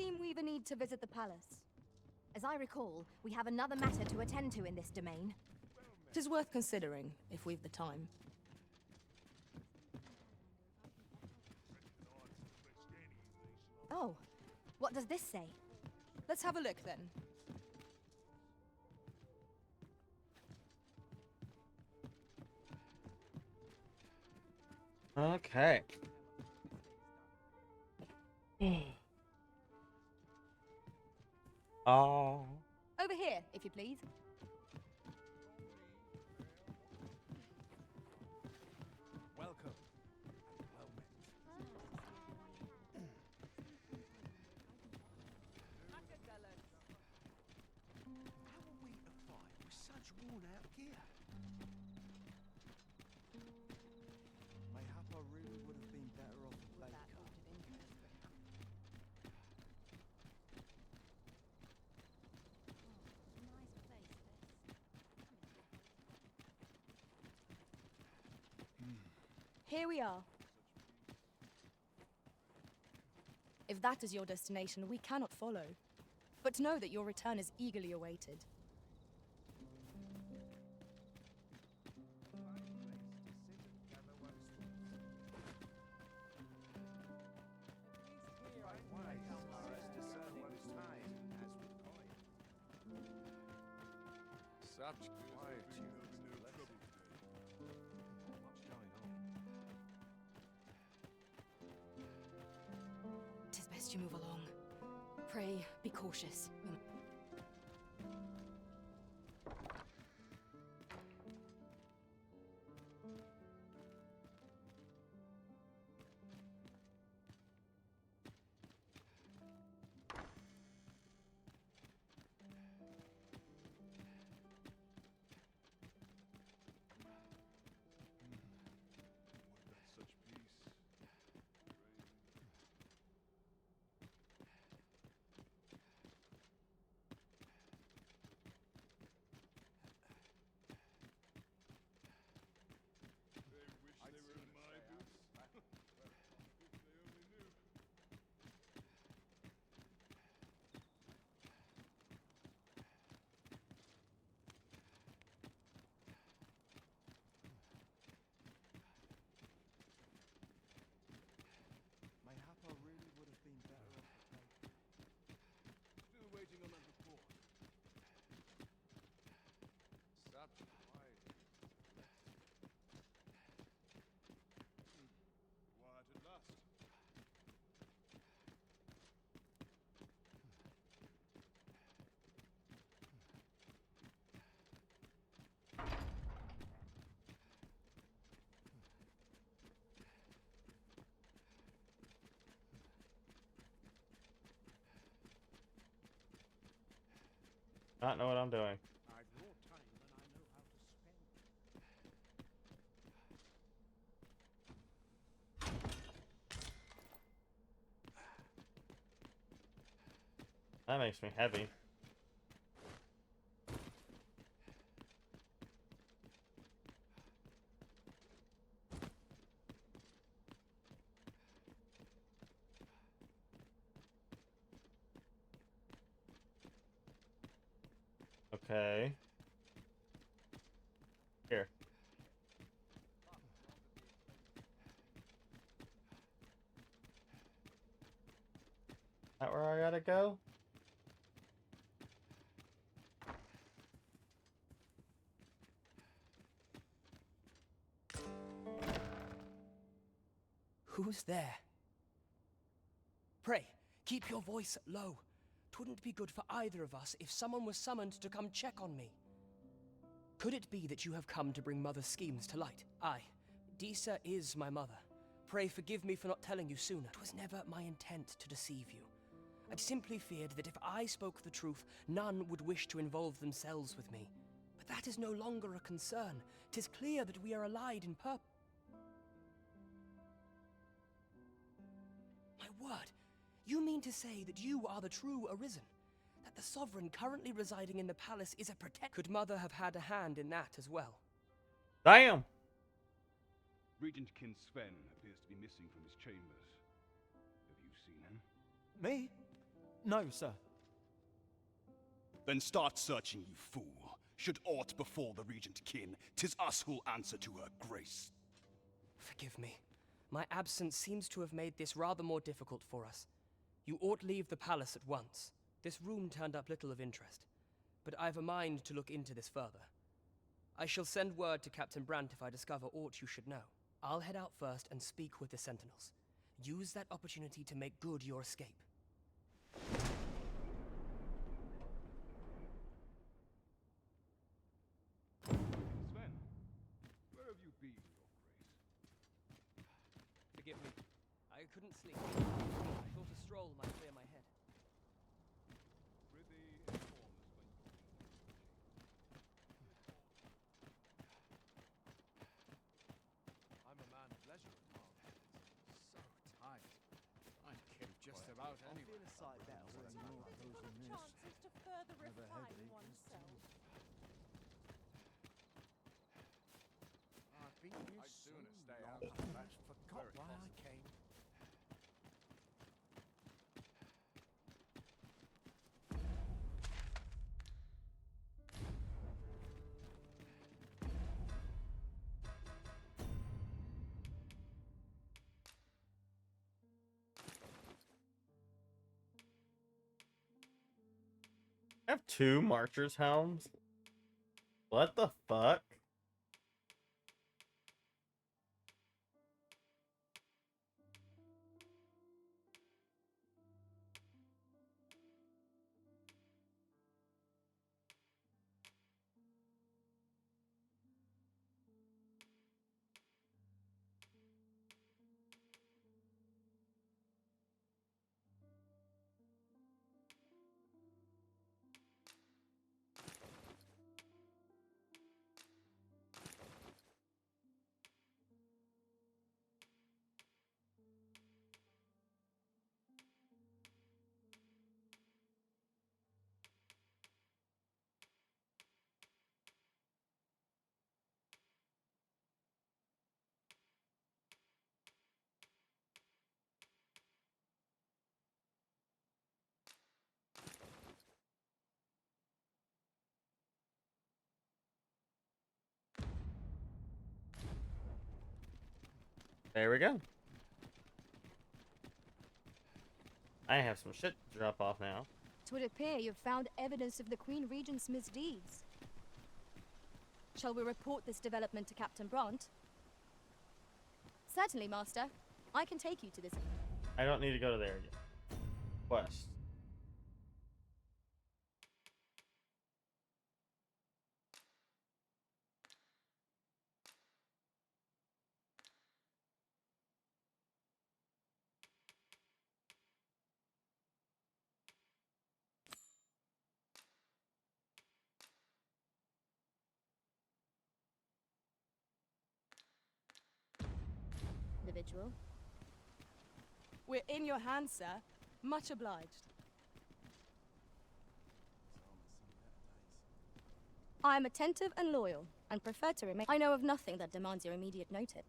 seem we've a need to visit the palace. As I recall, we have another matter to attend to in this domain. 'Tis worth considering, if we've the time. Oh, what does this say? Let's have a look then. Okay. Oh. Over here, if you please. Welcome. Well met. How are we to fight with such worn-out gear? Mayhap I really would have been better off a baker. Here we are. If that is your destination, we cannot follow. But know that your return is eagerly awaited. Such quietude. What's going on? 'Tis best you move along. Pray, be cautious. Such peace. I they were in my boots. If they only knew. Mayhap I really would have been better off a baker. Still waiting on that report. Such quietude. Quiet at last. I don't know what I'm doing. I've more time than I know how to spend. That makes me heavy. Okay. Here. That where I gotta go? Who's there? Pray, keep your voice low. 'Twouldn't be good for either of us if someone was summoned to come check on me. Could it be that you have come to bring Mother's schemes to light? Aye, Disa is my mother. Pray forgive me for not telling you sooner. It was never my intent to deceive you. I'd simply feared that if I spoke the truth, none would wish to involve themselves with me. But that is no longer a concern. 'Tis clear that we are allied in purpose. My word, you mean to say that you are the true Arisen? That the sovereign currently residing in the palace is a protect? Could Mother have had a hand in that as well? Damn! Regent Kin Sven appears to be missing from his chambers. Have you seen him? Me? No, sir. Then start searching, you fool. Should aught befall the Regent Kin, 'tis us who'll answer to her grace. Forgive me. My absence seems to have made this rather more difficult for us. You ought leave the palace at once. This room turned up little of interest, but I've a mind to look into this further. I shall send word to Captain Brandt if I discover aught you should know. I'll head out first and speak with the sentinels. Use that opportunity to make good your escape. Sven, where have you been, your grace? Forgive me. I couldn't sleep. I thought a stroll might clear my head. Prithee, inform us when you're I'm a man of leisure at heart. So tight. I'd kill just about anyone. Feel a sight better when you're not losing this. chances to further Never refine heavy. oneself. I've been here I'd so sooner stay long, out. I forgot Very why I possible. came. I have 2 Marcher's helms? What the fuck? There we go. I have some shit to drop off now. It would appear you've found evidence of the Queen Regent's misdeeds. Shall we report this development to Captain Brandt? Certainly, Master. I can take you to this. I don't need to go to there again. Quest. Individual. We're in your hands, sir. Much obliged. I am attentive and loyal, and prefer to remain. I know of nothing that demands your immediate notice.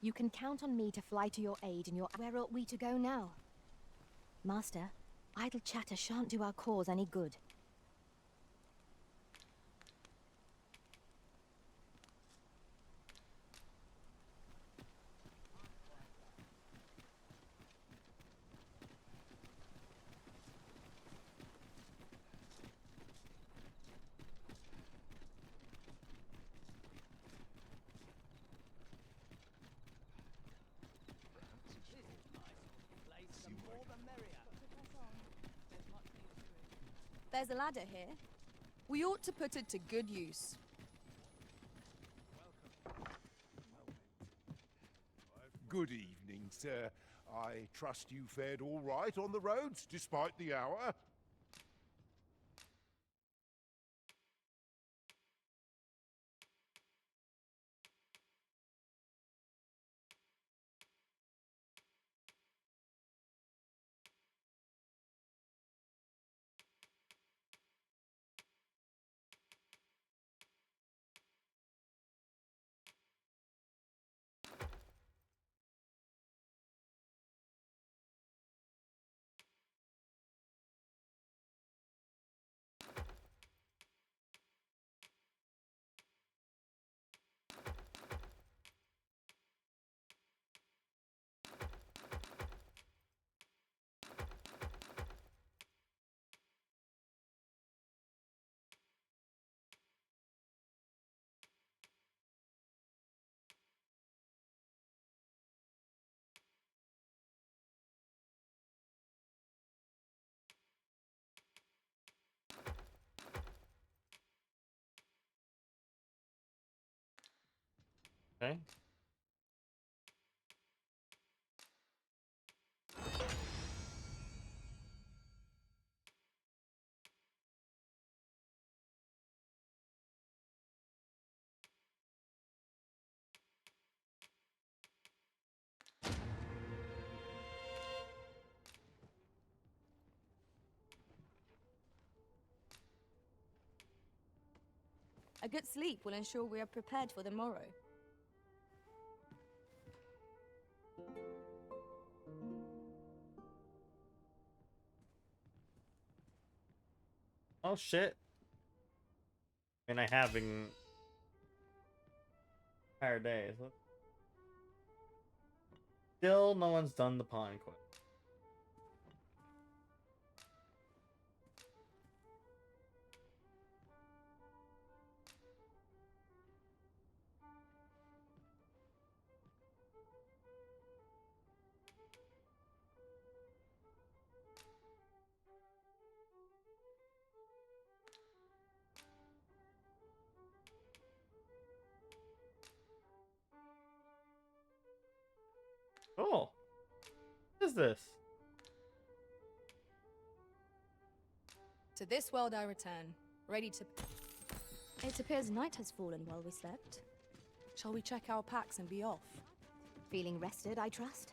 You can count on me to fly to your aid in your... Where ought we to go now? Master, idle chatter shan't do our cause any good. There's a ladder here. We ought to put it to good use. Good evening, sir. I trust you fared all right on the roads, despite the hour. Okay. A good sleep will ensure we are prepared for the morrow. Oh shit. And I having entire days. Still no one's done the pawn quest. Cool. What is this? To this world I return, ready to... It appears night has fallen while we slept. Shall we check our packs and be off? Feeling rested, I trust?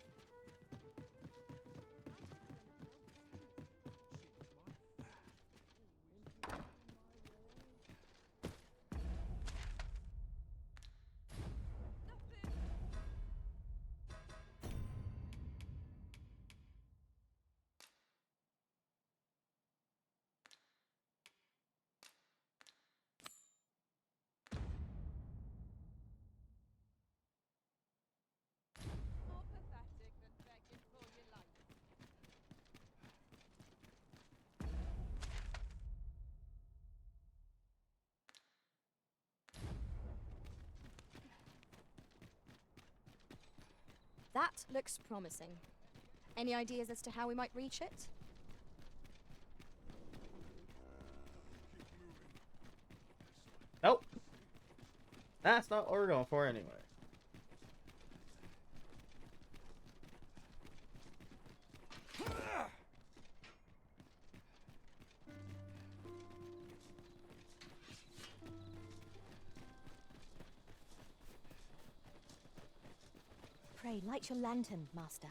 That looks promising. Any ideas as to how we might reach it? Nope. That's not what we're going for anyway. Pray, light your lantern, Master.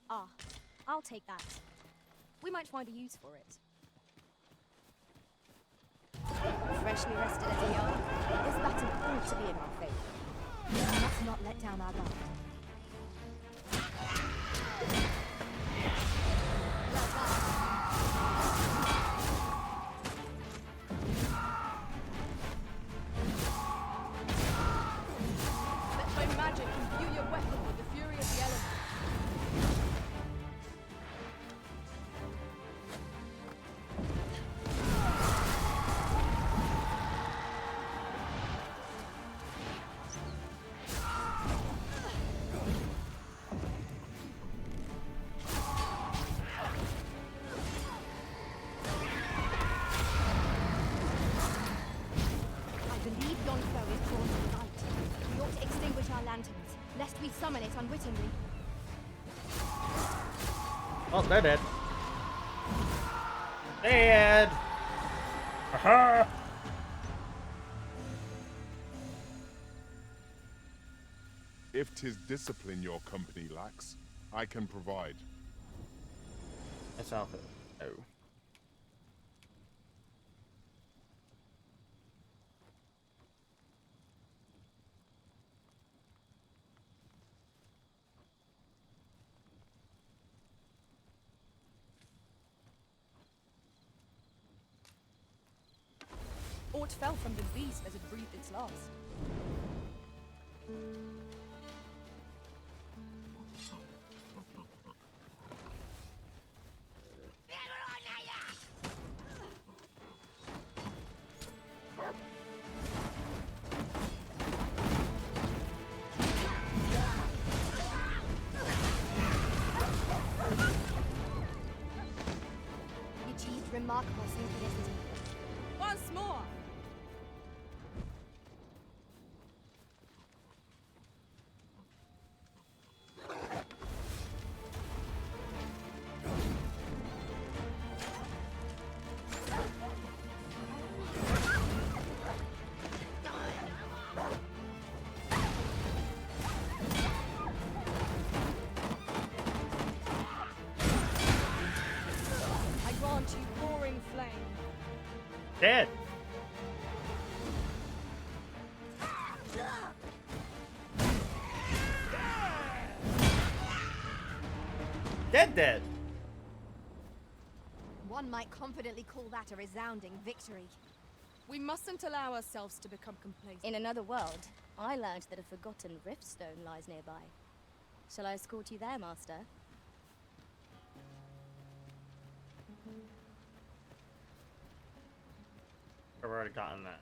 Ah, I'll take that. We might find a use for it. Freshly rested as we are, this battle ought to be in our favour. We must not let down our guard. Let my magic imbue your weapon with the fury of the elements. I believe yon foe is drawn to the light. We ought to extinguish our lanterns, lest we summon it unwittingly. Oh, they're dead. Dead! Aha! If 'tis discipline your company lacks, I can provide. That's outfit. Oh. Aught fell from the beast as it breathed its last. Remarkable synchronicity. Once more! I grant you roaring flame. Dead. Dead. One might confidently call that a resounding victory. We mustn't allow ourselves to become complacent. In another world, I learned that a forgotten riftstone lies nearby. Shall I escort you there, Master? I've already gotten that.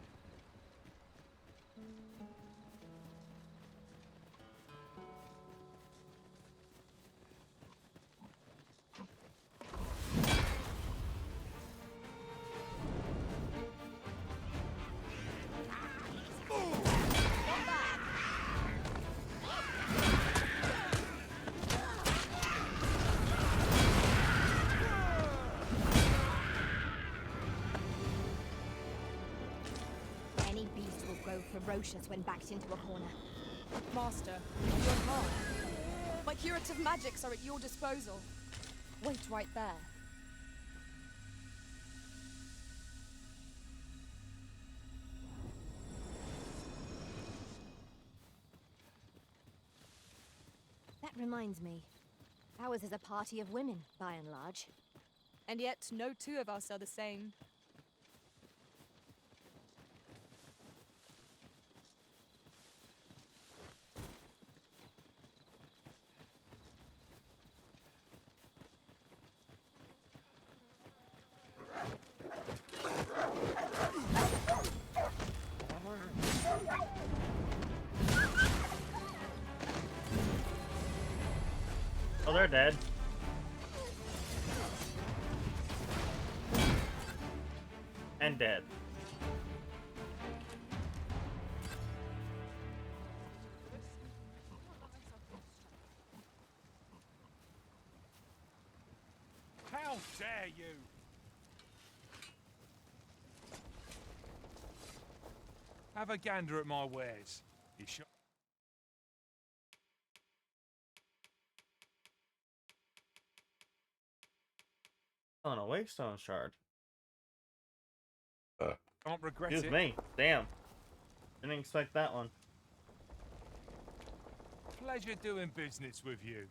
Any beast will grow ferocious when backed into a corner. Master, you're hard. My curative magics are at your disposal. Wait right there. That reminds me. Ours is a party of women, by and large. And yet, no two of us are the same. Oh, they're dead. And dead. How dare you! Have a gander at my wares. You sure? On a Wakestone shard. Can't regret Excuse it. me. Damn. Didn't expect that one. Pleasure doing business with you.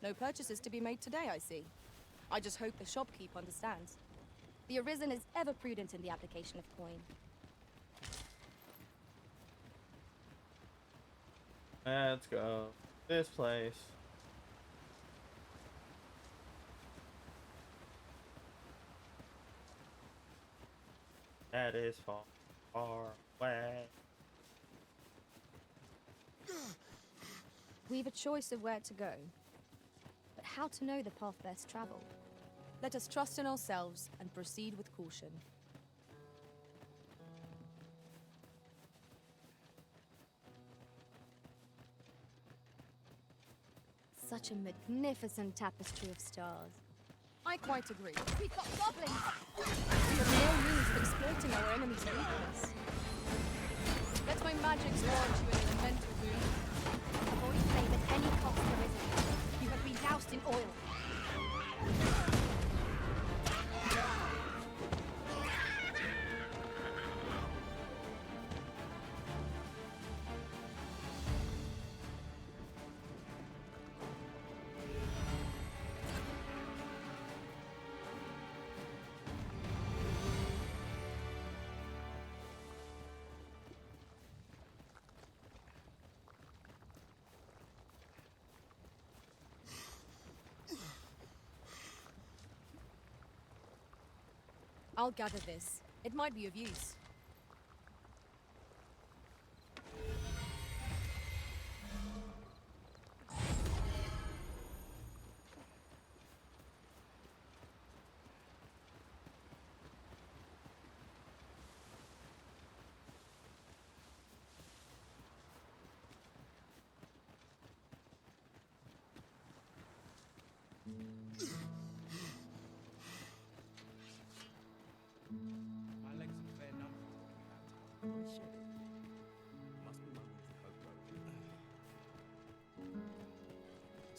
No purchases to be made today, I see. I just hope the shopkeep understands. The Arisen is ever prudent in the application of coin. Let's go. This place. That is far, far away. We've a choice of where to go, but how to know the path best traveled? Let us trust in ourselves and proceed with caution. Such a magnificent tapestry of stars. I quite agree. We've got goblins! We have no means of exploiting our enemy's weakness. Let my magics warrant you in an elemental boon. Avoid flame at any cost, Arisen. You have been doused in oil. I'll gather this. It might be of use.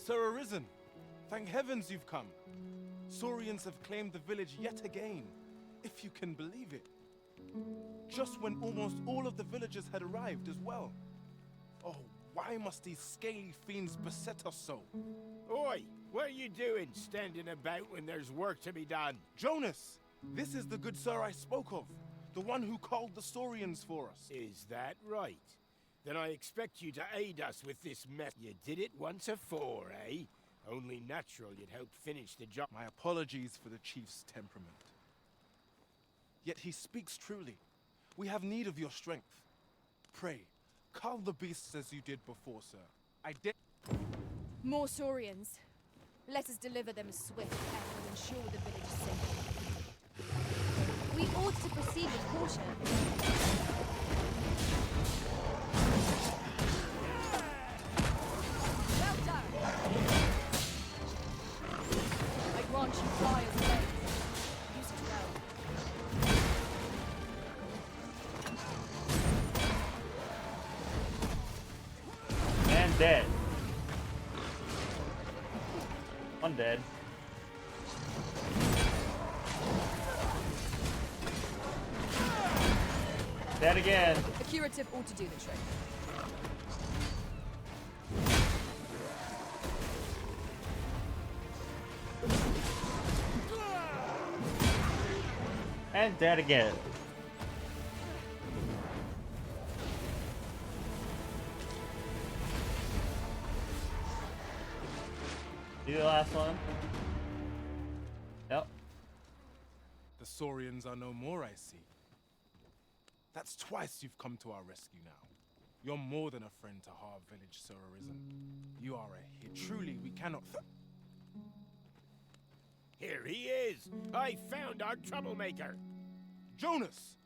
Sir Arisen, thank heavens you've come. Saurians have claimed the village yet again, if you can believe it. Just when almost all of the villagers had arrived as well. Oh, why must these scaly fiends beset us so? Oi, what are you doing standing about when there's work to be done? Jonas, this is the good sir I spoke of, the one who called the Saurians for us. Is that right? Then I expect you to aid us with this mess. You did it once afore, eh? Only natural you'd help finish the job. My apologies for the chief's temperament. Yet he speaks truly. We have need of your strength. Pray, cull the beasts as you did before, sir. I did. More Saurians. Let us deliver them swift and will ensure the village is safe. We ought to proceed with caution. Well done! I grant you fire's blade. Use it well. And dead. One dead. Dead again. A curative ought to do the trick. And dead again. See the last one? Yep. The Saurians are no more, I see. That's twice you've come to our rescue now. You're more than a friend to Har Village, Sir Arisen. You are a hit. Truly, we cannot Here he is! I found our troublemaker! Jonas!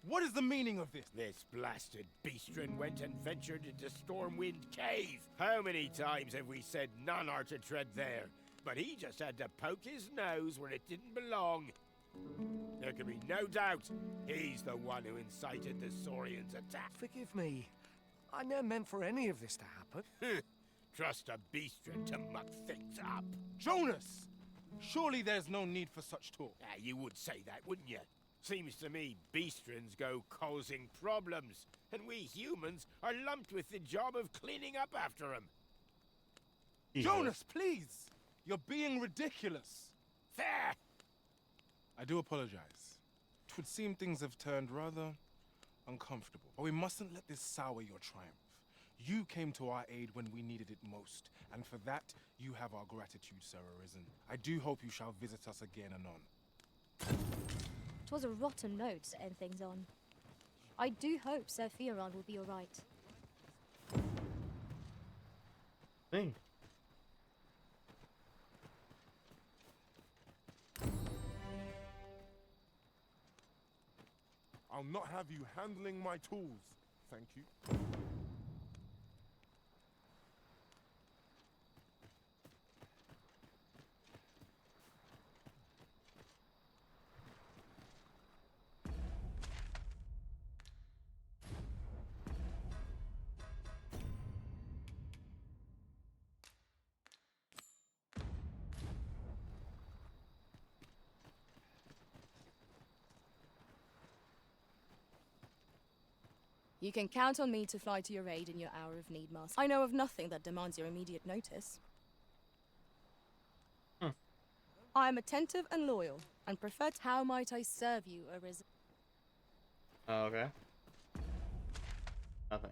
What is the meaning of this? This blasted beastren went and ventured into Stormwind Cave. How many times have we said none are to tread there? But he just had to poke his nose where it didn't belong. There can be no doubt he's the one who incited the Saurians' attack. Forgive me. I never meant for any of this to happen. Trust a beastren to muck things up. Jonas! Surely there's no need for such talk. You would say that, wouldn't you? Seems to me beastrens go causing problems, and we humans are lumped with the job of cleaning up after them. Jonas, please! You're being ridiculous. There! I do apologize. 'Twould seem things have turned rather uncomfortable. But we mustn't let this sour your triumph. You came to our aid when we needed it most, and for that, you have our gratitude, Sir Arisen. I do hope you shall visit us again anon. 'Twas a rotten note to end things on. I do hope Sir Fioran will be alright. Thing. I'll not have you handling my tools. Thank you. You can count on me to fly to your aid in your hour of need, Master. I know of nothing that demands your immediate notice. I am attentive and loyal, and prefer how might I serve you, Arisen? Oh, okay. Nothing.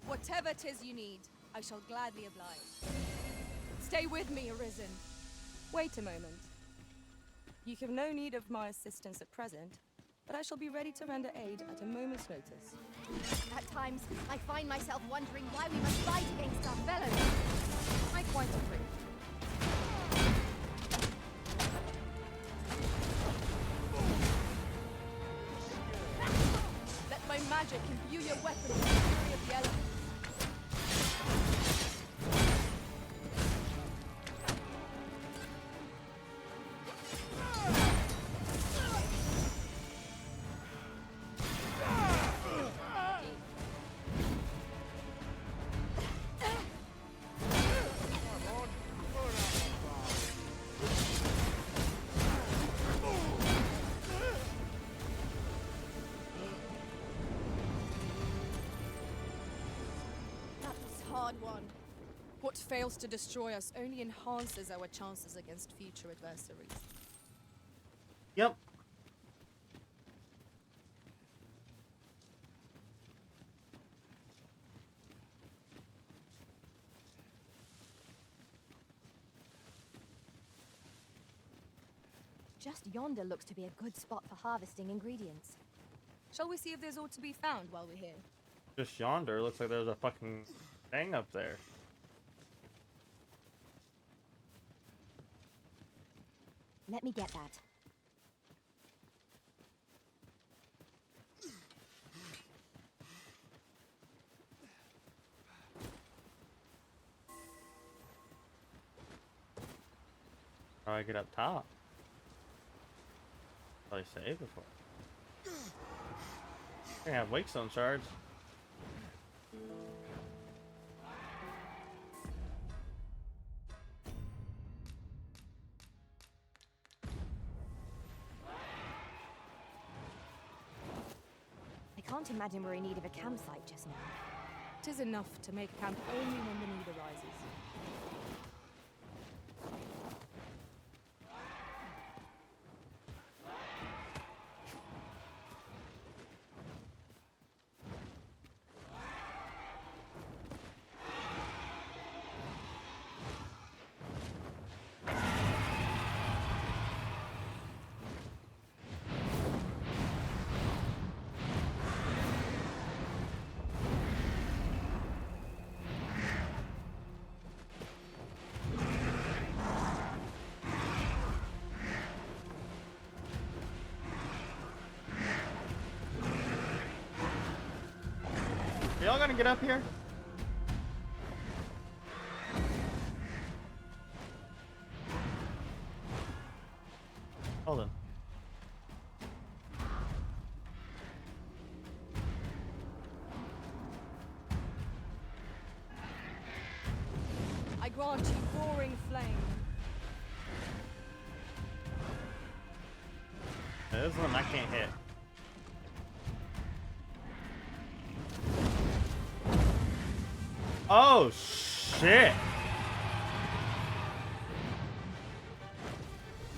Whatever 'tis you need, I shall gladly oblige. Stay with me, Arisen. Wait a moment. You have no need of my assistance at present, but I shall be ready to render aid at a moment's notice. At times, I find myself wondering why we must fight against our fellows. I quite agree. Let my magic imbue your weapon with the fury of the elements. Hard one. What fails to destroy us only enhances our chances against future adversaries. Yep. Just yonder looks to be a good spot for harvesting ingredients. Shall we see if there's aught to be found while we're here? Just yonder. Looks like there's a fucking thing up there. Let me get that. How do I get up top? Probably save before. I have wake stone shards. I can't imagine we're in need of a campsite just now. 'Tis enough to make camp only when the need arises. Are y'all gonna get up here? Hold on. I grant you roaring flame. This one I can't hit. Oh shit!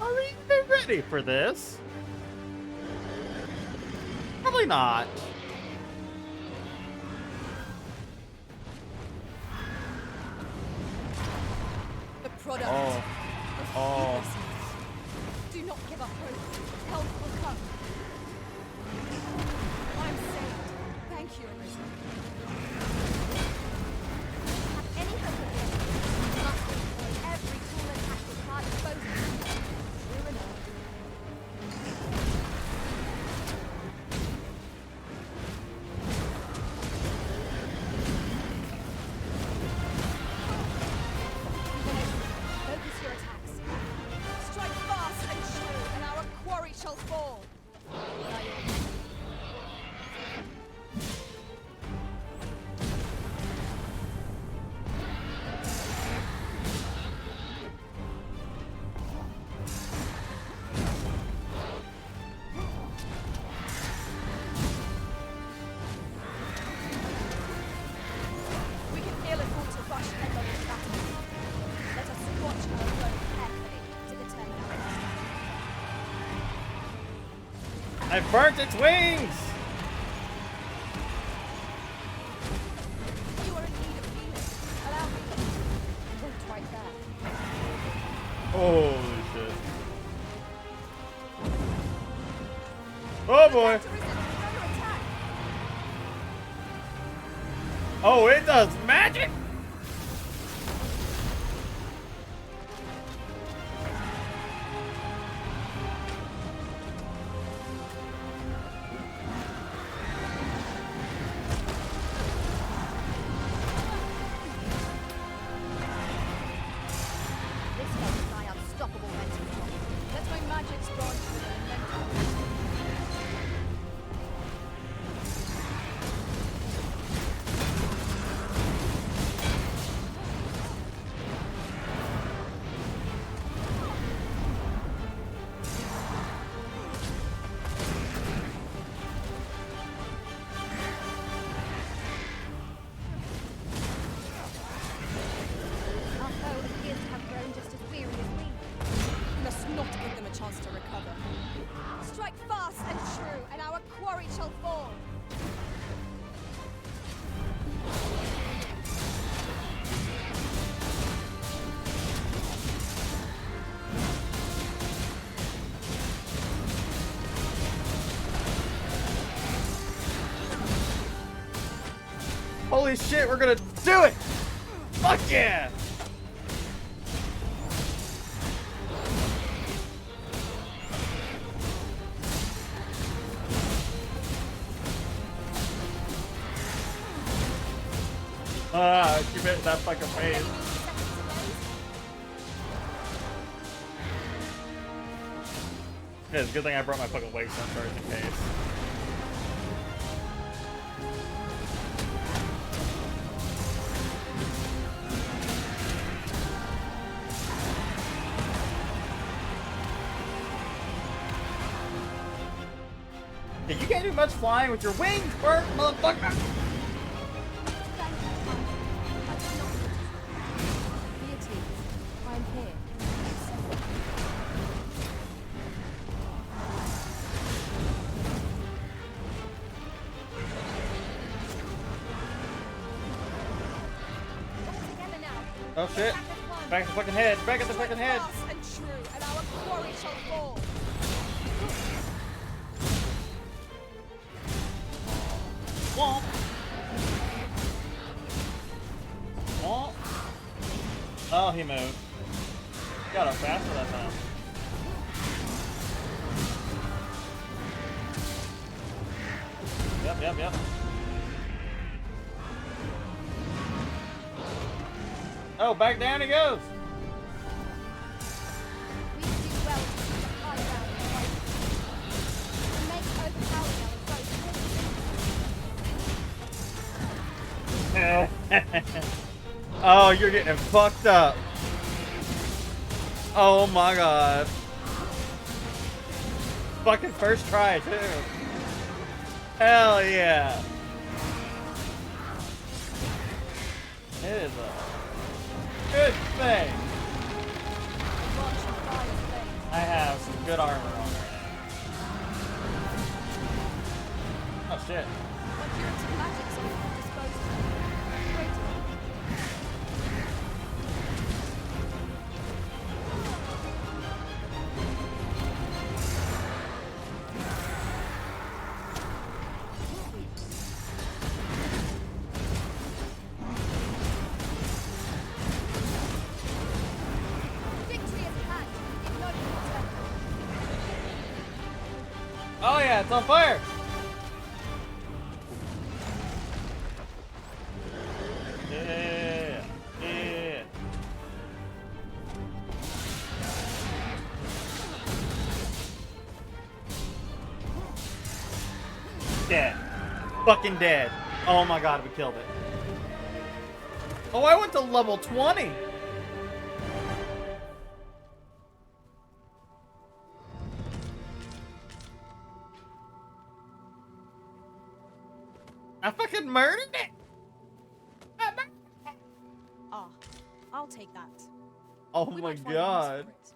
Are we even ready for this? Probably not. The product Oh. of Oh. heedlessness. Do not give up hope. Help will come. I'm saved. Thank you, Elizabeth. Have any hope of this? You must employ every tool and tactic at our disposal. True enough. Focus your attacks. Strike fast and sure, and our quarry shall fall. We can feel it all to rush headlong into battle. Let us watch our foe carefully to determine our destiny. I burnt its wings! Oh boy. Oh, it does magic. This makes my unstoppable mental. Let my magic's branch with an elemental. Our foe appears to have grown just as weary as we. We must not give them a chance to recover. Strike fast and true, and our quarry shall fall. Holy shit, we're gonna do it! Fuck yeah! Ah, keep hitting that fucking face. Yeah, it's a good thing I brought my fucking weights on first in case. Yeah, you can't do much flying with your wings, bird, motherfucker! Beatrice, I'm here. Together now. Oh shit. Back at the fucking head, back at the fucking head! Fast and true, and our quarry shall fall. Womp. Womp. Oh, he moved. Got up faster that time. Yep. Oh, back down he goes. We do well to keep the high ground and fight. And make overpowering our foes. Oh, you're getting fucked up. Oh my god. Fucking first try too. Hell yeah. It is a good thing I have some good armor on right now. Oh shit. My curative magic's at your disposal. Wait a minute. Victory is at hand. Give no quarter. Oh yeah, it's on fire. Yeah. Dead. Fucking dead. Oh my god, we killed it. Oh, I went to level 20. I fucking murdered it. Ah, I'll take that. Oh We my might find a use god. for it.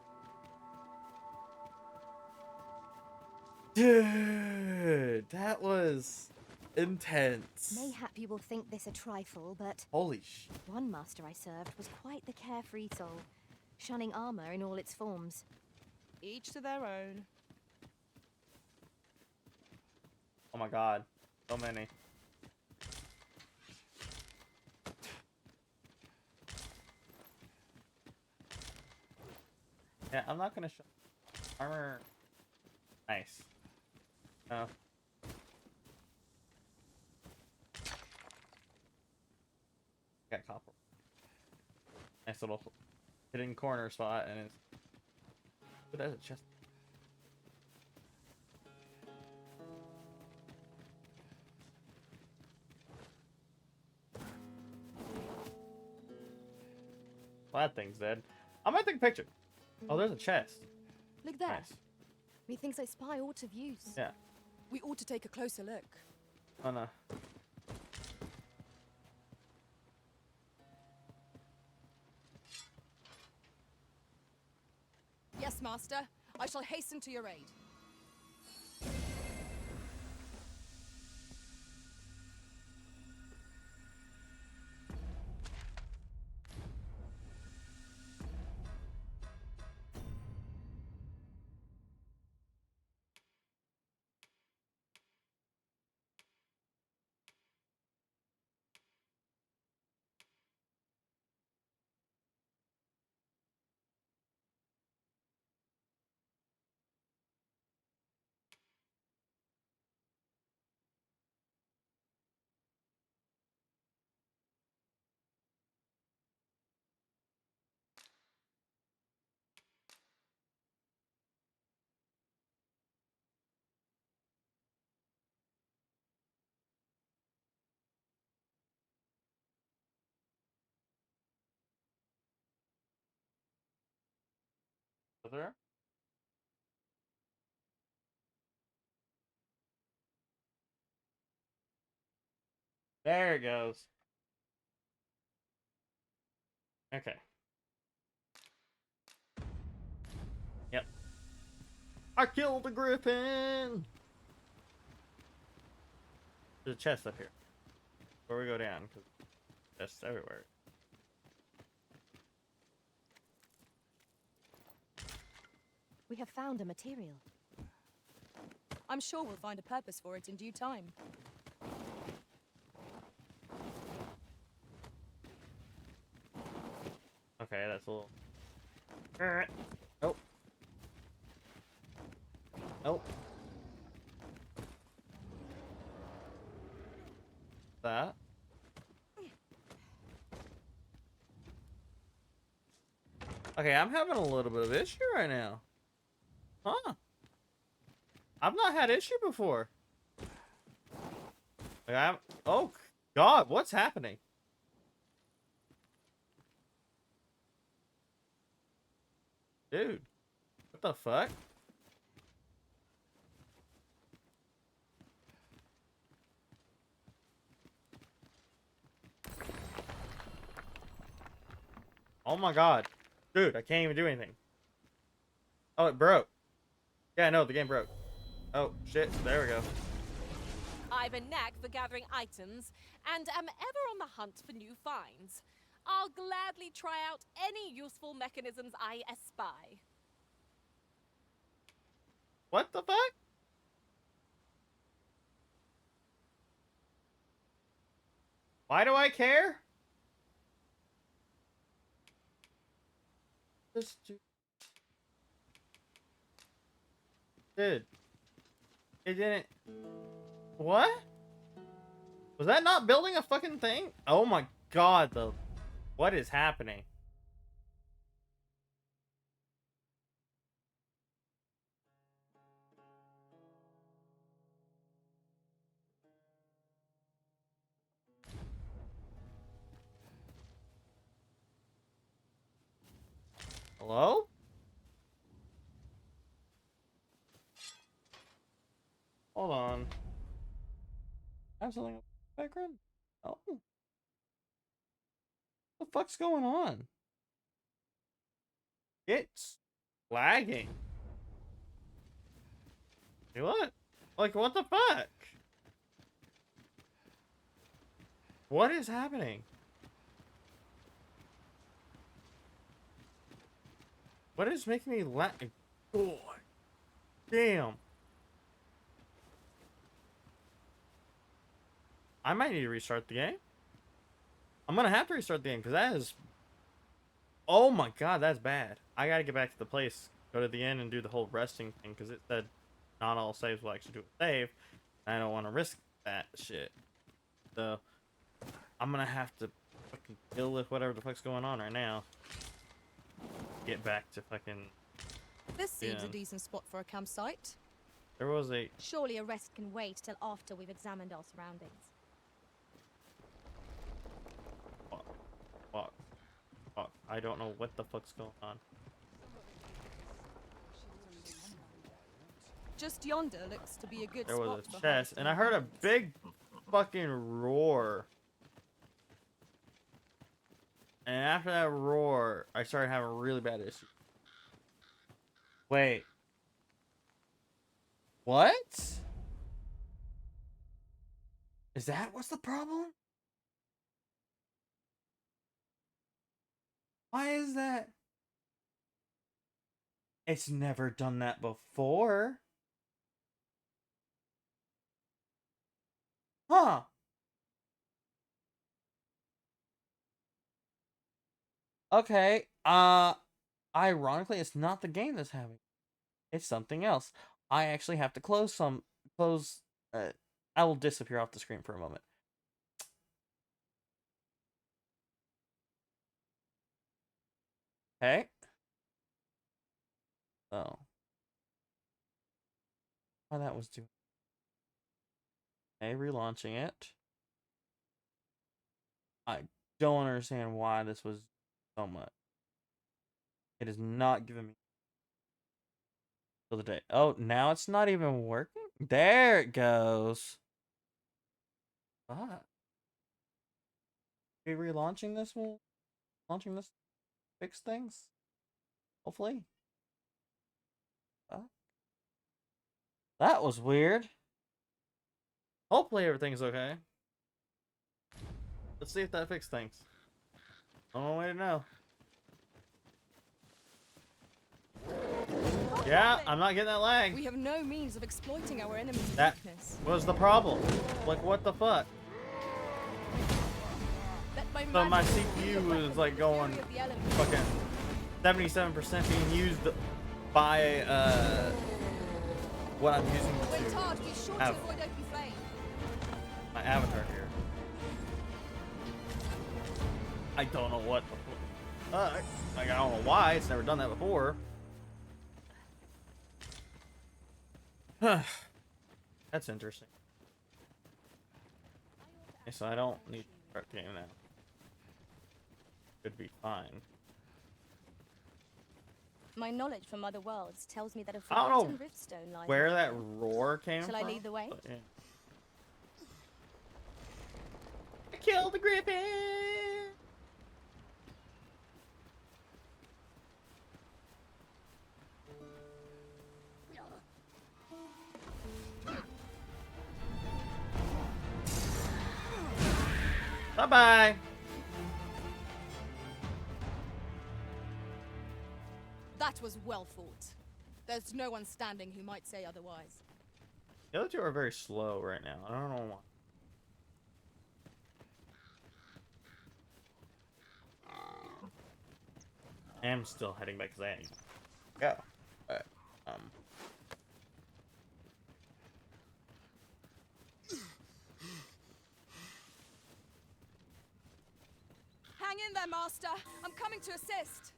Dude, that was intense. Mayhap you will think this a trifle, but Holy sh... one master I served was quite the carefree soul, shunning armor in all its forms. Each to their own. Oh my god. So many. Yeah, I'm not gonna show armor. Nice. Oh. Got copper. Nice little hidden corner spot, and it's. But that's a chest. Well, that thing's dead. I'm gonna take a picture. Oh, there's a chest. Look there. Nice. Methinks I spy aught of use. Yeah. We ought to take a closer look. Oh no. Yes, master. I shall hasten to your aid. Is there? There it goes. Okay. Yep. I killed the griffin! There's a chest up here. Before we go down, because chests everywhere. We have found a material. I'm sure we'll find a purpose for it in due time. Okay, that's a little... Nope. Nope. That. Okay, I'm having a little bit of issue right now. Huh. I've not had issue before. Like oh god, what's happening? Dude. What the fuck? Oh my god. Dude, I can't even do anything. Oh, it broke. Yeah, no, the game broke. Oh, shit. There we go. I've a knack for gathering items, and am ever on the hunt for new finds. I'll gladly try out any useful mechanisms I espy. What the fuck? Why do I care? Just dude. It didn't. What? Was that not building a fucking thing? Oh my god, though. What is happening? Hello? Hold on. I have something in the background? Oh. What the fuck's going on? It's lagging. Hey, what? Like, what the fuck? What is happening? What is making me lag? Boy. Damn. I might need to restart the game. I'm gonna have to restart the game because that is. Oh my god, that's bad. I gotta get back to the place, go to the inn, and do the whole resting thing because it said not all saves will actually do a save. I don't want to risk that shit. So I'm gonna have to fucking deal with whatever the fuck's going on right now. Get back to fucking. This seems Yeah. a decent spot for a campsite. There was a. Surely a rest can wait till after we've examined our surroundings. Fuck. Fuck. I don't know what the fuck's going on. Just yonder looks to be a good There spot was for a chest, and I hiding. heard a big fucking roar. And after that roar, I started having really bad issues. Wait. What? Is that what's the problem? Why is that? It's never done that before. Huh. Okay. Ironically, it's not the game that's having it. It's something else. I actually have to close I will disappear off the screen for a moment. Okay. Oh. Why that was doing. Okay, relaunching it. I don't understand why this was so much. It is not giving me till the day. Oh, now it's not even working? There it goes. Ah. Be relaunching this one? Launching this fix things? Hopefully. That was weird. Hopefully everything's okay. Let's see if that fixed things. No way to know. Yeah, I'm not getting that lag. We have no means of exploiting our enemy's That weakness. was the problem. Like, what the fuck? Let So my magic CPU weapon was like going fury of the elements. fucking 77% being used by what I'm using When to charged, be sure to have avoid open flame. my avatar here. I don't know what the fuck. Like, I don't know why. It's never done that before. That's interesting. Okay, so I don't need to start the game now. Should be fine. My knowledge from other worlds tells me that a I don't know forgotten riftstone lies where in that the roar came Shall from. I lead the way? But, yeah. I killed the griffin! Bye-bye! That was well fought. There's no one standing who might say otherwise. The other two are very slow right now. I don't know why. I am still heading back to that. Go. But, Hang in there, Master. I'm coming to assist.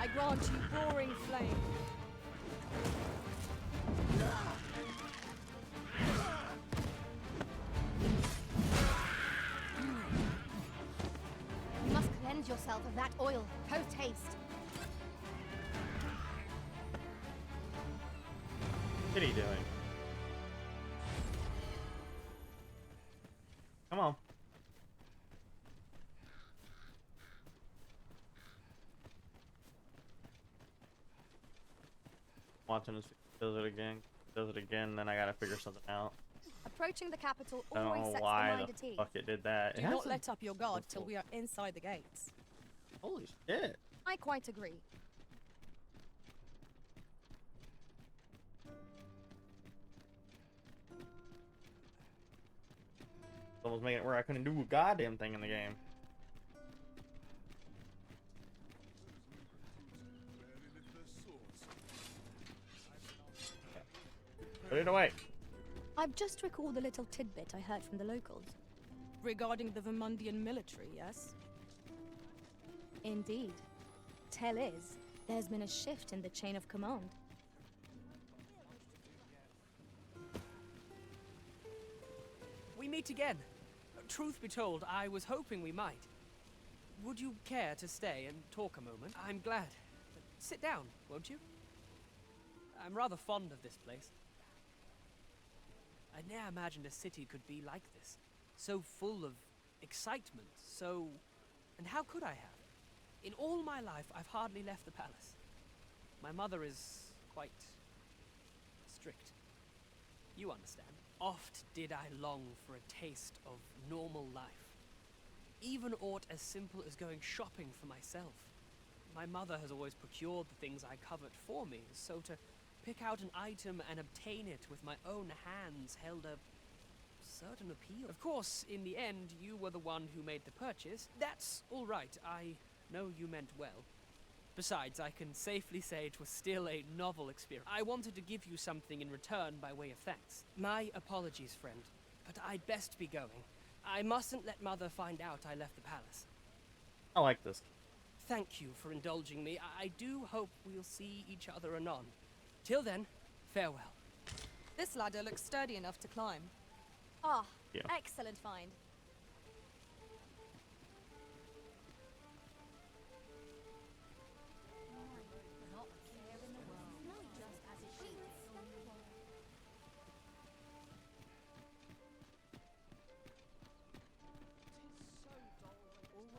I grant you roaring flame. You must cleanse yourself of that oil, post haste. what are you doing? Come on. watching this does it again. Does it again, then I gotta figure something out. Approaching the capital I don't always know sets the why mind the at ease. fuck it did that. Do It not has a- let up your guard till we are inside the gates. Holy shit. I quite agree. It's almost making it where I couldn't do a goddamn thing in the game. Put it away. I've just recalled a little tidbit I heard from the locals. Regarding the Vermundian military, yes? Indeed. Tell is, there's been a shift in the chain of command. We meet again. Truth be told, I was hoping we might. Would you care to stay and talk a moment? I'm glad. Sit down, won't you? I'm rather fond of this place. I ne'er imagined a city could be like this. So full of excitement, so... And how could I have? In all my life, I've hardly left the palace. My mother is quite... strict. You understand. Oft did I long for a taste of normal life. Even aught as simple as going shopping for myself. My mother has always procured the things I covet for me, so to pick out an item and obtain it with my own hands held a certain appeal. Of course, in the end, you were the one who made the purchase. That's all right. I know you meant well. Besides, I can safely say it was still a novel experience. I wanted to give you something in return by way of thanks. My apologies, friend, but I'd best be going. I mustn't let Mother find out I left the palace. I like this. Thank you for indulging me. I do hope we'll see each other anon. Till then, farewell. This ladder looks sturdy enough to climb. Ah, Yeah. excellent find.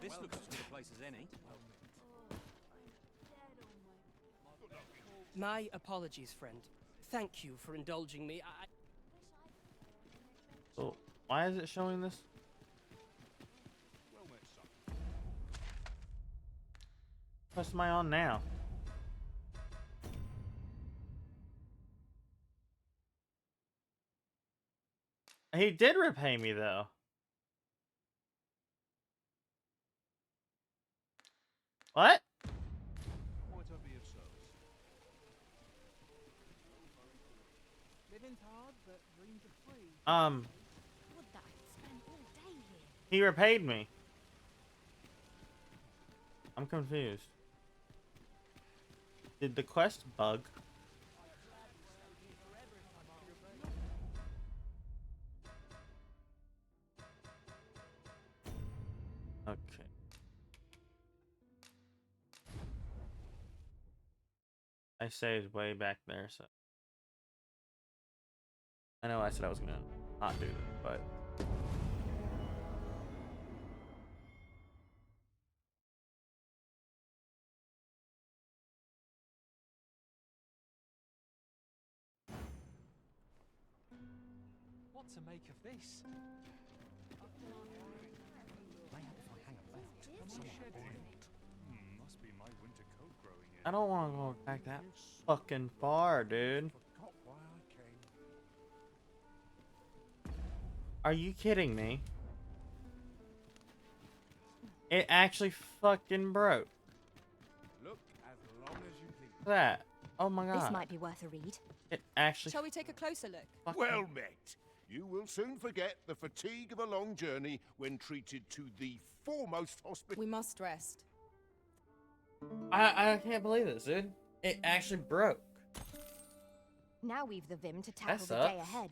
This looks as good a place as any. My apologies, friend. Thank you for indulging me. So, why is it showing this? What am I on now? He did repay me though. What? Might I be of service? Living's hard, but dreams are free. Would that I could spend all day here. He repaid me. I'm confused. Did the quest bug? Okay. I saved way back there, so I know I said I was gonna not do this, but What to make of this? Must be my winter coat growing in. I don't want to go back that fucking far, dude. Forgot why I came. Are you kidding me? It actually fucking broke. Look as long as you please. Look at that. Oh my god. This might be worth a read. It actually Shall we take a closer look? fucking... Well met. You will soon forget the fatigue of a long journey when treated to the foremost hospital. We must rest. I can't believe this, dude. It actually broke. Now we've the vim to tackle the sucks. day ahead.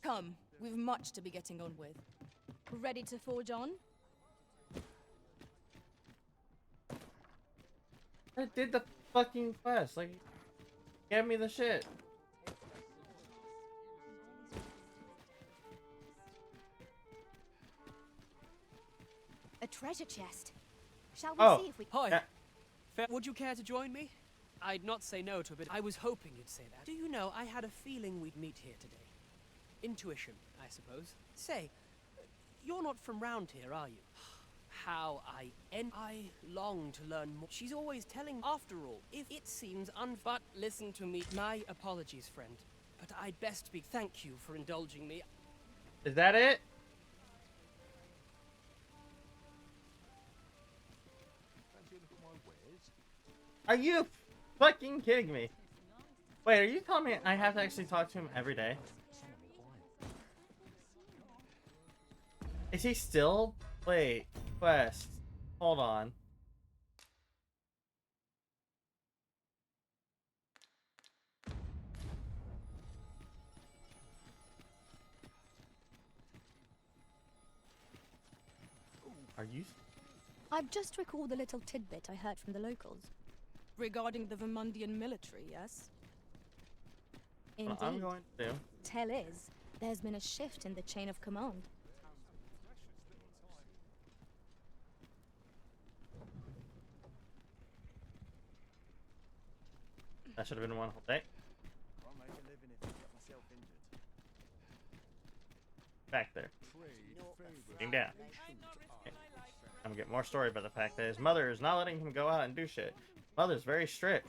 Come, we've much to be getting on with. Ready to forge on? I did the fucking quest. Like, give me the shit. A treasure chest. Shall we Oh. see if we... Hi. Yeah. Would you care to join me? I'd not say no to a bit. I was hoping you'd say that. Do you know, I had a feeling we'd meet here today. Intuition, I suppose. Say, you're not from round here, are you? How I long to learn more. She's always telling, after all, if it seems But listen to me. My apologies, friend. But I'd best be. Thank you for indulging me. Is that it? Are you fucking kidding me? Wait, are you telling me I have to actually talk to him every day? Is he still? Wait, quest. Hold on. Are you? I've just recalled a little tidbit I heard from the locals. Regarding the Vermundian military, yes? Indeed. What I'm going to do. Tell is, there's been a shift in the chain of command. That should have been one whole day. Back there. Looking down. Okay. I'm gonna get more story about the fact that his mother is not letting him go out and do shit. Mother's very strict.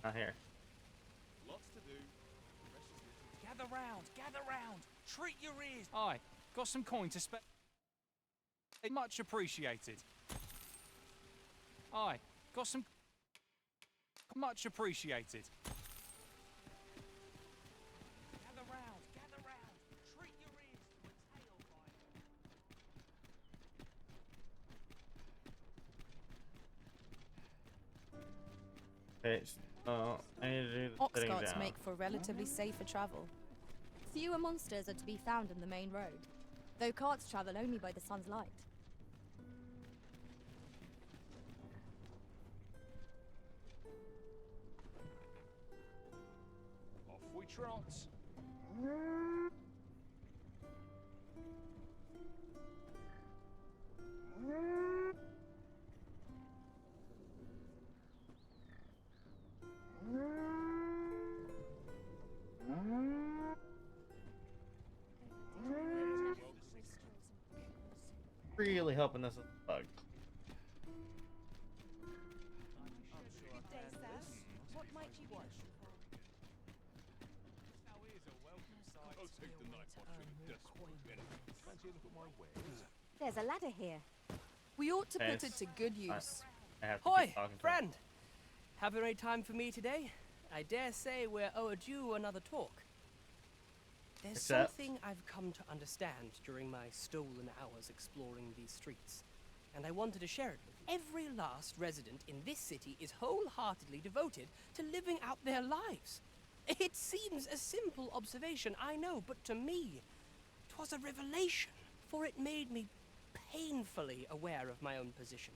Not here. Lots to do. Gather round, gather round. Treat your ears. Aye, got some coin to spare. Much appreciated. Aye, got some. Much appreciated. Gather round, gather round. Treat your ears to a tale by. Okay, so I need to do the Ox sitting carts down. make for relatively safer travel. Fewer monsters are to be found on the main road, though carts travel only by the sun's light. Off we trot. Really hoping this is a bug. What might you want? I'll take the night watch with a desperate benefit. Fancy a look at my wares? There's a ladder here. We ought to put it Yes. to good use. I have to Hoy, keep talking to him. friend! Having any time for me today? I dare say we're overdue another talk. There's Except- something I've come to understand during my stolen hours exploring these streets, and I wanted to share it with you. Every last resident in this city is wholeheartedly devoted to living out their lives. It seems a simple observation, I know, but to me, 'twas a revelation, for it made me painfully aware of my own position.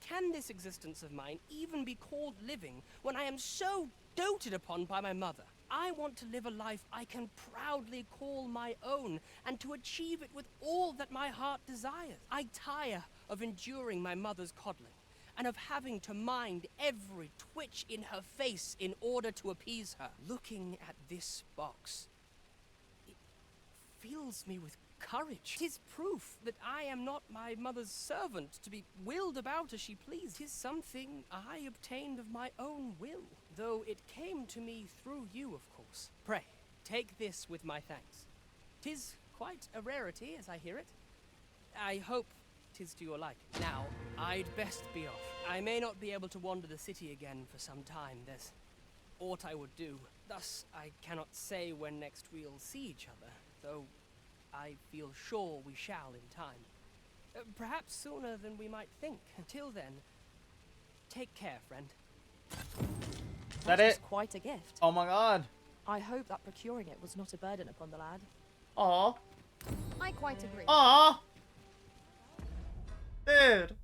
Can this existence of mine even be called living when I am so doted upon by my mother? I want to live a life I can proudly call my own, and to achieve it with all that my heart desires. I tire of enduring my mother's coddling, and of having to mind every twitch in her face in order to appease her. Looking at this box, it fills me with courage. 'Tis proof that I am not my mother's servant to be willed about as she pleased. 'Tis something I obtained of my own will, though it came to me through you, of course. Pray, take this with my thanks. 'Tis quite a rarity, as I hear it. I hope 'tis to your liking. Now, I'd best be off. I may not be able to wander the city again for some time. There's aught I would do. Thus, I cannot say when next we'll see each other, though I feel sure we shall in time. Perhaps sooner than we might think. Until then, take care, friend. Is that was it? quite a gift. Oh my god. I hope that procuring it was not a burden upon the lad. Aw. I quite agree. Aw. Dude.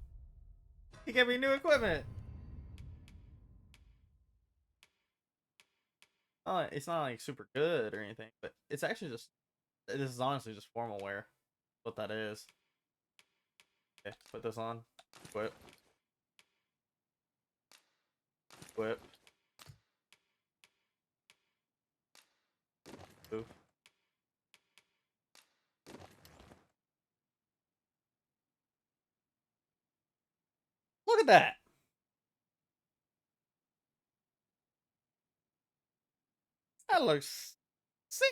He gave me new equipment. Oh, it's not like super good or anything, but it's actually just, this is honestly just formal wear. what that is. Okay, put this on. Equip. Equip. Oof. Look at that. That looks sick.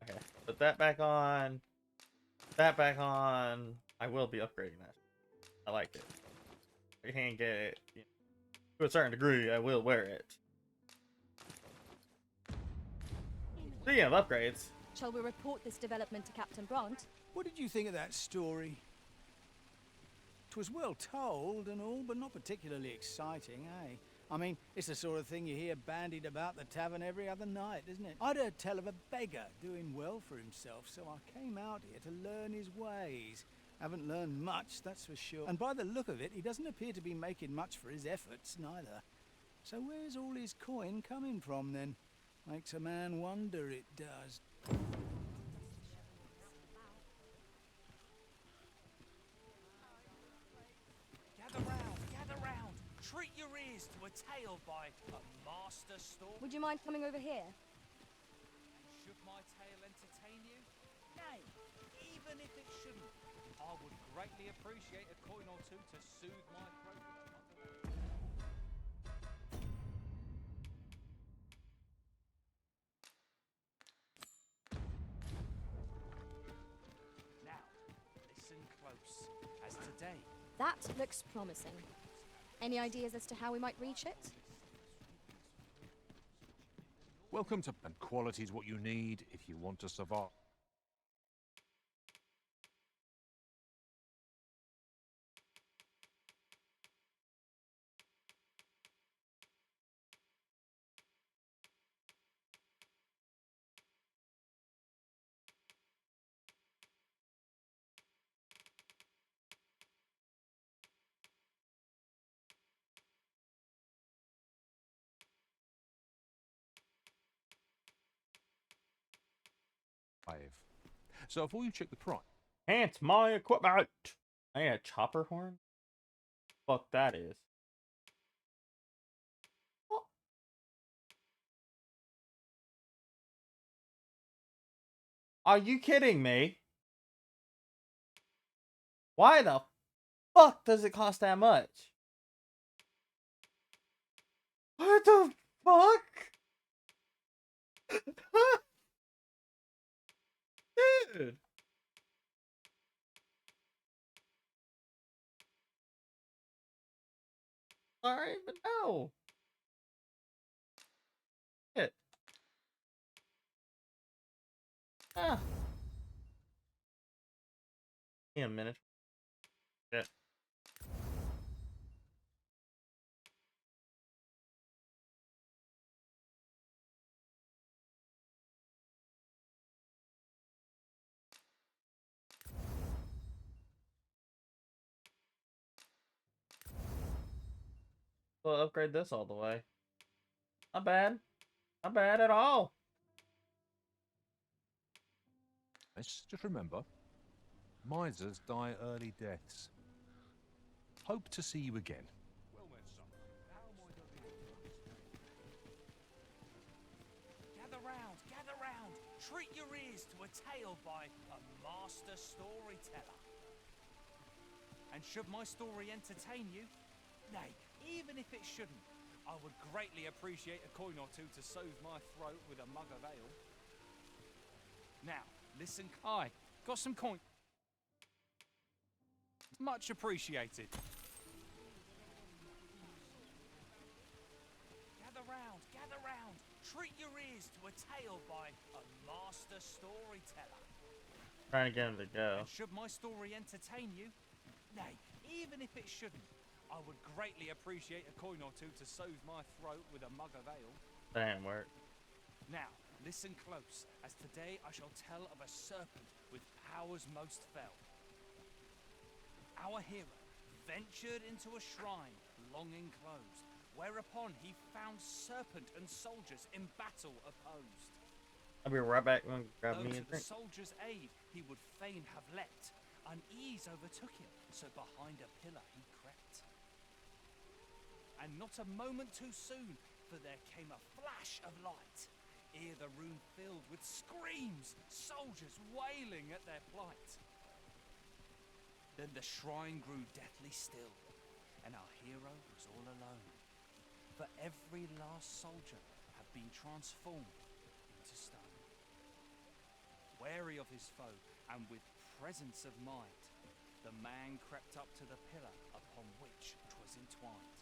Okay, put that back on. That back on. I will be upgrading that. I like it. I can't get it. You know, to a certain degree, I will wear it. Speaking of upgrades. Shall we report this development to Captain Bront? What did you think of that story? 'Twas well told and all, but not particularly exciting, eh? I mean, it's the sort of thing you hear bandied about the tavern every other night, isn't it? I'd heard tell of a beggar doing well for himself, so I came out here to learn his ways. Haven't learned much, that's for sure. And by the look of it, he doesn't appear to be making much for his efforts, neither. So where's all his coin coming from, then? Makes a man wonder, it does. Gather round. Treat your ears to a tale by a master story. Would you mind coming over here? Should my tale entertain you? Nay, even if it shouldn't, I would greatly appreciate a coin or two to soothe my throat. Now, listen close, as today. That looks promising. Any ideas as to how we might reach it? Welcome to... And quality's what you need if you want to survive. So before you check the price. Enhance my equipment. I need a chopper horn? Fuck that is. What? Are you kidding me? Why the fuck does it cost that much? What the fuck? Dude. Sorry, but no. Shit. Ah. In a minute. Shit. We'll upgrade this all the way. Not bad. Not bad at all. Just remember, misers die early deaths. Hope to see you again. Well then, son. How am I going Gather round. Treat your ears to a tale by a master storyteller. And should my story entertain you, nay, even if it shouldn't, I would greatly appreciate a coin or two to soothe my throat with a mug of ale. Now, listen. Aye, got some coin. Much appreciated. Gather round. Treat your ears to a tale by a master storyteller. Trying to get him to go. And should my story entertain you, nay, even if it shouldn't, I would greatly appreciate a coin or two to soothe my throat with a mug of ale. That didn't work. Now, listen close, as today I shall tell of a serpent with powers most fell. Our hero, ventured into a shrine long enclosed, whereupon he found serpent and soldiers in battle opposed. I'll be right back when grab Though me to a the drink. soldier's aid he would fain have leapt, unease overtook him, so behind a pillar he crept. And not a moment too soon, for there came a flash of light, ere the room filled with screams, soldiers wailing at their plight. Then the shrine grew deathly still, and our hero was all alone, for every last soldier had been transformed into stone. Wary of his foe, and with presence of mind, the man crept up to the pillar upon which 'twas entwined.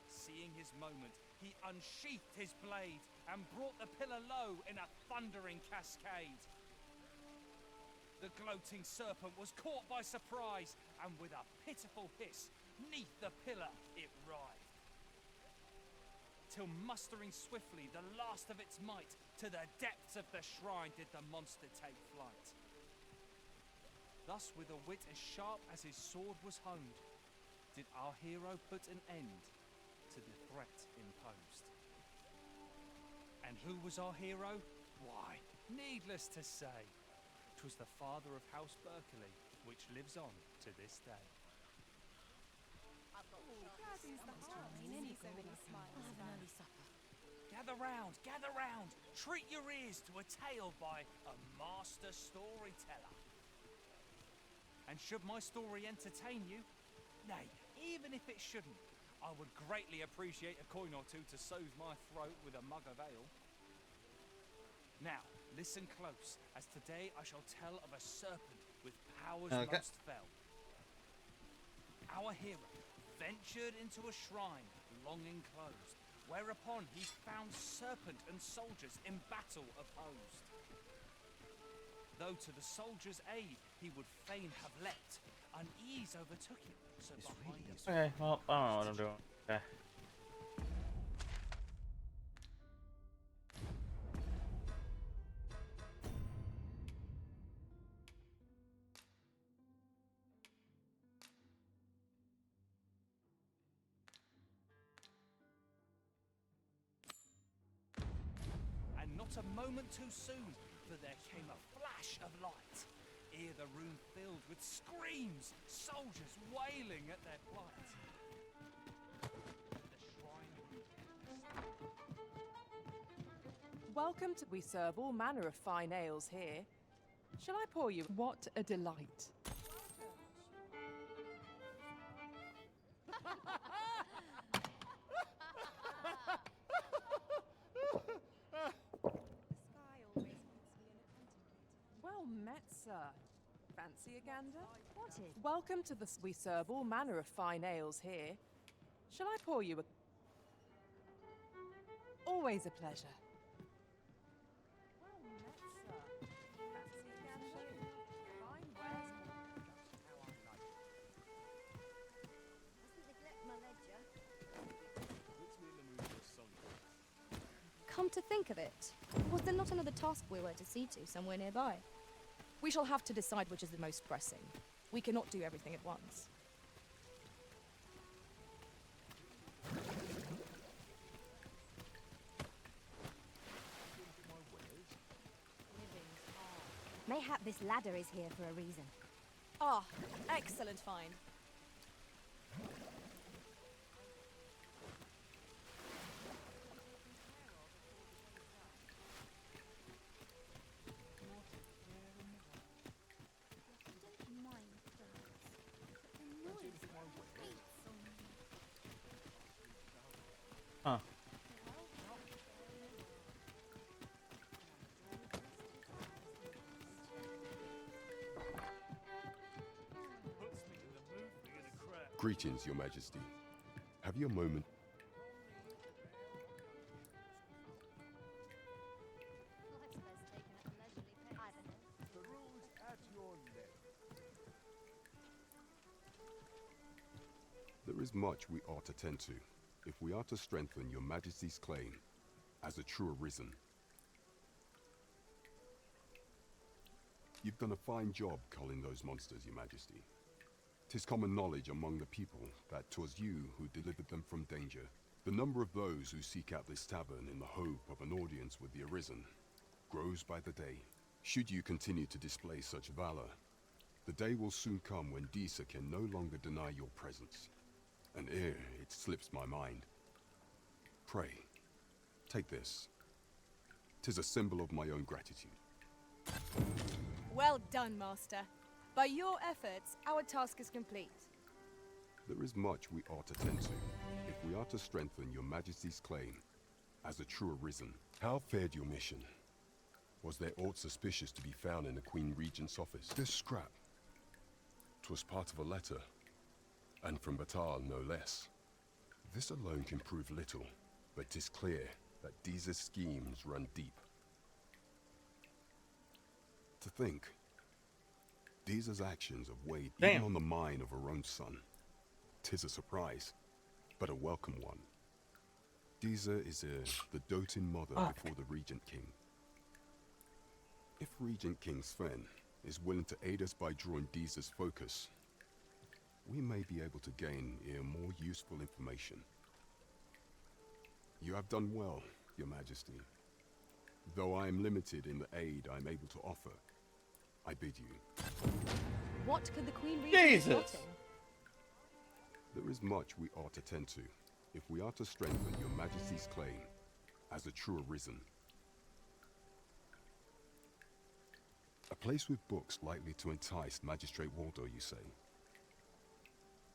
Seeing his moment, he unsheathed his blade, and brought the pillar low in a thundering cascade. The gloating serpent was caught by surprise, and with a pitiful hiss, 'neath the pillar it writhed. Till mustering swiftly the last of its might, to the depths of the shrine did the monster take flight. Thus, with a wit as sharp as his sword was honed, did our hero put an end to the threat imposed. And who was our hero? Why, needless to say, 'twas the father of House Berkeley, which lives on to this day. Gather round, treat your ears to a tale by a master storyteller. And should my story entertain you, nay, even if it shouldn't, I would greatly appreciate a coin or two to soothe my throat with a mug of ale. Now, listen close, as today I shall tell of a serpent with powers most fell. Our hero ventured into a shrine long enclosed, whereupon he found serpent and soldiers in battle opposed. Though to the soldier's aid he would fain have leapt, unease overtook him, so behind him. Okay, well, I don't know what I'm doing. Okay. And not a moment too soon, for there came a flash of light, ere the room filled with screams, soldiers wailing at their plight. The shrine Welcome to. We serve all manner of fine ales here. Shall I pour you? What a delight. Well met, sir. Fancy a gander? What is? Welcome to the. We serve all manner of fine ales here. Shall I pour you a? Always a pleasure. Well met, sir. Fancy a gander? Fine wares. How I like it. Mustn't neglect my ledger. Puts me in the mood for a song. Come to think of it, was there not another task we were to see to somewhere nearby? We shall have to decide which is the most pressing. We cannot do everything at once. Mayhap this ladder is here for a reason. Ah, excellent find. Huh. Greetings, Your Majesty. Have you a moment? The rules at your left. There is much we ought to tend to, if we are to strengthen Your Majesty's claim as a true Arisen. You've done a fine job culling those monsters, Your Majesty. 'Tis common knowledge among the people that 'twas you who delivered them from danger. The number of those who seek out this tavern in the hope of an audience with the Arisen grows by the day. Should you continue to display such valor, the day will soon come when Disa can no longer deny your presence. And ere it slips my mind, pray, take this. 'Tis a symbol of my own gratitude. Well done, Master. By your efforts, our task is complete. There is much we ought to tend to, if we are to strengthen your Majesty's claim as a true Arisen. How fared your mission? Was there aught suspicious to be found in the Queen Regent's office? This scrap. 'Twas part of a letter, and from Batal no less. This alone can prove little, but 'tis clear that Disa's schemes run deep. To think, Disa's actions have weighed even on the mind of her own son. 'Tis a surprise, but a welcome one. Disa is the doting mother before the Regent King. If Regent King Sven is willing to aid us by drawing Disa's focus, we may be able to gain more useful information. You have done well, Your Majesty. Though I am limited in the aid I'm able to offer, I bid you. What could the Queen Regent be plotting? There is much we ought to tend to, if we are to strengthen Your Majesty's claim as a true Arisen. A place with books likely to entice Magistrate Waldo, you say?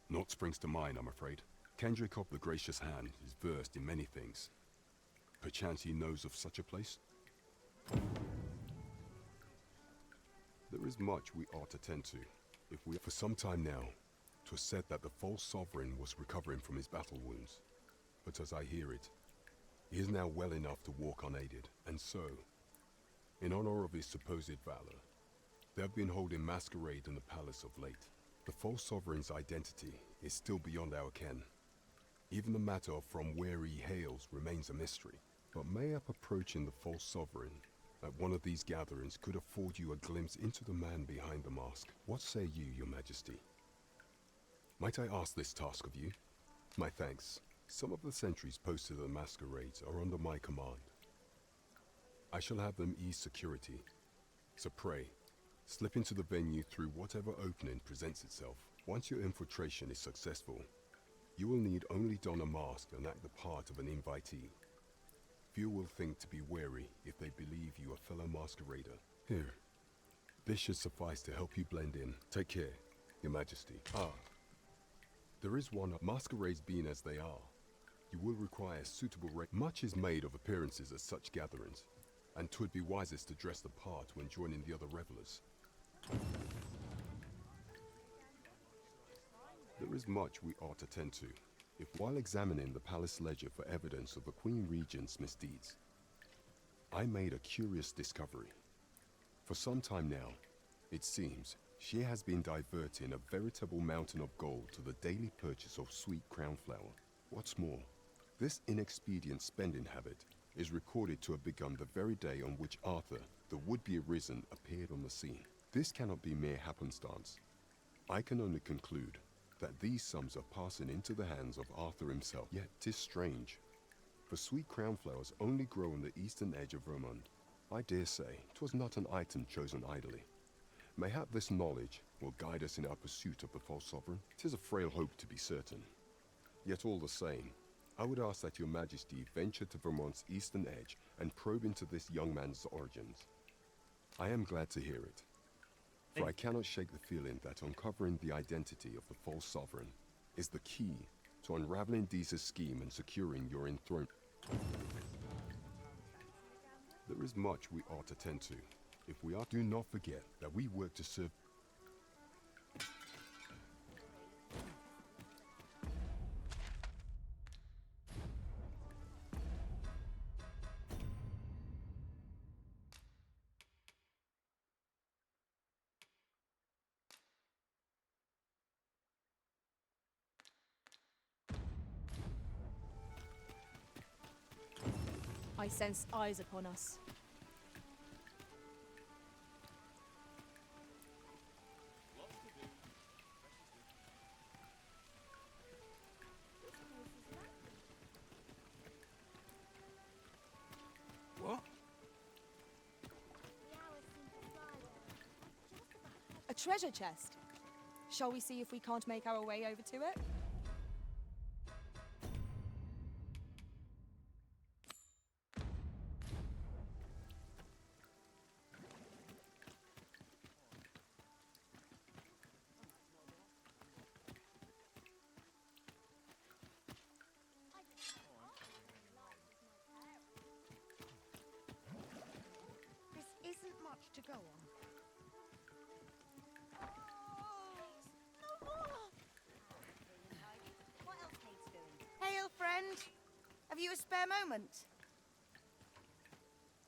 Naught springs to mind, I'm afraid. Kendrick of the Gracious Hand is versed in many things. Perchance he knows of such a place? There is much we ought to tend to, if we... For some time now, 'twas said that the false sovereign was recovering from his battle wounds. But as I hear it, he is now well enough to walk unaided, and so, in honor of his supposed valor, they have been holding masquerade in the palace of late. The false sovereign's identity is still beyond our ken. Even the matter of from where he hails remains a mystery. But mayhap approaching the false sovereign at one of these gatherings could afford you a glimpse into the man behind the mask. What say you, Your Majesty? Might I ask this task of you? My thanks. Some of the sentries posted at the masquerades are under my command. I shall have them ease security. So pray, slip into the venue through whatever opening presents itself. Once your infiltration is successful, you will need only don a mask and act the part of an invitee. Few will think to be wary if they believe you a fellow masquerader. Here, this should suffice to help you blend in. Take care, Your Majesty. There is one. Masquerades being as they are, you will require suitable Much is made of appearances at such gatherings, and 'twould be wisest to dress the part when joining the other revelers. There is much we ought to tend to, if while examining the palace ledger for evidence of the Queen Regent's misdeeds, I made a curious discovery. For some time now, it seems, she has been diverting a veritable mountain of gold to the daily purchase of sweet crown flower. What's more, this inexpedient spending habit is recorded to have begun the very day on which Arthur, the would-be Arisen, appeared on the scene. This cannot be mere happenstance. I can only conclude that these sums are passing into the hands of Arthur himself. Yet 'tis strange, for sweet crown flowers only grow on the eastern edge of Vermund. I dare say 'twas not an item chosen idly. Mayhap this knowledge will guide us in our pursuit of the false sovereign. 'Tis a frail hope to be certain. Yet all the same, I would ask that Your Majesty venture to Vermont's eastern edge and probe into this young man's origins. I am glad to hear it, for I cannot shake the feeling that uncovering the identity of the false sovereign is the key to unraveling Disa's scheme and securing your enthronement. There is much we ought to tend to, if we are. Do not forget that we work to serve. I sense eyes upon us. treasure chest. Shall we see if we can't make our way over to it? This isn't much to go on. What else Kate's doing? Hail, friend. Have you a spare moment?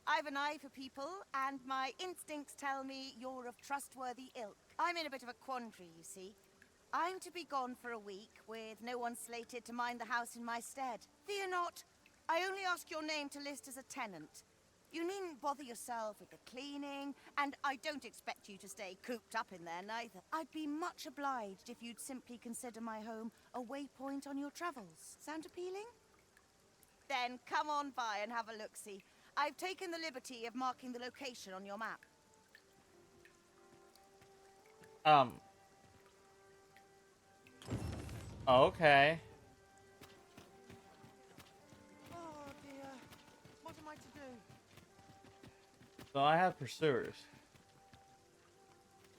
I've an eye for people, and my instincts tell me you're of trustworthy ilk. I'm in a bit of a quandary, you see. I'm to be gone for a week, with no one slated to mind the house in my stead. Fear not. I only ask your name to list as a tenant. You needn't bother yourself with the cleaning, and I don't expect you to stay cooped up in there neither. I'd be much obliged if you'd simply consider my home a waypoint on your travels. Sound appealing? Then come on by and have a look-see. I've taken the liberty of marking the location on your map. Okay. Oh dear. What am I to do? So I have pursuers.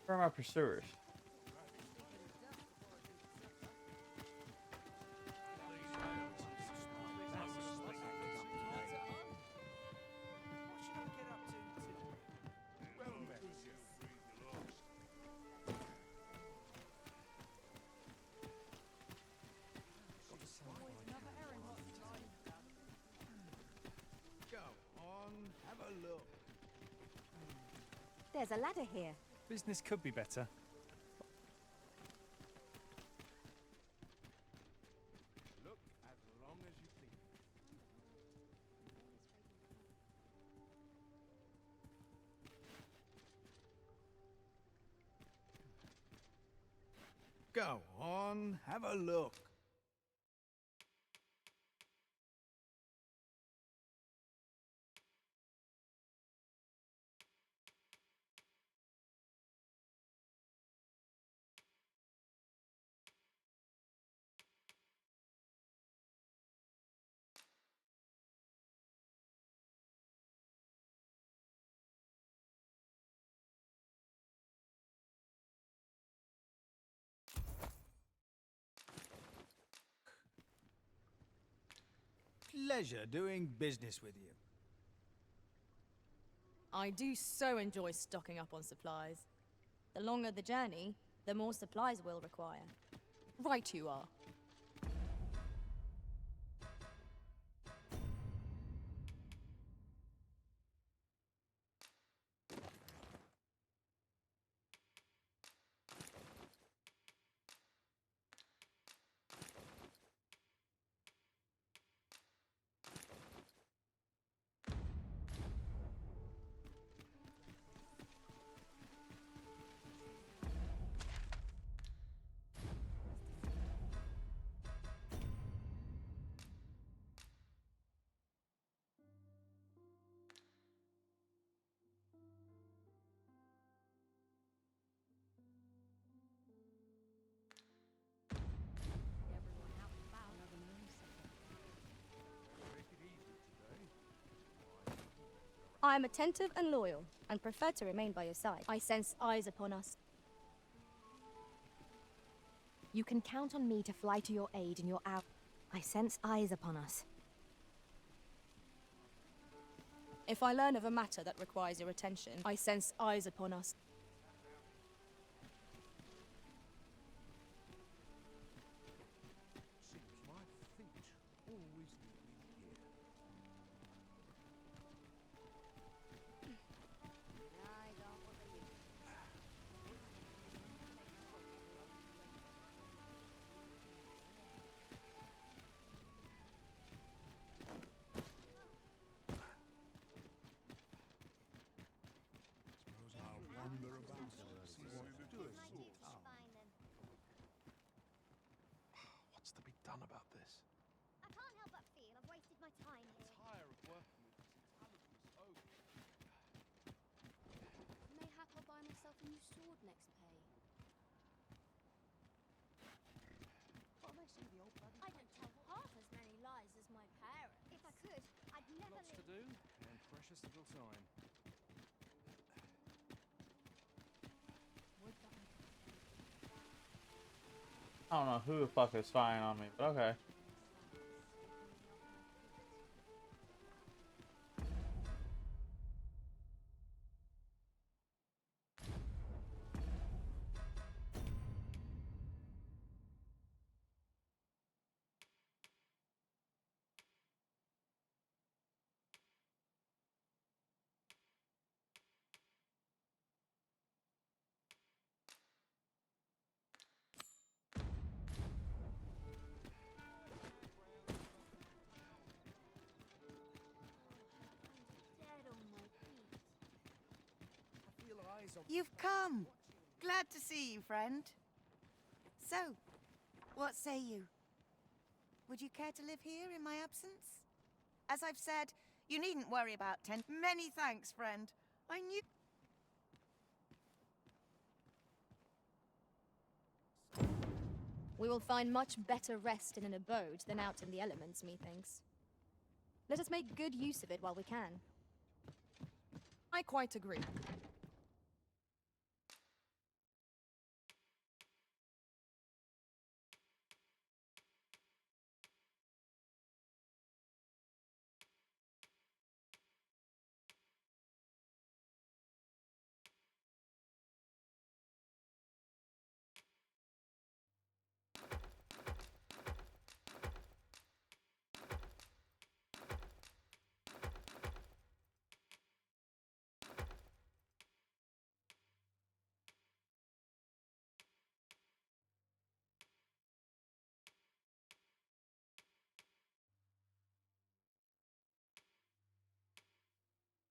Where are my pursuers? Go on, have a look. There's a ladder here. Business could be better. Look as long as you please. Go on, have a look. Pleasure doing business with you. I do so enjoy stocking up on supplies. The longer the journey, the more supplies we'll require. Right you are. I am attentive and loyal, and prefer to remain by your side. I sense eyes upon us. You can count on me to fly to your aid in your hour. I sense eyes upon us. If I learn of a matter that requires your attention, I sense eyes upon us. Seems my feet always lead me here. Suppose I'll wander about and see what's doing. What's to be done about this? I can't help but feel I've wasted my time here. Tire of working with talentless oak. Mayhap I'll buy myself a new sword next pay. do, and precious little time. I don't know who the fuck is spying on me, but okay. You've come. Glad to see you, friend. So, what say you? Would you care to live here in my absence? As I've said, you needn't worry about tent. Many thanks, friend. I knew... We will find much better rest in an abode than out in the elements, methinks. Let us make good use of it while we can. I quite agree.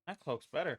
That cloak's better.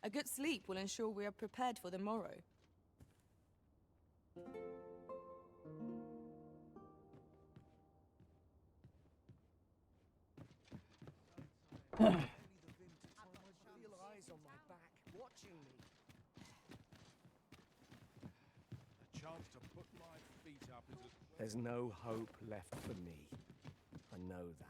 A good sleep will ensure we are prepared for the morrow. There's no hope left for me. I know that.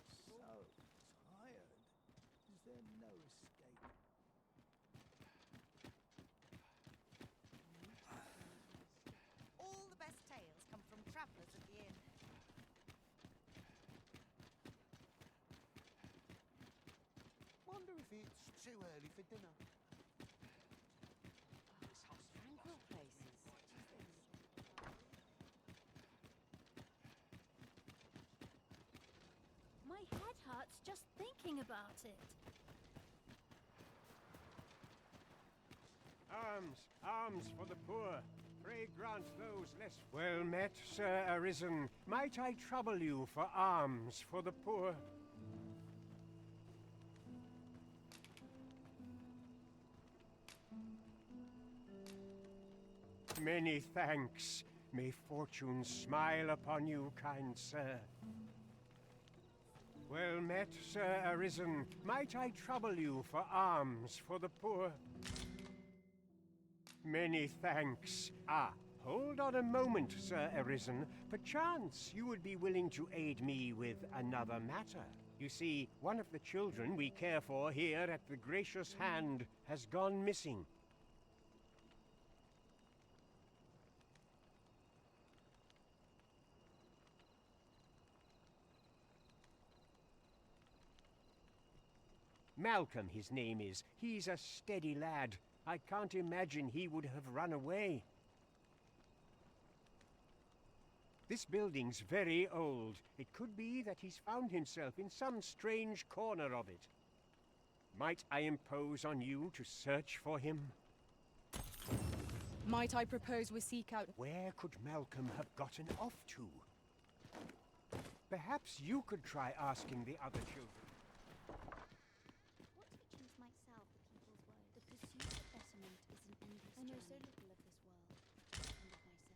So tired. Is there no escape? All the best tales come from travelers at the inn. Wonder if it's too early for dinner. Tranquil places. My head hurts just thinking about it. Alms for the poor. Pray grant those less well met, Sir Arisen. Might I trouble you for alms for the poor? Many thanks. May fortune smile upon you, kind sir. Well met, Sir Arisen. Might I trouble you for alms for the poor? Many thanks. Ah, hold on a moment, Sir Arisen. Perchance you would be willing to aid me with another matter. You see, one of the children we care for here at the Gracious Hand has gone missing. Malcolm, his name is. He's a steady lad. I can't imagine he would have run away. This building's very old. It could be that he's found himself in some strange corner of it. Might I impose on you to search for him? Might I propose we seek out... Where could Malcolm have gotten off to? Perhaps you could try asking the other children. What teachings might salve the people's woes? The pursuit of betterment is an endless I know so little of this world.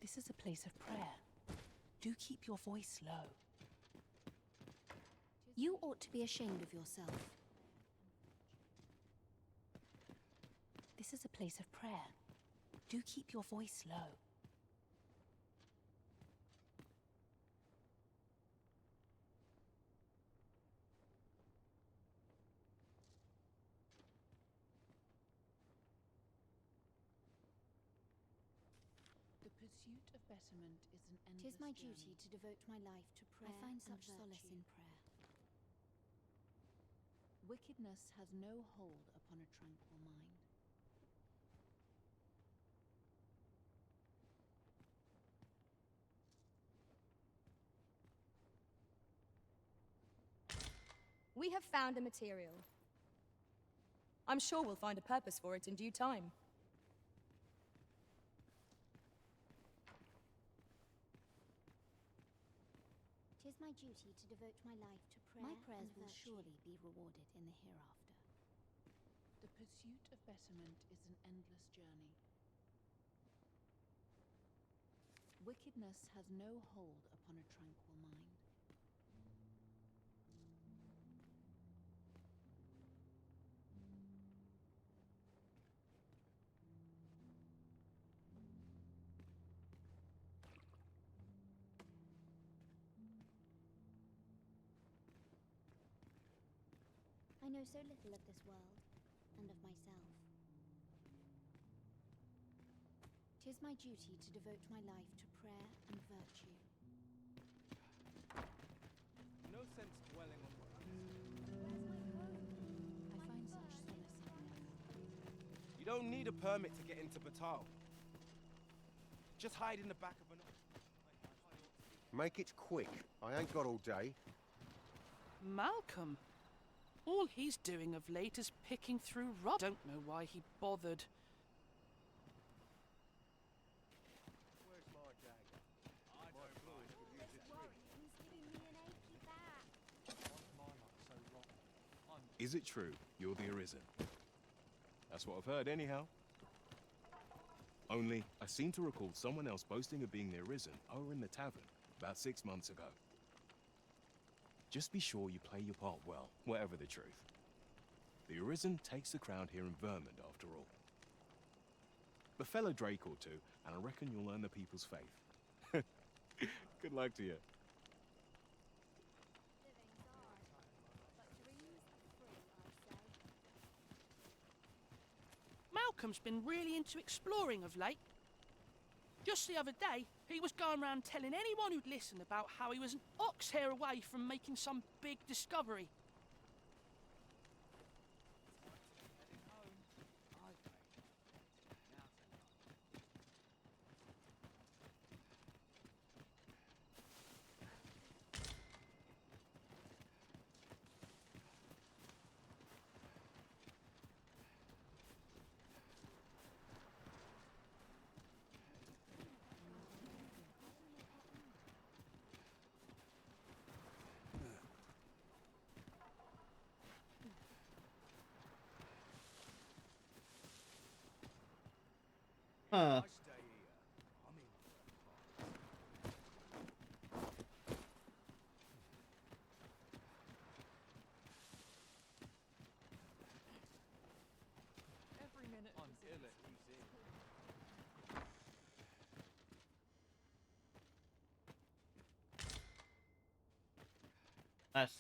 This is a place of prayer. Do keep your voice low. You ought to be ashamed of yourself. This is a place of prayer. Do keep your voice low. The pursuit of betterment is an endless Tis my journey. duty to devote my life to prayer. I find such solace in prayer. Wickedness has no hold upon a tranquil mind. We have found a material. I'm sure we'll find a purpose for it in due time. Tis my duty to devote my life to prayer. My prayers will surely be rewarded in the hereafter. The pursuit of betterment is an endless journey. Wickedness has no hold upon a tranquil mind. I know so little of this world, and of myself. Tis my duty to devote my life to prayer and virtue. No sense dwelling on what I find such solace in prayer. You don't need a permit to get into Batal. Just hide in the back of an... Make it quick. I ain't got all day. Malcolm? All he's doing of late is picking through rubble. Don't know why he bothered. Where's my dagger? I don't mind. Why's my luck so rotten? Is it true you're the Arisen? That's what I've heard anyhow. Only, I seem to recall someone else boasting of being the Arisen over in the tavern about 6 months ago. Just be sure you play your part well, whatever the truth. The Arisen takes the crown here in Vermund, after all. Befell a Drake or two, and I reckon you'll earn the people's faith. Good luck to you. Malcolm's been really into exploring of late. Just the other day, he was going around telling anyone who'd listen about how he was an ox hair away from making some big discovery. Huh. Every minute I'm ill at museum. That's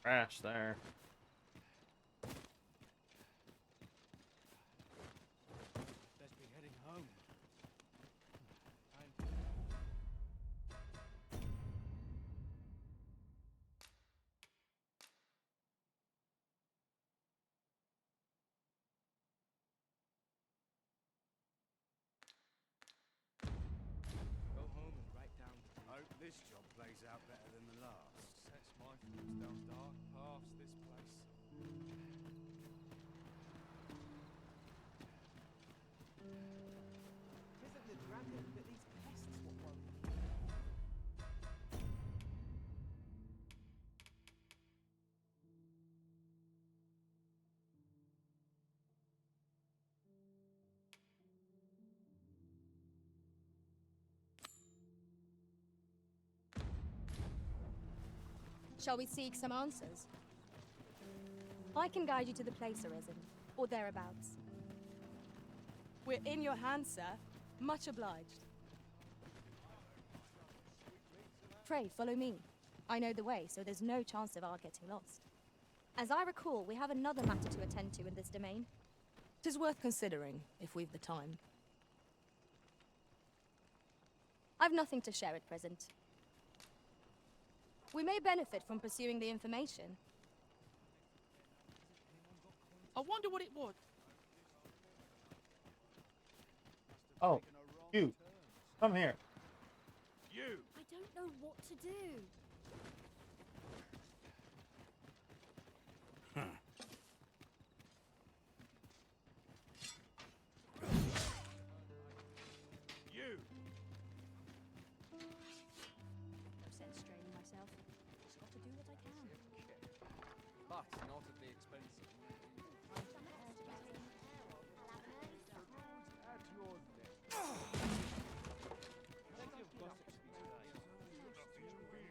trash there. Best be heading home. This job plays out better than the last. Sets my thoughts down dark paths, this place. Isn't the dragon, but these pests what worry me. Shall we seek some answers? I can guide you to the place, Arisen, or thereabouts. We're in your hands, sir. Much obliged. Pray, follow me. I know the way, so there's no chance of our getting lost. As I recall, we have another matter to attend to in this domain. 'Tis worth considering, if we've the time. I've nothing to share at present. We may benefit from pursuing the information. I wonder what it was. Oh, you. Come here. You! I don't know what to do. You! No sense straining myself. Just got to do what I can. But not at the expense of me. At your neck. Plenty of gossip to be today.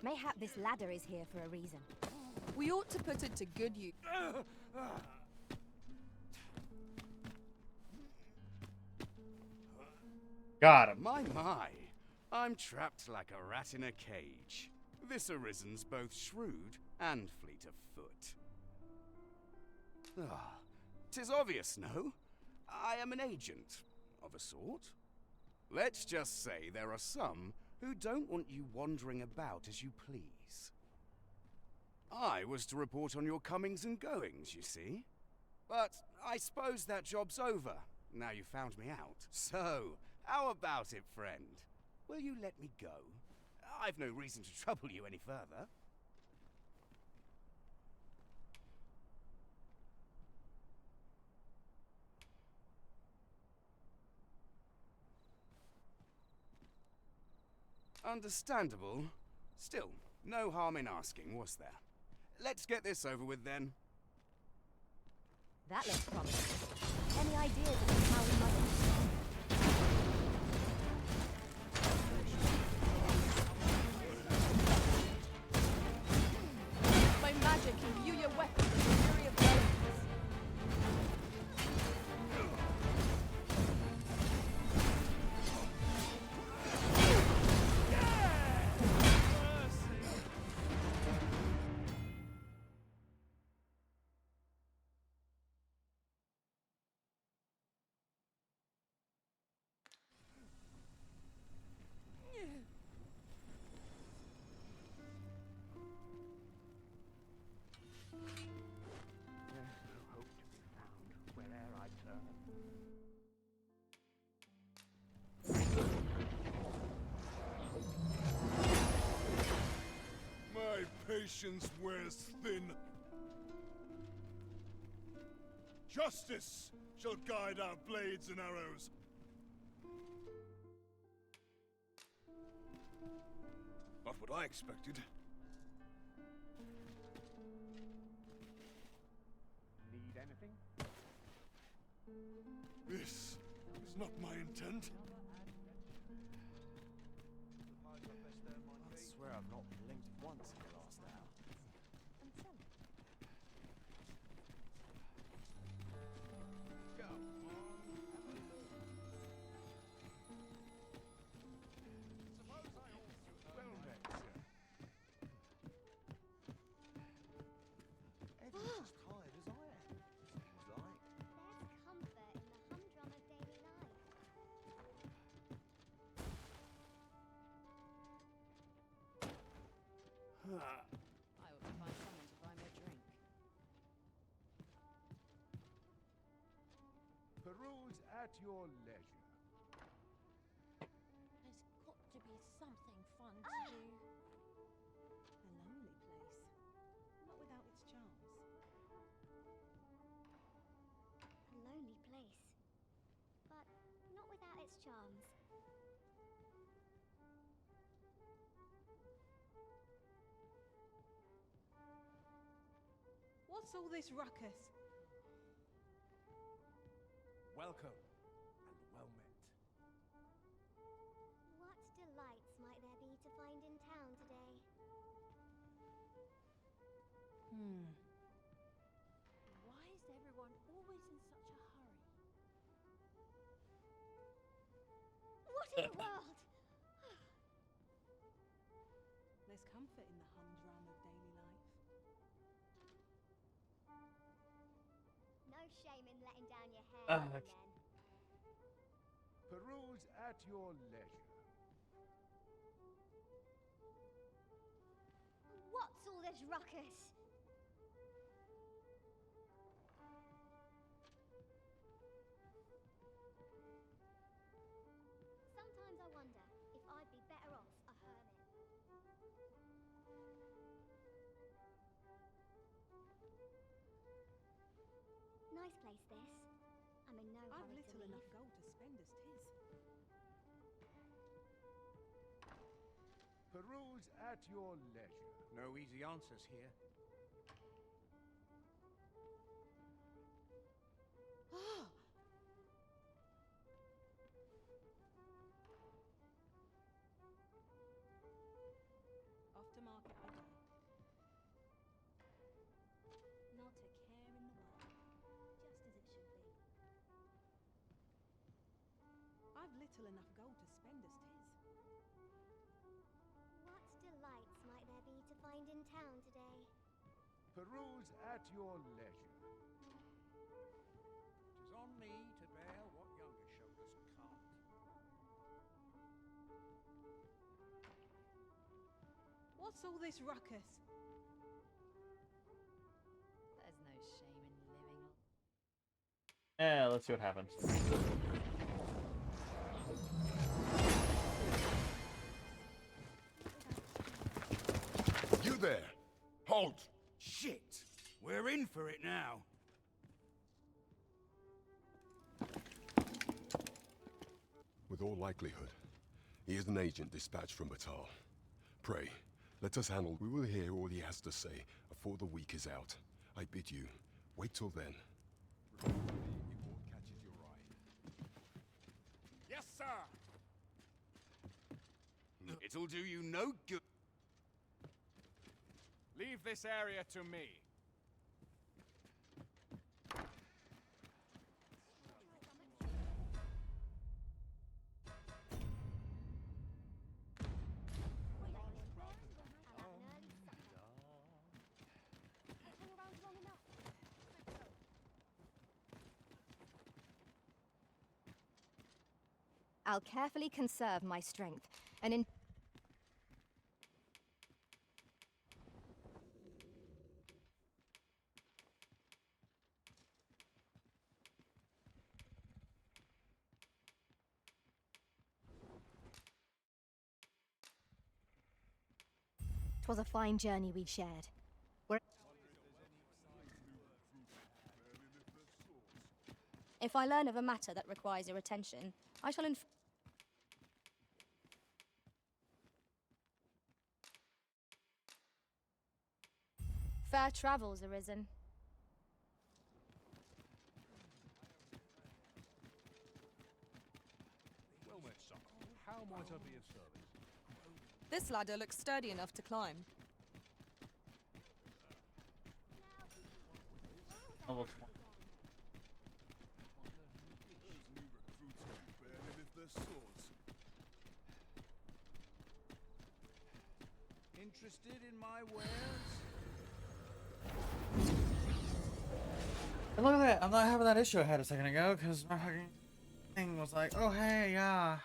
Mayhap this ladder is here for a reason. We ought to put it to good use. Got him. My. I'm trapped like a rat in a cage. This Arisen's both shrewd and fleet of foot. Ah, 'tis obvious, no? I am an agent, of a sort. Let's just say there are some who don't want you wandering about as you please. I was to report on your comings and goings, you see. But I suppose that job's over, now you found me out. So, how about it, friend? Will you let me go? I've no reason to trouble you any further. Understandable. Still, no harm in asking, was there? Let's get this over with then. That looks promising. Any ideas about how we might... By magic, imbue your weapon with the fury of blaze. There's no hope to be found where'er I turn. My patience wears thin. Justice shall guide our blades and arrows. Not what I expected. Need anything? This is not my intent. I swear I've not blinked once in the last hour. Everyone's as tired as I am, seems like. There's comfort in the humdrum of daily life. at your leisure. There's got to be something fun to do. A lonely place, not without its charms. A lonely place, but not without its charms. What's all this ruckus? Welcome, and well met. What delights might there be to find in town today? Why is everyone always in such a hurry? What in the world? There's comfort in the humdrum of daily life. No shame in letting down your hair, Ah, young okay. men. Peruse at your leisure. What's all this ruckus? Sometimes I wonder if I'd be better off a hermit. Nice place, this. I'm in no I've hurry to little leave. enough gold to spend as tis. Peruse at your leisure. No easy answers here. Off to market I go. Not a care in the world. Just as it should be. I've little enough gold to spend as tis. What delights might there be to find in town today? Peruse at your leisure. Tis on me to bear what younger shoulders can't. What's all this ruckus? There's no shame in living. Yeah, let's see what happens. You there! Halt! Shit! We're in for it now. With all likelihood, he is an agent dispatched from Batal. Pray, let us handle. We will hear all he has to say before the week is out. I bid you, wait till then. Catches your eye. Yes, sir! It'll do you no good. Leave this area to me. I'll carefully conserve my strength, and in... Twas a fine journey we shared. If I learn of a matter that requires your attention, I shall Fair travels, Arisen. Well met, son. How might I be of service? This ladder looks sturdy enough to climb. Level Interested in my wares? And look at that, I'm not having that issue I had a second ago, because my fucking thing was like, oh hey, yeah.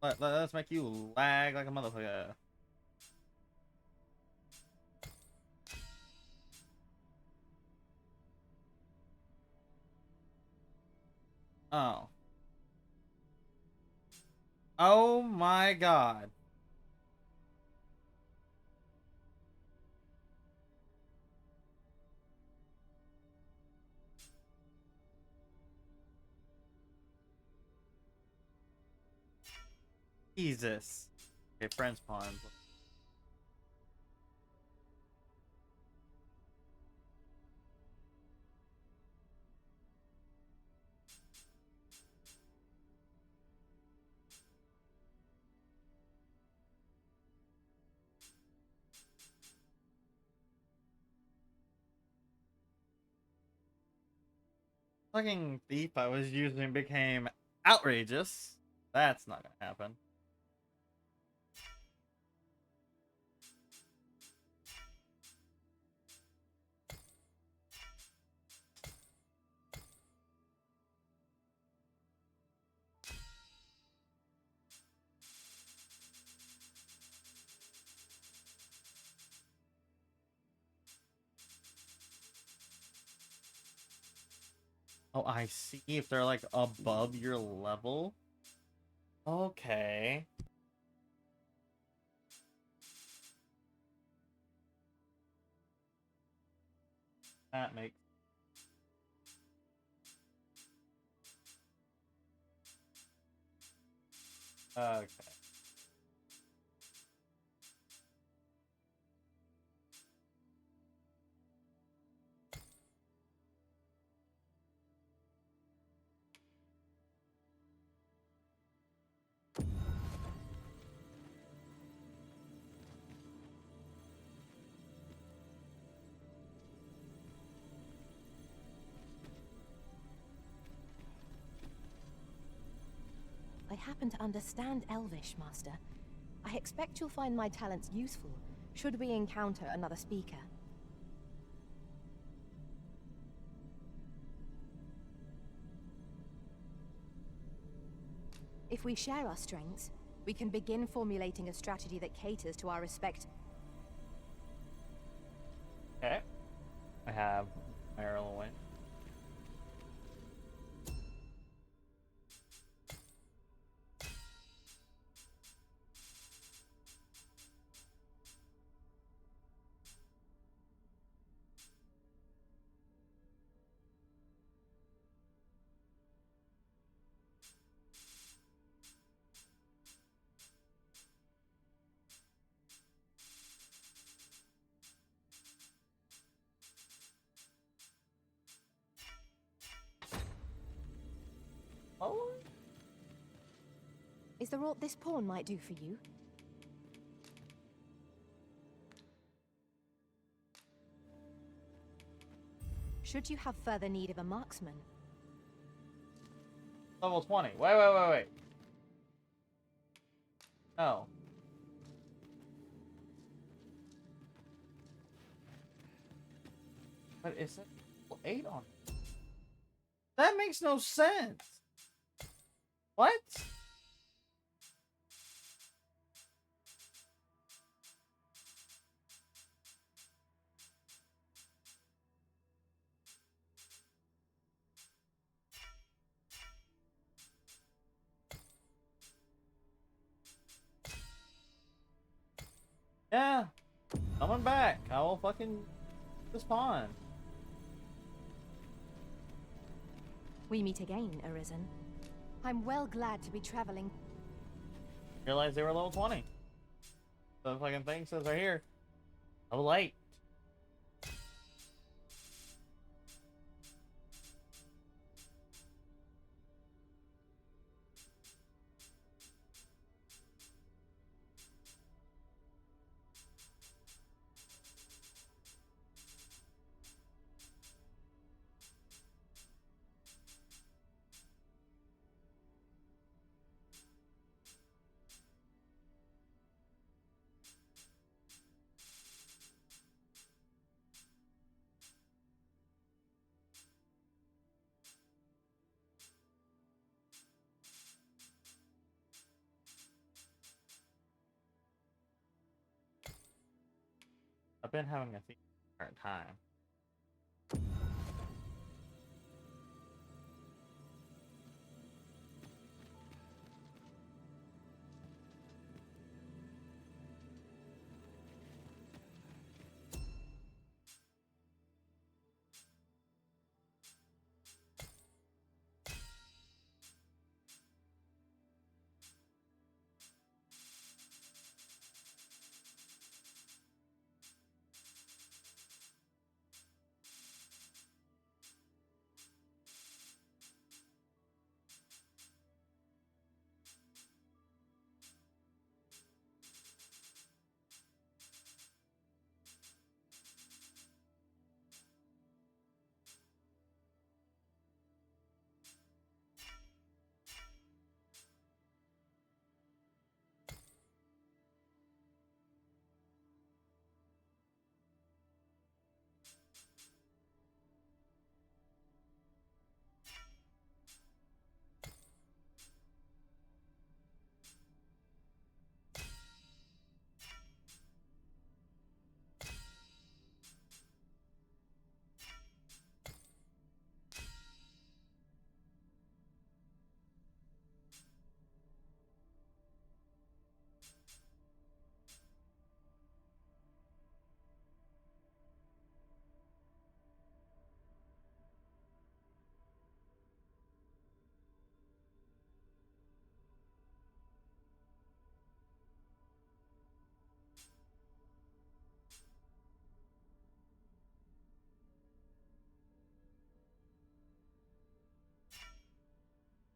Let's make you lag like a motherfucker. Oh. Oh my god. Jesus. Okay, friends pawns. Fucking thief I was using became outrageous. That's not gonna happen. Oh, I see. If they're like above your level. Okay. That makes okay. I happen to understand Elvish, Master. I expect you'll find my talents useful, should we encounter another speaker. If we share our strengths, we can begin formulating a strategy that caters to our respect. Okay. I have Marilyn. Oh. Is there aught this pawn might do for you? Should you have further need of a marksman? Level 20. Wait. Oh. But is it level 8 on? That makes no sense. What? Yeah. Coming back. I will fucking this pawn. We meet again, Arisen. I'm well glad to be traveling. Realized they were level 20. The fucking thing says right here. Level 8. I've been having a hard time.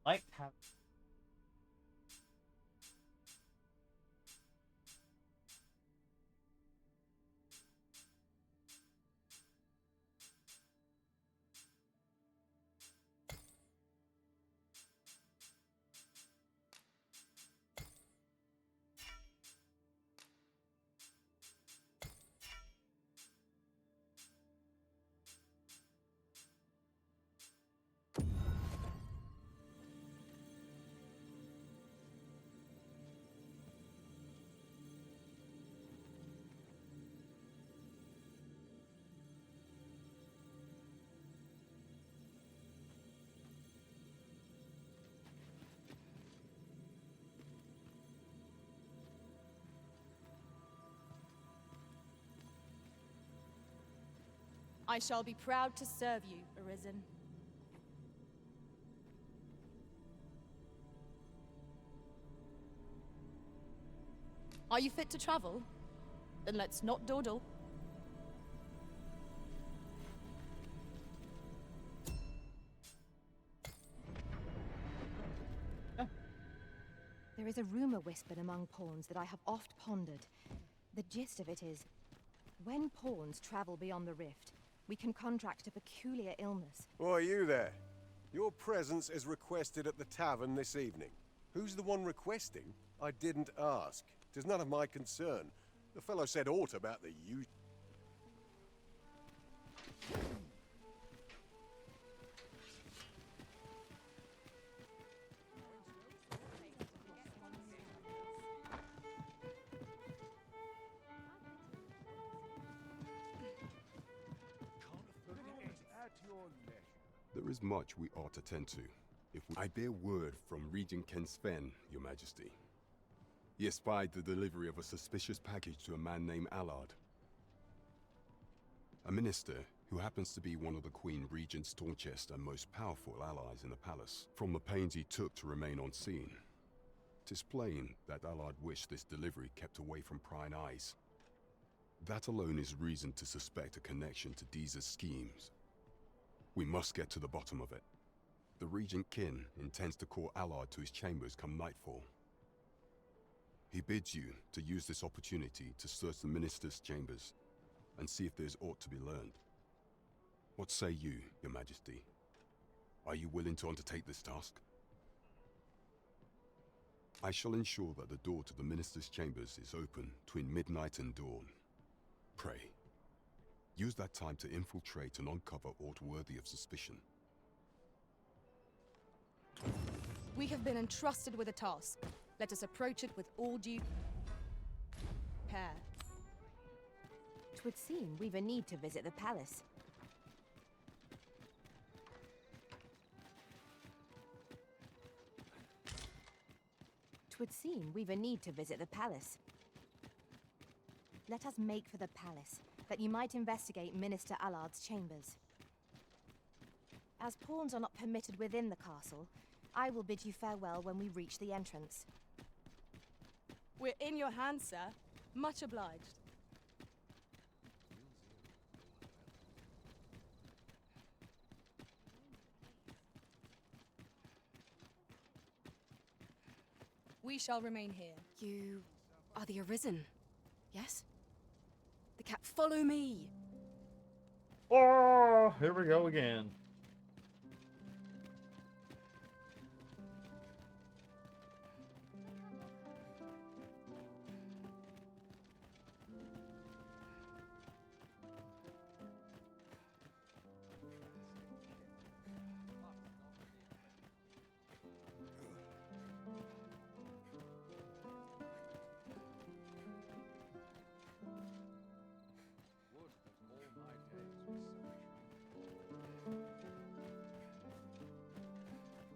Like have. I shall be proud to serve you, Arisen. Are you fit to travel? Then let's not dawdle. There is a rumor whispered among pawns that I have oft pondered. The gist of it is, when pawns travel beyond the rift, we can contract a peculiar illness. Why, you there? Your presence is requested at the tavern this evening. Who's the one requesting? I didn't ask. 'Tis none of my concern. The fellow said aught about the usual. At your leisure. There is much we ought to tend to. I bear word from Regent Ken Sven, Your Majesty. He espied the delivery of a suspicious package to a man named Allard. A minister who happens to be one of the Queen Regent's staunchest and most powerful allies in the palace. From the pains he took to remain unseen, 'tis plain that Allard wished this delivery kept away from prying eyes. That alone is reason to suspect a connection to Deeza's schemes. We must get to the bottom of it. The Regent Kin intends to call Allard to his chambers come nightfall. He bids you to use this opportunity to search the minister's chambers and see if there's aught to be learned. What say you, Your Majesty? Are you willing to undertake this task? I shall ensure that the door to the minister's chambers is open between midnight and dawn. Pray, use that time to infiltrate and uncover aught worthy of suspicion. We have been entrusted with a task. Let us approach it with all due care. 'Twould seem we've a need to visit the palace. Twould seem we've a need to visit the palace. Let us make for the palace, that you might investigate Minister Allard's chambers. As pawns are not permitted within the castle, I will bid you farewell when we reach the entrance. We're in your hands, sir. Much obliged. We shall remain here. You are the Arisen, yes? The cat, follow me! Oh, here we go again.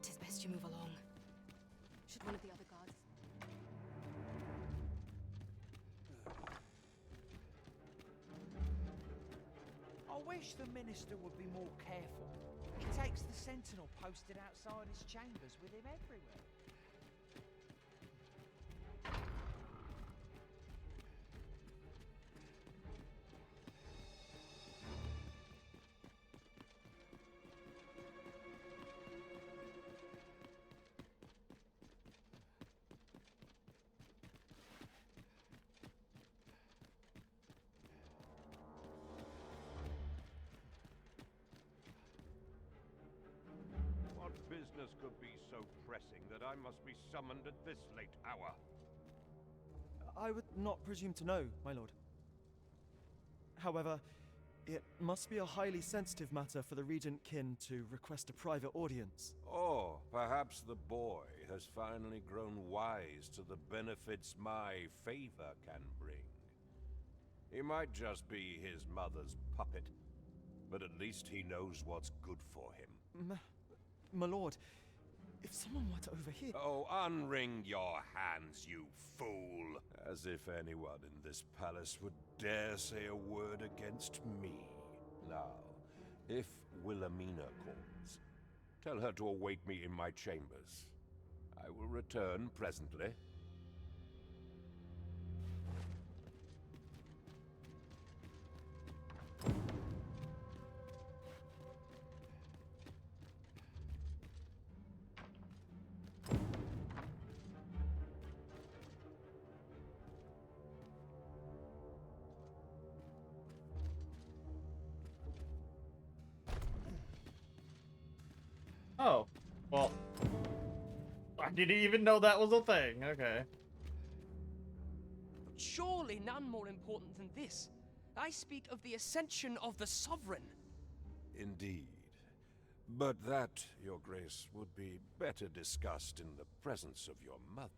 Tis best you move along. Should one of the other guards... I wish the minister would be more careful. He takes the sentinel posted outside his chambers with him everywhere. business could be so pressing that I must be summoned at this late hour? I would not presume to know, my lord. However, it must be a highly sensitive matter for the Regent Kin to request a private audience. Or perhaps the boy has finally grown wise to the benefits my favor can bring. He might just be his mother's puppet, but at least he knows what's good for him. My lord, if someone were to overhear... Oh, unwring your hands, you fool! As if anyone in this palace would dare say a word against me. Now, if Wilhelmina calls, tell her to await me in my chambers. I will return presently. Oh, well, I didn't even know that was a thing. Okay. Surely none more important than this. I speak of the ascension of the Sovereign. Indeed. But that, Your Grace, would be better discussed in the presence of your mother.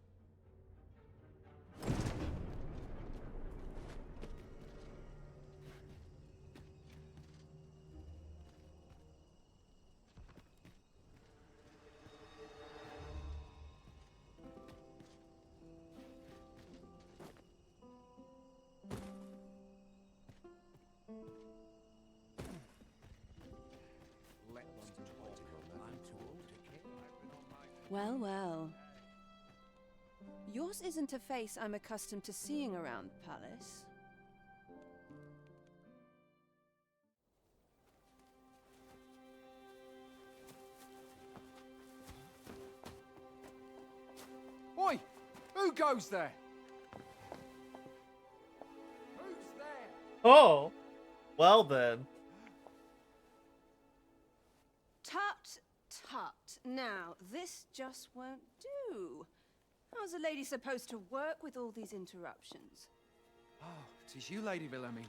Well, well. Yours isn't a face I'm accustomed to seeing around the palace. Oi! Who goes there? Who's there? Oh, well then. Tut, tut. Now, this just won't do. How's a lady supposed to work with all these interruptions? Oh, it is you, Lady Wilhelmina.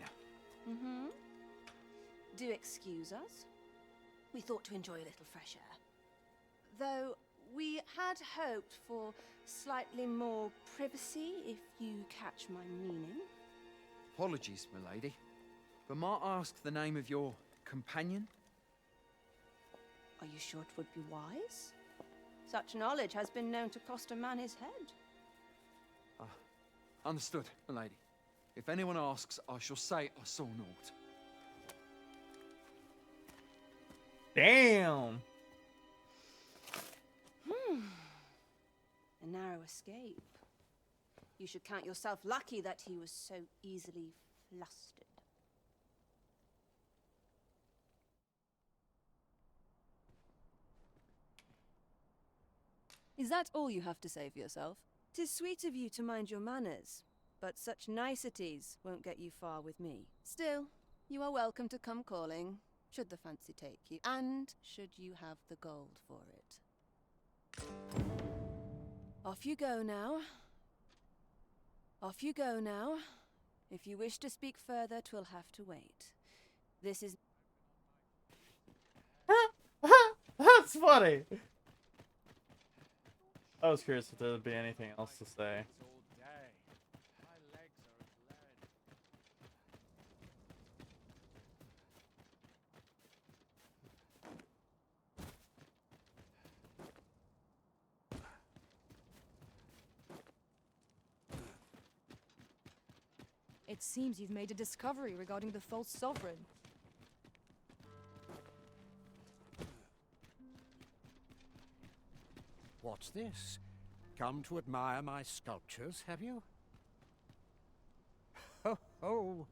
Mm-hmm. Do excuse us. We thought to enjoy a little fresh air. Though we had hoped for slightly more privacy, if you catch my meaning. Apologies, my lady. But might I ask the name of your companion? Are you sure it would be wise? Such knowledge has been known to cost a man his head. Understood, my lady. If anyone asks, I shall say I saw naught. Damn. A narrow escape. You should count yourself lucky that he was so easily flustered. Is that all you have to say for yourself? 'Tis sweet of you to mind your manners, but such niceties won't get you far with me. Still, you are welcome to come calling, should the fancy take you, and should you have the gold for it. Off you go now. Off you go now. If you wish to speak further, 'twill have to wait. This is... That's funny. I was curious if there would be anything else to say. It seems you've made a discovery regarding the false sovereign. What's this? Come to admire my sculptures, have you? Ho ho!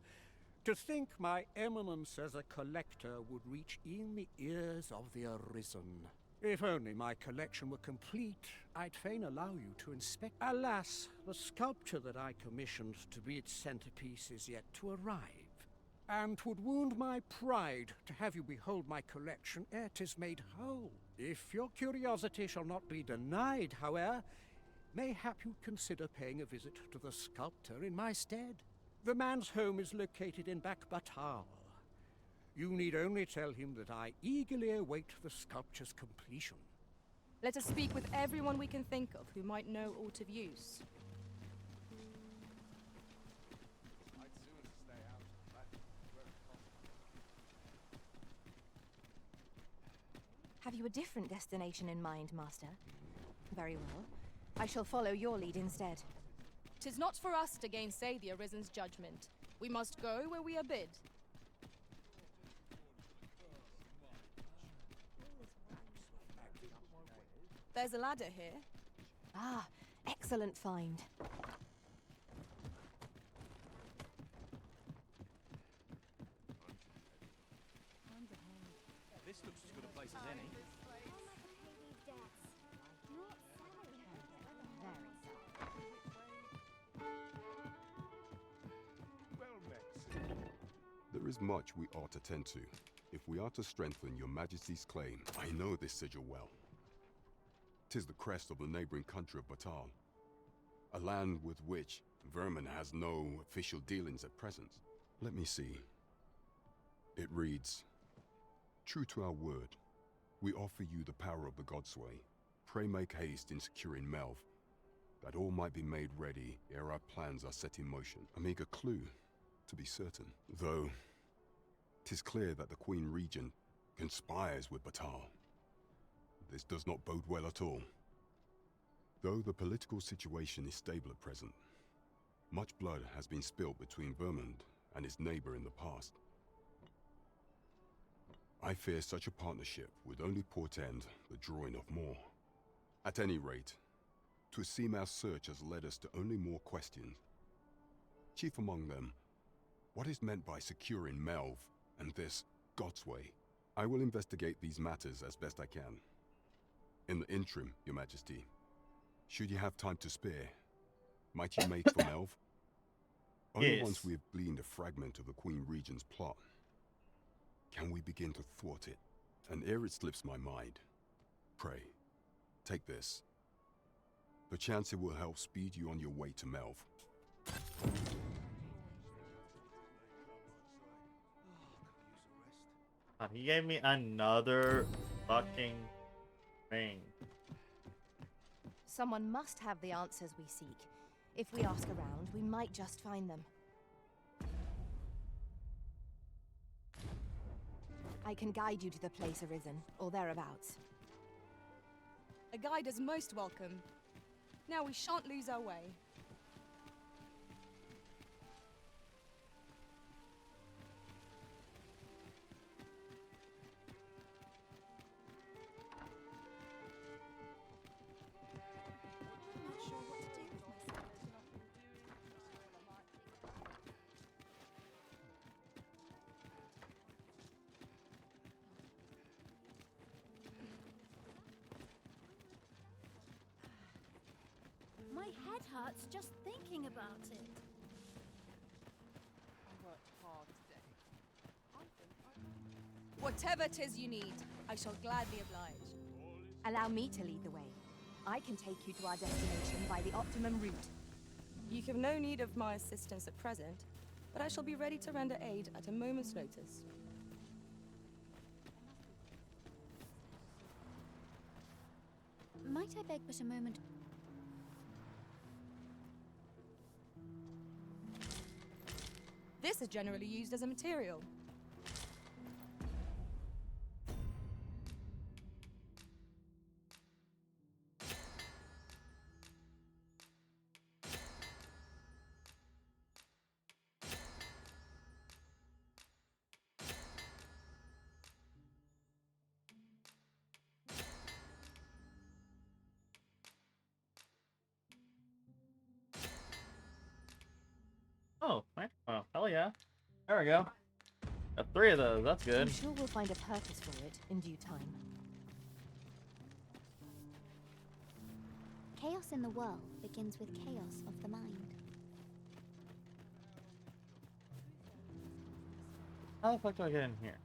To think my eminence as a collector would reach in the ears of the Arisen. If only my collection were complete, I'd fain allow you to inspect. Alas, the sculpture that I commissioned to be its centerpiece is yet to arrive. and 'twould wound my pride to have you behold my collection ere 'tis made whole. If your curiosity shall not be denied, howe'er, mayhap you'd consider paying a visit to the sculptor in my stead. The man's home is located in Batal. You need only tell him that I eagerly await the sculpture's completion. Let us speak with everyone we can think of who might know aught of use. Have you a different destination in mind, Master? Very well. I shall follow your lead instead. 'Tis not for us to gainsay the Arisen's judgment. We must go where we are bid. There's a ladder here. Ah, excellent find. This looks as good a place as any. Well met, sir. There is much we ought to tend to, if we are to strengthen your majesty's claim. I know this sigil well. 'Tis the crest of the neighboring country of Batal, a land with which Vermin has no official dealings at present. Let me see. It reads, "True to our word, we offer you the power of the Godsway. Pray make haste in securing Melv, that all might be made ready ere our plans are set in motion." A meager clue, to be certain. Though, 'tis clear that the Queen Regent conspires with Batal. This does not bode well at all. Though the political situation is stable at present, much blood has been spilt between Vermund and its neighbor in the past. I fear such a partnership would only portend the drawing of more. At any rate, 'twould seem our search has led us to only more questions. Chief among them, what is meant by securing Melv and this Godsway? I will investigate these matters as best I can. In the interim, Your Majesty, should you have time to spare, might you make for Melv? Only Yes. once we have gleaned a fragment of the Queen Regent's plot can we begin to thwart it. And ere it slips my mind, pray, take this. Perchance it will help speed you on your way to Melv. He gave me another fucking ring. Someone must have the answers we seek. If we ask around, we might just find them. I can guide you to the place Arisen, or thereabouts. A guide is most welcome. Now we shan't lose our way. My head hurts just thinking about it. I worked hard today. Whatever 'tis you need, I shall gladly oblige. Allow me to lead the way. I can take you to our destination by the optimum route. You have no need of my assistance at present, but I shall be ready to render aid at a moment's notice. Might I beg but a moment? This is generally used as a material. Oh, oh, hell yeah. There we go. Got 3 of those, that's good. I'm sure we'll find a purpose for it in due time. Chaos in the world begins with chaos of the mind. How the fuck do I get in here?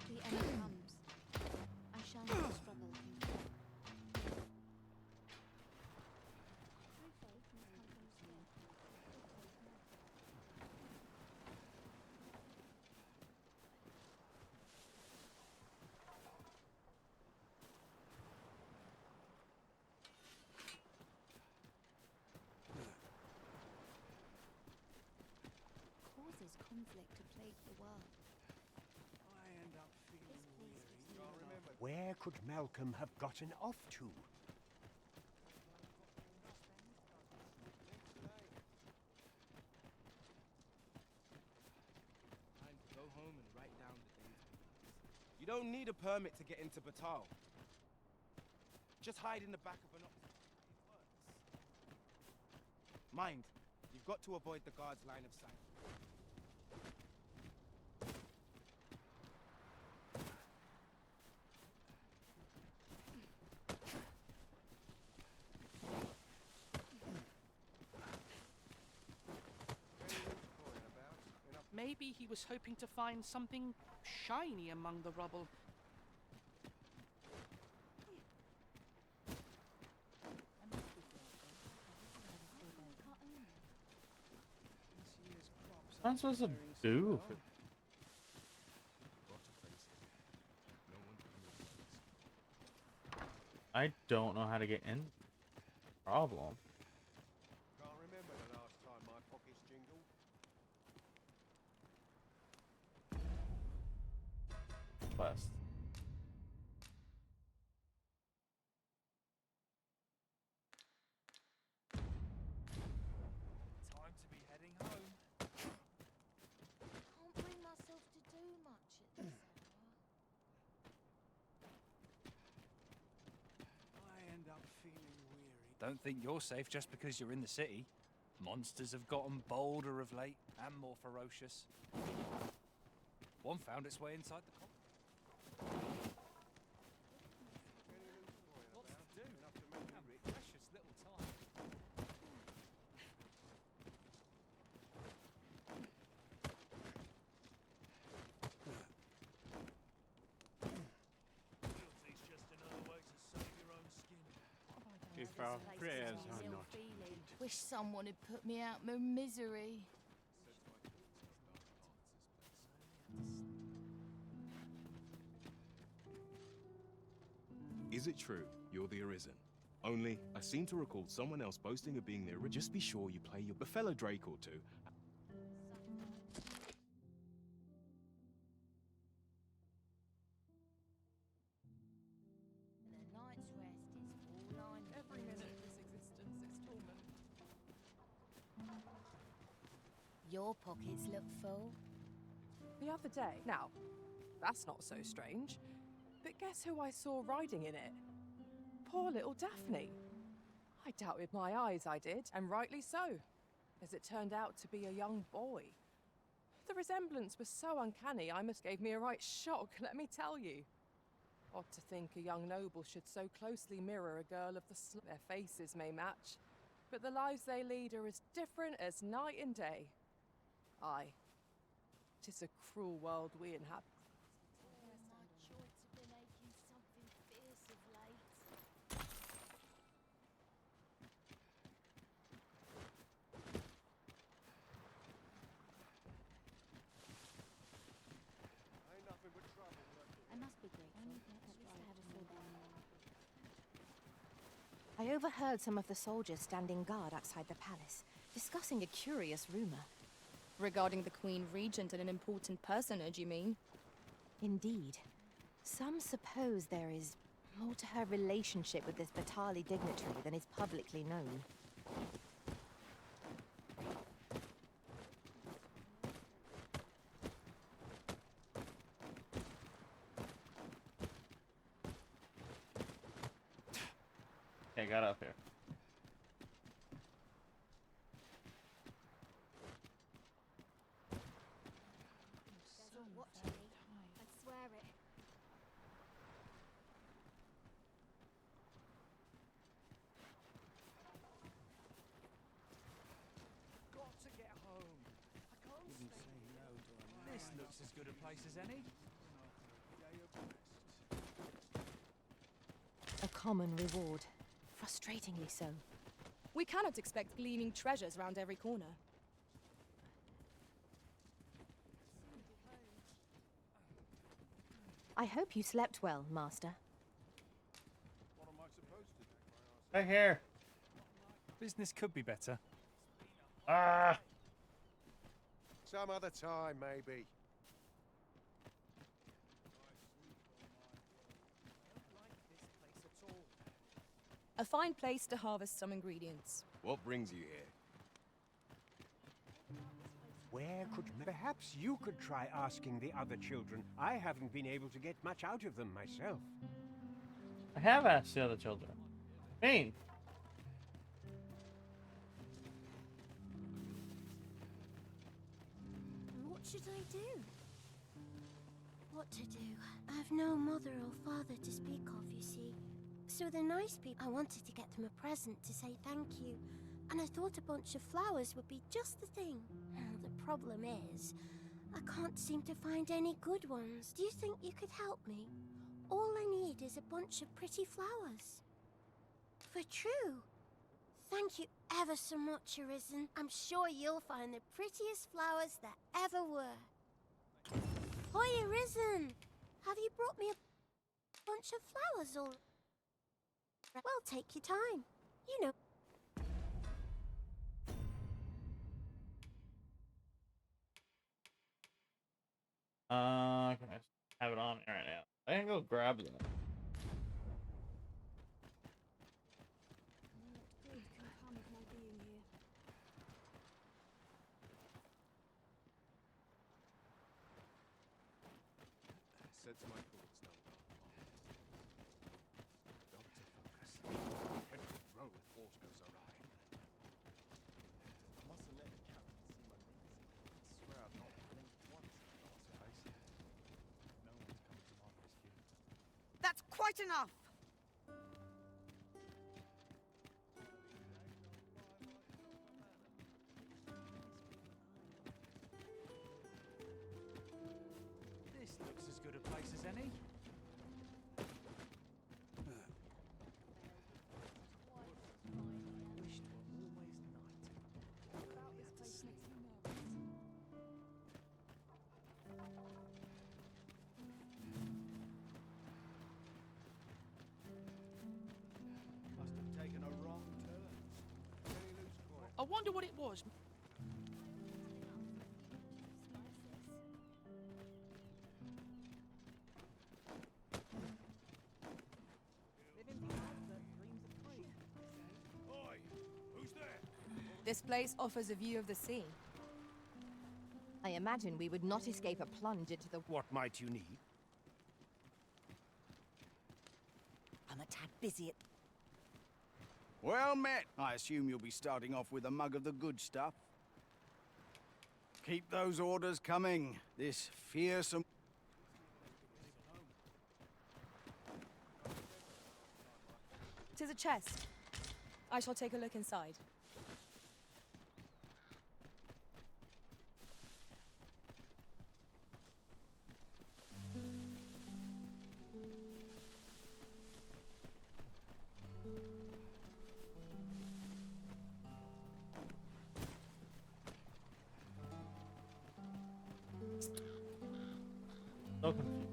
The end comes. I shall not struggle. Causes conflict to plague the world. I end up feeling weary. Where could Malcolm have gotten off to? Time to go home and write down the day's doings. You don't need a permit to get into Batal. Just hide in the back of an ox. It works. Mind, you've got to avoid the guard's line of sight. Maybe he was hoping to find something shiny among the rubble. What am I supposed to do? I don't know how to get in. Problem. Can't remember the last time my pockets jingled. Quest. Time to be heading home. Can't bring myself to do much at this hour. I end up feeling weary. Don't think you're safe just because you're in the city. Monsters have gotten bolder of late and more ferocious. One found its way inside the cop. Lots to do. And precious little time. Loyalty's just another way to save your own skin. If our prayers are not Wish someone had put me out my misery. Is it true you're the Arisen? Only, I seem to recall someone else boasting of being the Arisen. Just be sure you play your fellow Drake or two. And a night's rest is all I need. Every minute of this existence is torment. Your pockets look full. The other day. Now, that's not so strange. But guess who I saw riding in it? Poor little Daphne. I doubted my eyes, I did, and rightly so, as it turned out to be a young boy. The resemblance was so uncanny, I must gave me a right shock, let me tell you. Odd to think a young noble should so closely mirror a girl of the Their faces may match, but the lives they lead are as different as night and day. Aye, 'tis a cruel world we inhabit. My joints have been aching something fierce of late. Ain't nothing but trouble. I must be grateful. At least I have a full belly. I overheard some of the soldiers standing guard outside the palace, discussing a curious rumor. Regarding the Queen Regent and an important personage, you mean? Indeed. Some suppose there is more to her relationship with this Batali dignitary than is publicly known. Okay, got up here. There's a watching me. I swear it. Got to get home. looks as good a place as any. A common reward. Frustratingly so. We cannot expect gleaming treasures round every corner. I hope you slept well, Master. What am I supposed to do? Right here. Business could be better. Ah. Some other time, maybe. A fine place to harvest some ingredients. What brings you here? Where could... Perhaps you could try asking the other children. I haven't been able to get much out of them myself. I have asked the other children. Mean. What should I do? What to do? I've no mother or father to speak of, you see. So the nice people, I wanted to get them a present to say thank you. And I thought a bunch of flowers would be just the thing. The problem is, I can't seem to find any good ones. Do you think you could help me? All I need is a bunch of pretty flowers. For true. Thank you ever so much, Arisen. I'm sure you'll find the prettiest flowers that ever were. Hoi, Arisen! Have you brought me a bunch of flowers all... Well, take your time. You know... Can I have it on me right now? I can go grab that. Sets my thoughts down. Doctor Focus. Head to row if force goes awry. I must have let the captain see my legacy. I swear I've not blinked once in the last place. No one's coming to my rescue. That's quite enough! This looks as good a place as any. Must have taken a wrong turn. Very loose coin. I wonder what it was. Oi! Who's there? This place offers a view of the sea. I imagine we would not escape a plunge into the... What might you need? I'm a tad busy at... Well met. I assume you'll be starting off with a mug of the good stuff. Keep those orders coming. This fearsome... Tis a chest. I shall take a look inside. So confused.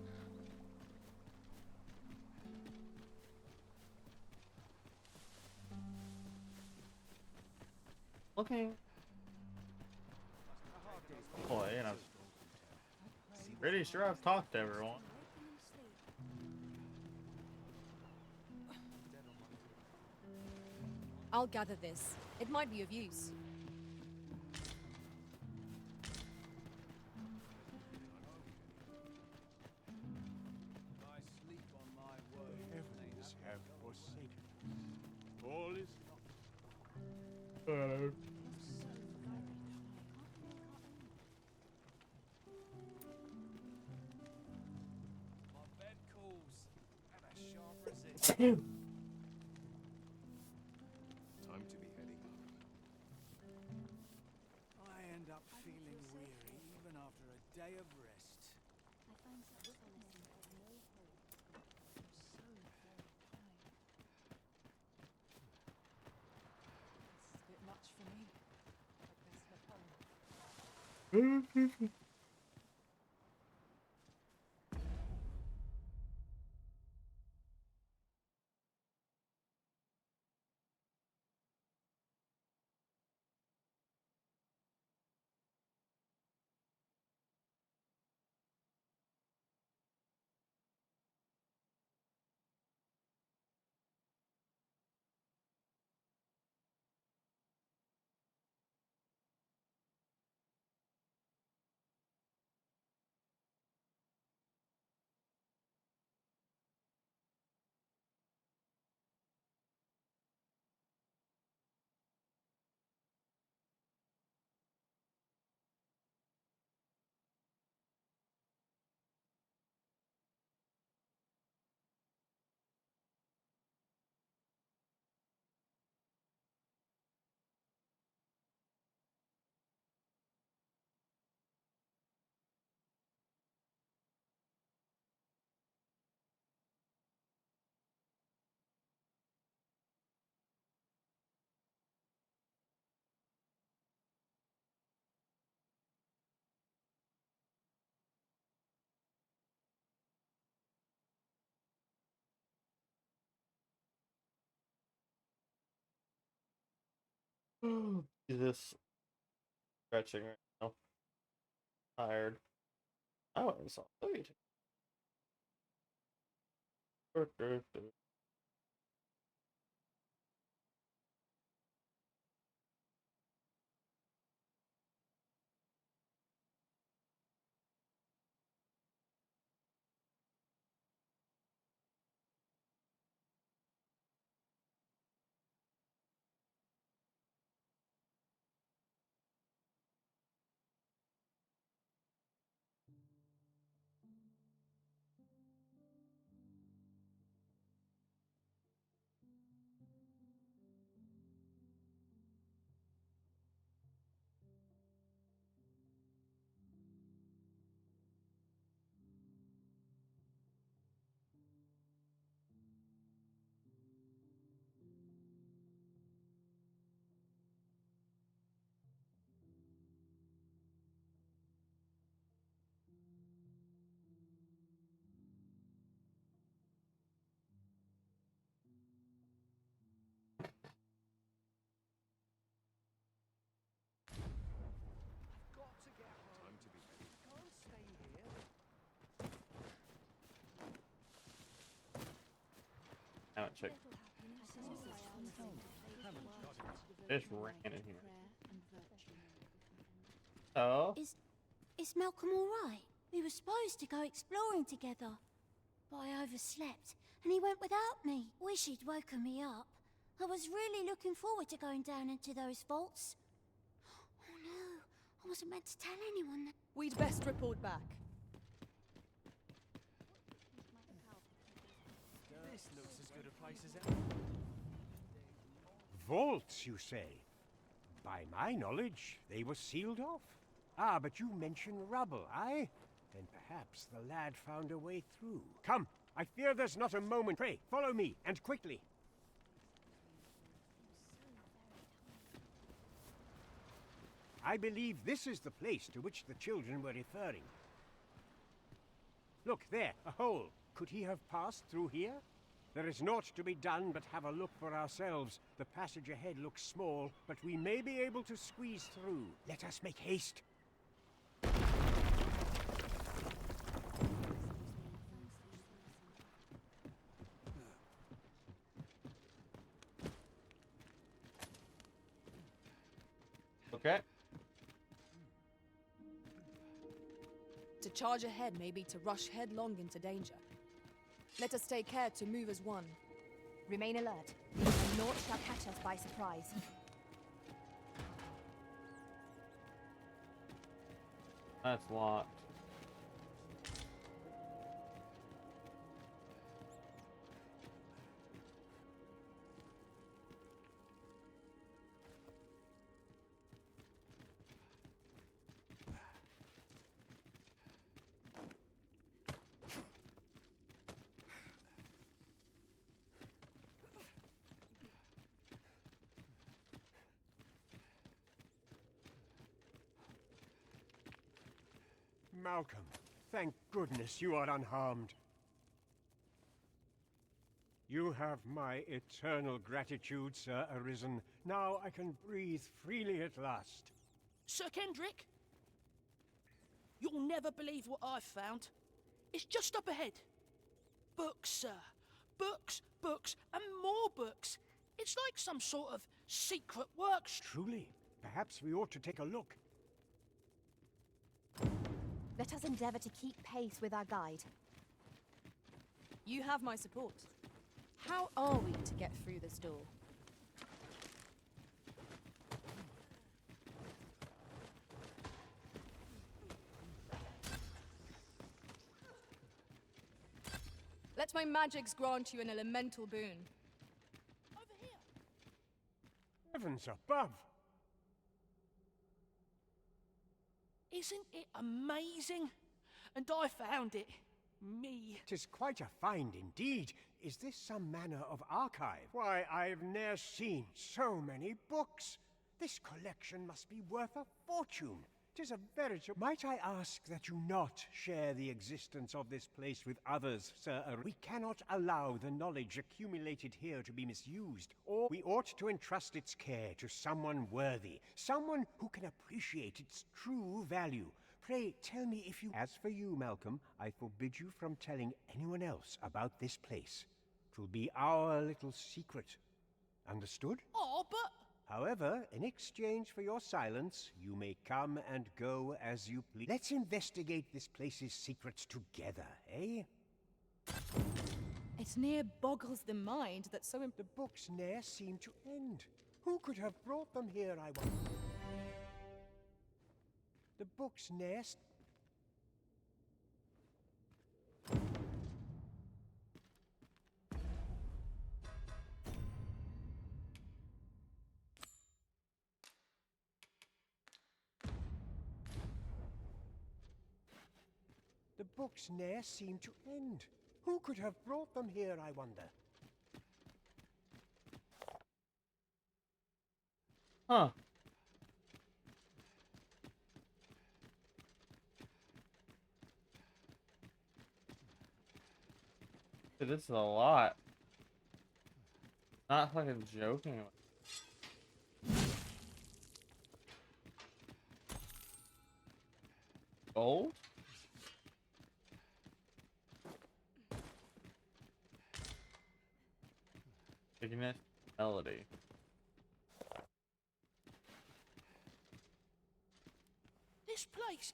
Looking. Boy, you know. Pretty sure I've talked to everyone. I'll gather this. It might be of use. I sleep on my word. The heavens have forsaken us. All is Hello. My bed calls, and as sharp as it. Time to be heading home. I end up feeling weary even after a day of rest. I find such solace in no hope. I'm so very tired. It's a bit much for me. I'd best head home. Jesus. Stretching right now. Tired. Oh, it's all food. Got to get home. Time to be heading. Can't stay here. Now check. Fish ran in here. Oh. Is Malcolm all right? We were supposed to go exploring together, but I overslept, and he went without me. Wish he'd woken me up. I was really looking forward to going down into those vaults. Oh no, I wasn't meant to tell anyone that. We'd best report back. This looks as good a place as ever. Vaults, you say? By my knowledge, they were sealed off. Ah, but you mention rubble, aye? Then perhaps the lad found a way through. Come, I fear there's not a moment. Pray, follow me, and quickly. I believe this is the place to which the children were referring. Look there, a hole. Could he have passed through here? There is naught to be done but have a look for ourselves. The passage ahead looks small, but we may be able to squeeze through. Let us make haste. Okay. To charge ahead may be to rush headlong into danger. Let us take care to move as one. Remain alert. Naught shall catch us by surprise. That's locked. Malcolm, thank goodness you are unharmed. You have my eternal gratitude, Sir Arisen. Now I can breathe freely at last. Sir Kendrick? You'll never believe what I've found. It's just up ahead. Books, sir. Books, books, and more books. It's like some sort of secret workshop. Truly, perhaps we ought to take a look. Let us endeavor to keep pace with our guide. You have my support. How are we to get through this door? Let my magics grant you an elemental boon. Heavens above! Isn't it amazing? And I found it. Me. 'Tis quite a find indeed. Is this some manner of archive? Why, I've ne'er seen so many books. This collection must be worth a fortune. 'Tis a veritable... Might I ask that you not share the existence of this place with others, Sir? We cannot allow the knowledge accumulated here to be misused, or we ought to entrust its care to someone worthy, someone who can appreciate its true value. Pray, tell me if you... As for you, Malcolm, I forbid you from telling anyone else about this place. 'Twill be our little secret. Understood? Oh, but... However, in exchange for your silence, you may come and go as you please. Let's investigate this place's secrets together, eh? It near boggles the mind that so... The books ne'er seem to end. Who could have brought them here, I wonder? The books ne'er... The books ne'er seem to end. Who could have brought them here, I wonder? Huh. Dude, this is a lot. Not fucking joking. Gold? Ignis melody. This place...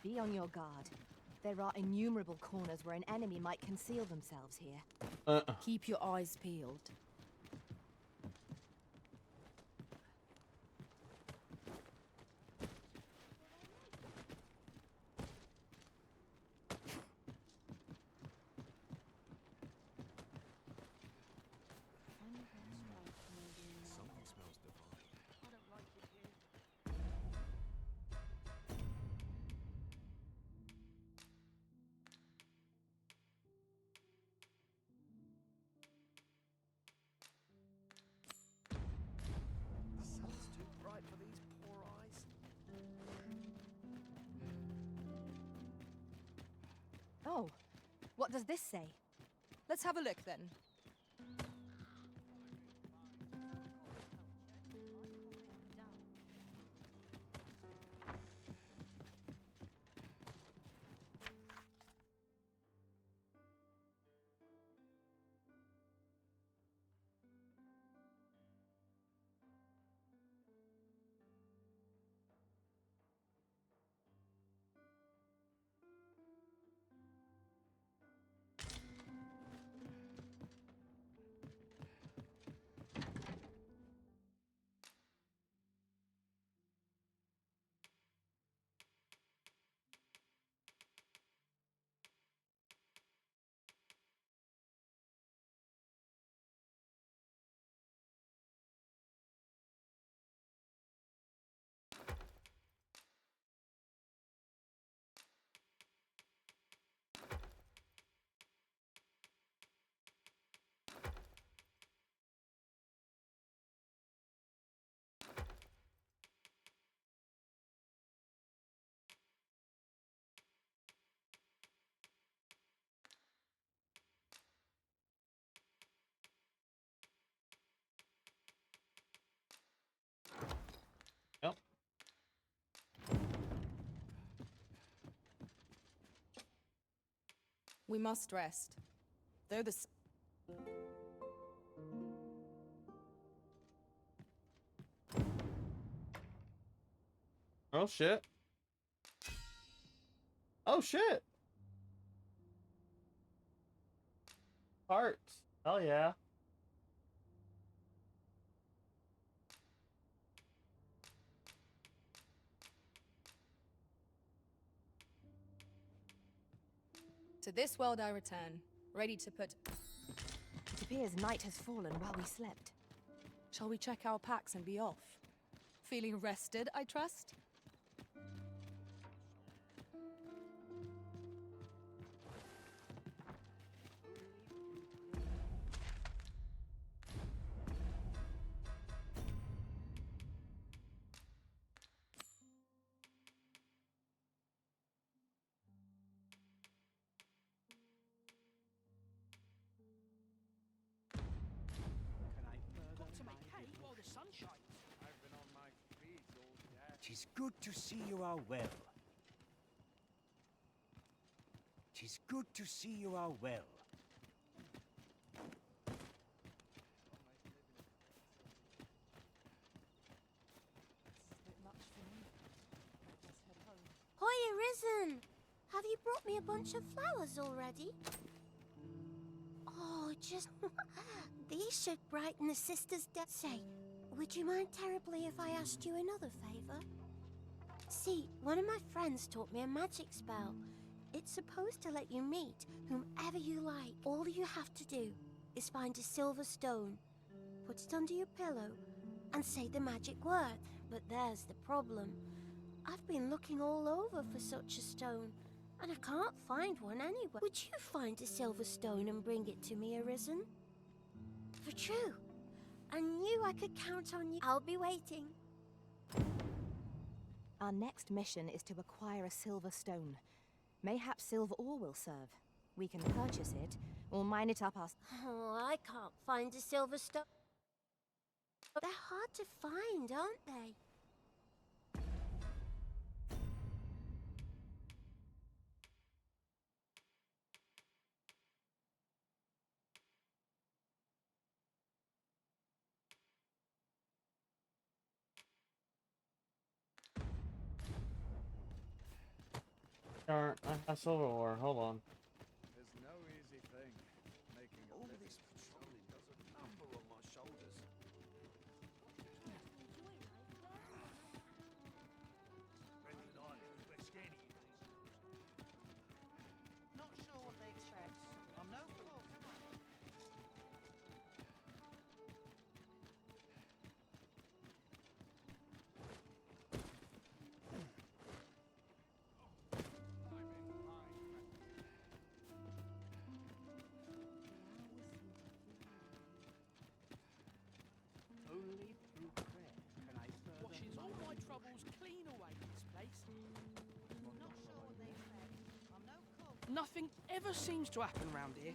Be on your guard. There are innumerable corners where an enemy might conceal themselves here. Keep your eyes peeled. Something smells divine. I don't like it here. The sun's too bright for these poor eyes. Oh, what does this say? Let's have a look then. We must rest. Though the Oh shit. Oh shit. Hearts. Hell yeah. To this world I return, ready to put... It appears night has fallen while we slept. Shall we check our packs and be off? Feeling rested, I trust? Got to make hay while the sun shines. I've been on my feet all day. 'Tis good to see you are well. 'Tis good to see you are well. Hoy, Arisen! Have you brought me a bunch of flowers already? Oh, just... These should brighten the sisters' day. Say, would you mind terribly if I asked you another favor? See, one of my friends taught me a magic spell. It's supposed to let you meet whomever you like. All you have to do is find a silver stone, put it under your pillow, and say the magic word. But there's the problem. I've been looking all over for such a stone, and I can't find one anywhere. Would you find a silver stone and bring it to me, Arisen? For true. I knew I could count on you. I'll be waiting. Our next mission is to acquire a silver stone. Mayhap silver ore will serve. We can purchase it, or mine it up us. Oh, I can't find a silver stone. They're hard to find, aren't they? Darn, I have silver ore. Hold on. There's no easy thing making a All living. this patrolling does a number on my shoulders. Not sure what they expect. I'm no fool. Only through prayer can I further Washes all my troubles clean away, this place. Not sure what they expect. I'm no fool. Nothing ever seems to happen round here.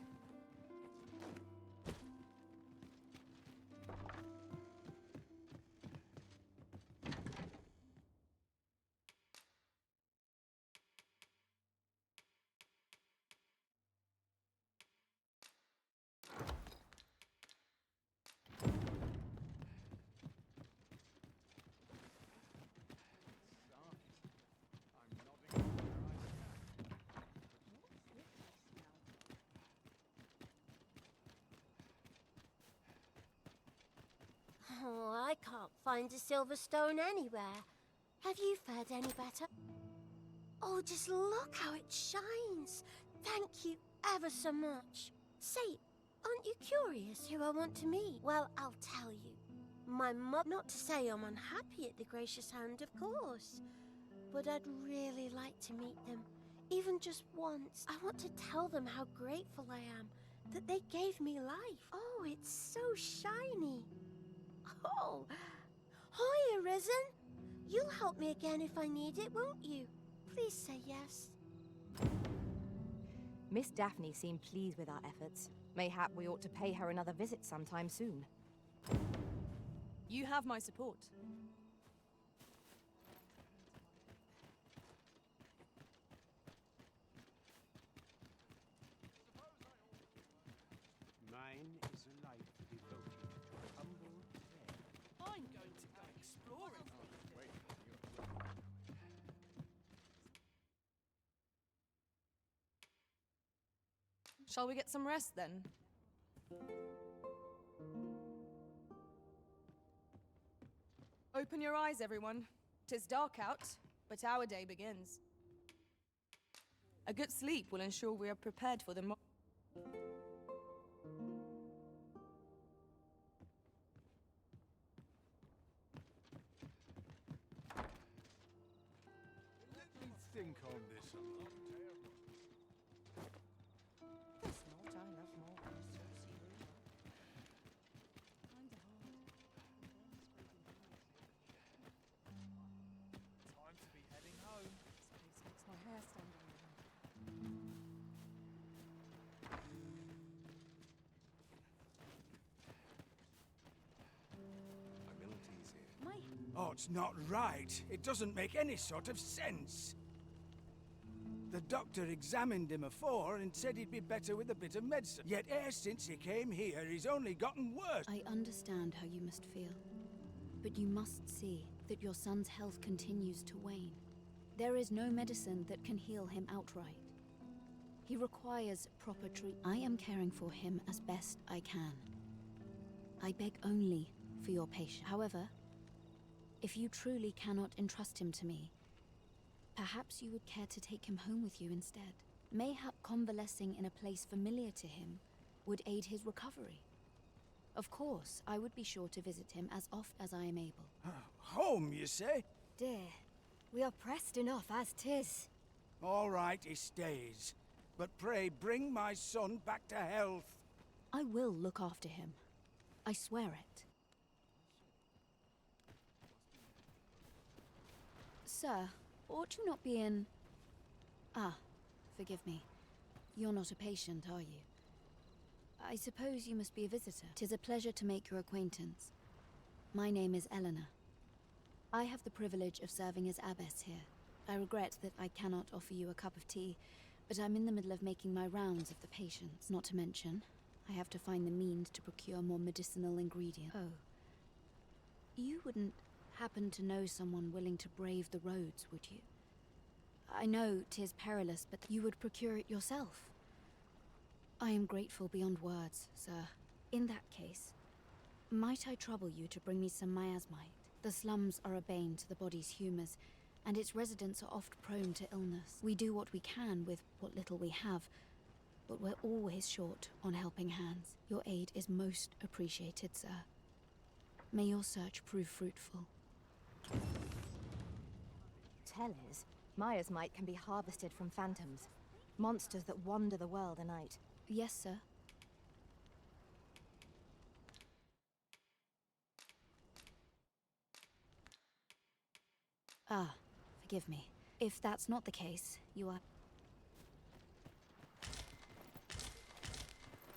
Oh, I can't find a silver stone anywhere. Have you fared any better? Oh, just look how it shines. Thank you ever so much. Say, aren't you curious who I want to meet? Well, I'll tell you. My mother, not to say I'm unhappy at the gracious hand, of course. But I'd really like to meet them, even just once. I want to tell them how grateful I am that they gave me life. Oh, it's so shiny. Oh, hi, Arisen. You'll help me again if I need it, won't you? Please say yes. Miss Daphne seemed pleased with our efforts. Mayhap we ought to pay her another visit sometime soon. You have my support. Shall we get some rest then? Open your eyes, everyone. 'Tis dark out, but our day begins. A good sleep will ensure we are prepared for the Let me think on this a moment. This note I love more than a saucy rumor. Time to be heading home. This place makes my hair stand on end. Humility's here. Oh, it's not right. It doesn't make any sort of sense. The doctor examined him afore and said he'd be better with a bit of medicine. Yet e'er since he came here, he's only gotten worse. I understand how you must feel. But you must see that your son's health continues to wane. There is no medicine that can heal him outright. He requires proper treatment. I am caring for him as best I can. I beg only for your patience. However, if you truly cannot entrust him to me, perhaps you would care to take him home with you instead. Mayhap convalescing in a place familiar to him would aid his recovery. Of course, I would be sure to visit him as oft as I am able. Home, you say? Dear, we are pressed enough as 'tis. All right, he stays. But pray, bring my son back to health. I will look after him. I swear it. Sir, ought you not be in... Ah, forgive me. You're not a patient, are you? I suppose you must be a visitor. 'Tis a pleasure to make your acquaintance. My name is Eleanor. I have the privilege of serving as abbess here. I regret that I cannot offer you a cup of tea, but I'm in the middle of making my rounds of the patients. Not to mention, I have to find the means to procure more medicinal ingredients. Oh. You wouldn't happen to know someone willing to brave the roads, would you? I know 'tis perilous, but you would procure it yourself. I am grateful beyond words, sir. In that case, might I trouble you to bring me some miasmite? The slums are a bane to the body's humors, and its residents are oft prone to illness. We do what we can with what little we have, but we're always short on helping hands. Your aid is most appreciated, sir. May your search prove fruitful. Tellers, miasmite can be harvested from phantoms, monsters that wander the world a night. Yes, sir. Ah, forgive me. If that's not the case, you are...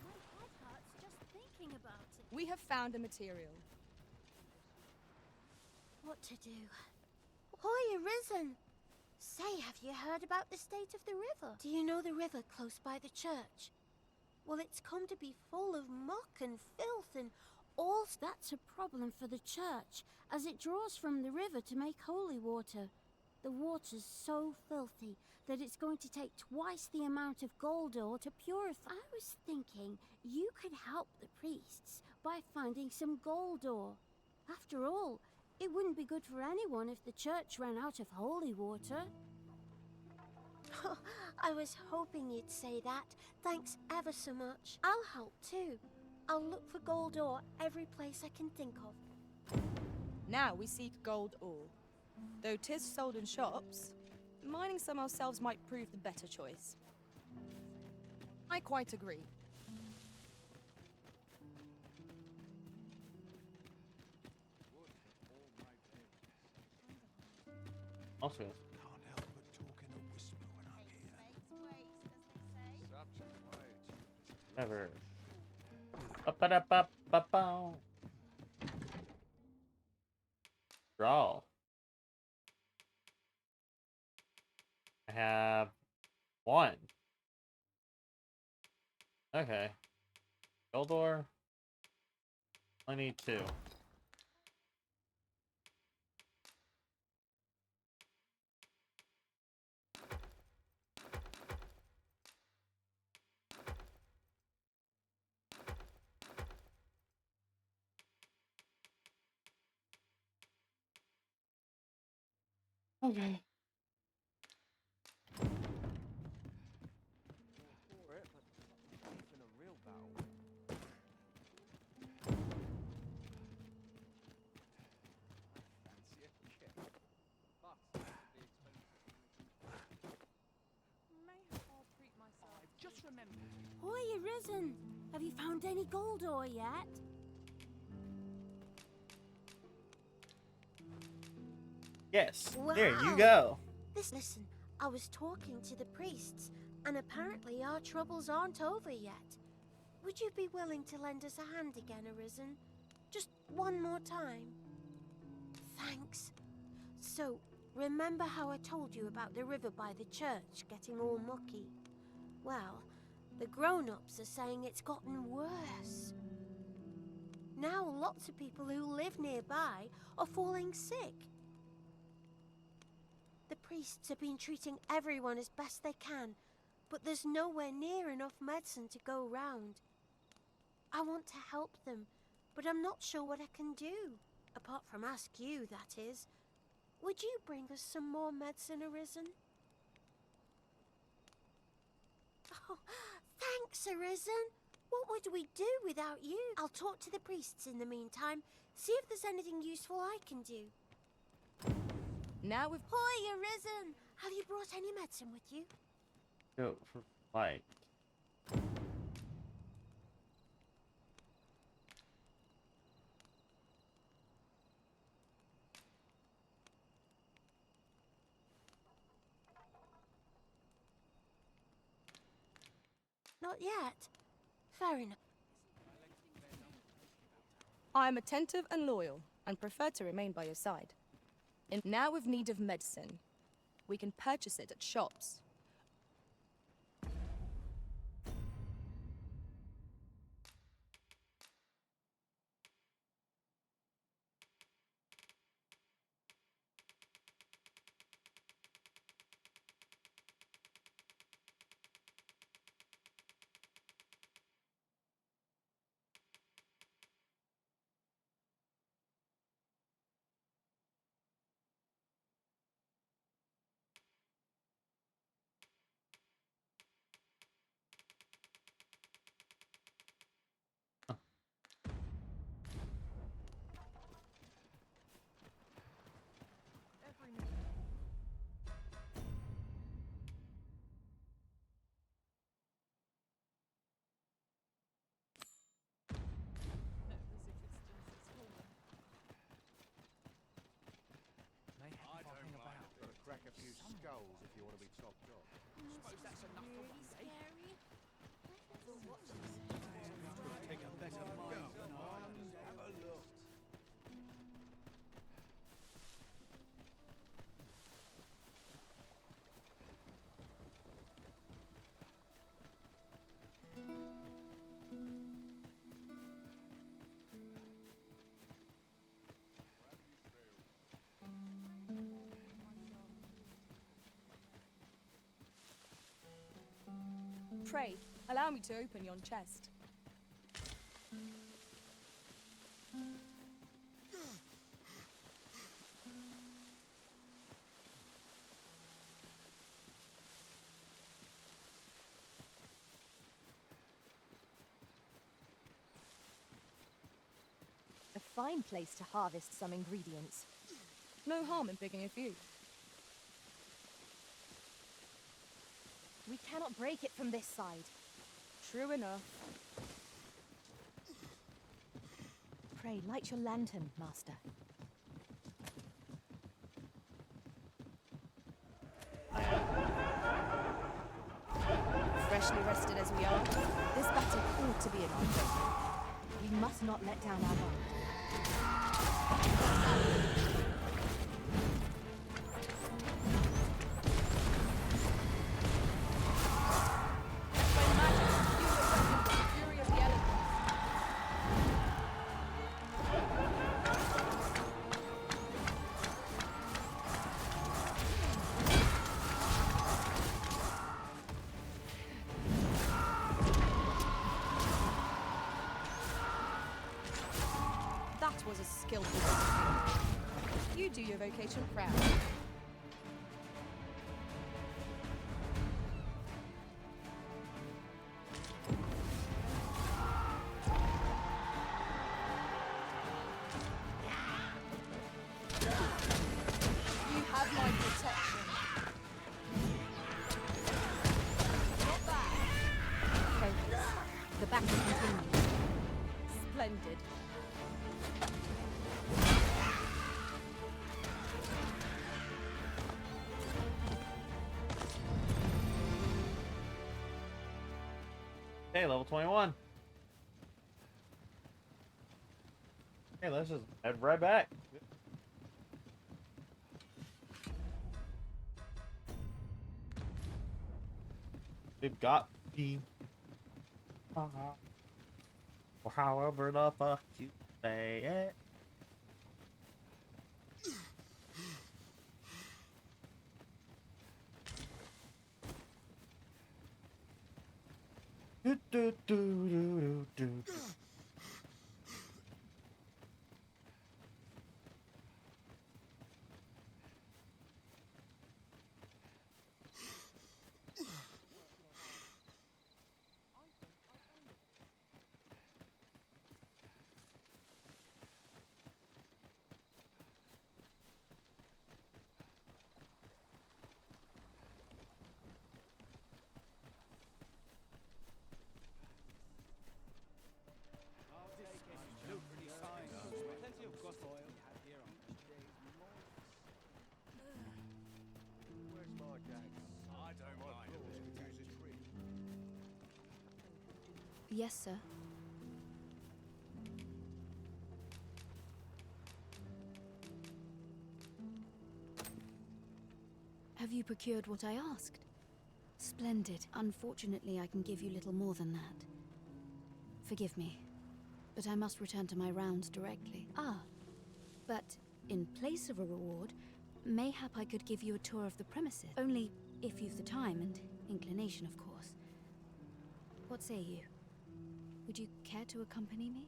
My head hurts just thinking about it. We have found a material. What to do? Hoy, Arisen! Say, have you heard about the state of the river? Do you know the river close by the church? Well, it's come to be full of muck and filth and all... That's a problem for the church, as it draws from the river to make holy water. The water's so filthy that it's going to take twice the amount of gold ore to purify. I was thinking you could help the priests by finding some gold ore. After all, it wouldn't be good for anyone if the church ran out of holy water. I was hoping you'd say that. Thanks ever so much. I'll help too. I'll look for gold ore every place I can think of. Now we seek gold ore. Though 'tis sold in shops, mining some ourselves might prove the better choice. I quite agree. Also, Can't help but talk in a whisper when I'm here. never. Ba-ba-da-ba-ba-bow. Draw. I have 1. Okay. Goldor. 22. Okay. For it, but not in a real battle. Fancy a kick. But the Mayhap I'll treat myself. I've just remembered. Oi, Arisen! Have you found any gold ore yet? Yes. Wow. There you go. Listen, I was talking to the priests, and apparently our troubles aren't over yet. Would you be willing to lend us a hand again, Arisen? Just one more time? Thanks. So, remember how I told you about the river by the church getting all mucky? Well, the grown-ups are saying it's gotten worse. Now lots of people who live nearby are falling sick. The priests have been treating everyone as best they can, but there's nowhere near enough medicine to go round. I want to help them, but I'm not sure what I can do. Apart from ask you, that is. Would you bring us some more medicine, Arisen? Oh, thanks, Arisen. What would we do without you? I'll talk to the priests in the meantime, see if there's anything useful I can do. Now we've... Hoi, Arisen! Have you brought any medicine with you? Go for fight. Not yet. Fair enough. I am attentive and loyal, and prefer to remain by your side. And now we've need of medicine. We can purchase it at shops. Crack a few skulls if you want to be topped off. Suppose that's enough for one day. Take a better mind than ours. Have a look. Pray, allow me to open yon chest. A fine place to harvest some ingredients. No harm in picking a few. We cannot break it from this side. True enough. Pray, light your lantern, Master. Freshly rested as we are, This battle ought to be in our favor. We must not let down our guard. That was a skillful execution. You do your vocation proud. back and continue. Splendid. Okay, level 21. Hey, let's just head right back. We've got the or however the fuck you say it. Do, do, do, do, do, do. Yes, sir. Have you procured what I asked? Splendid. Unfortunately, I can give you little more than that. Forgive me, but I must return to my rounds directly. Ah, but in place of a reward, mayhap I could give you a tour of the premises. Only if you've the time and inclination, of course. What say you? Would you care to accompany me?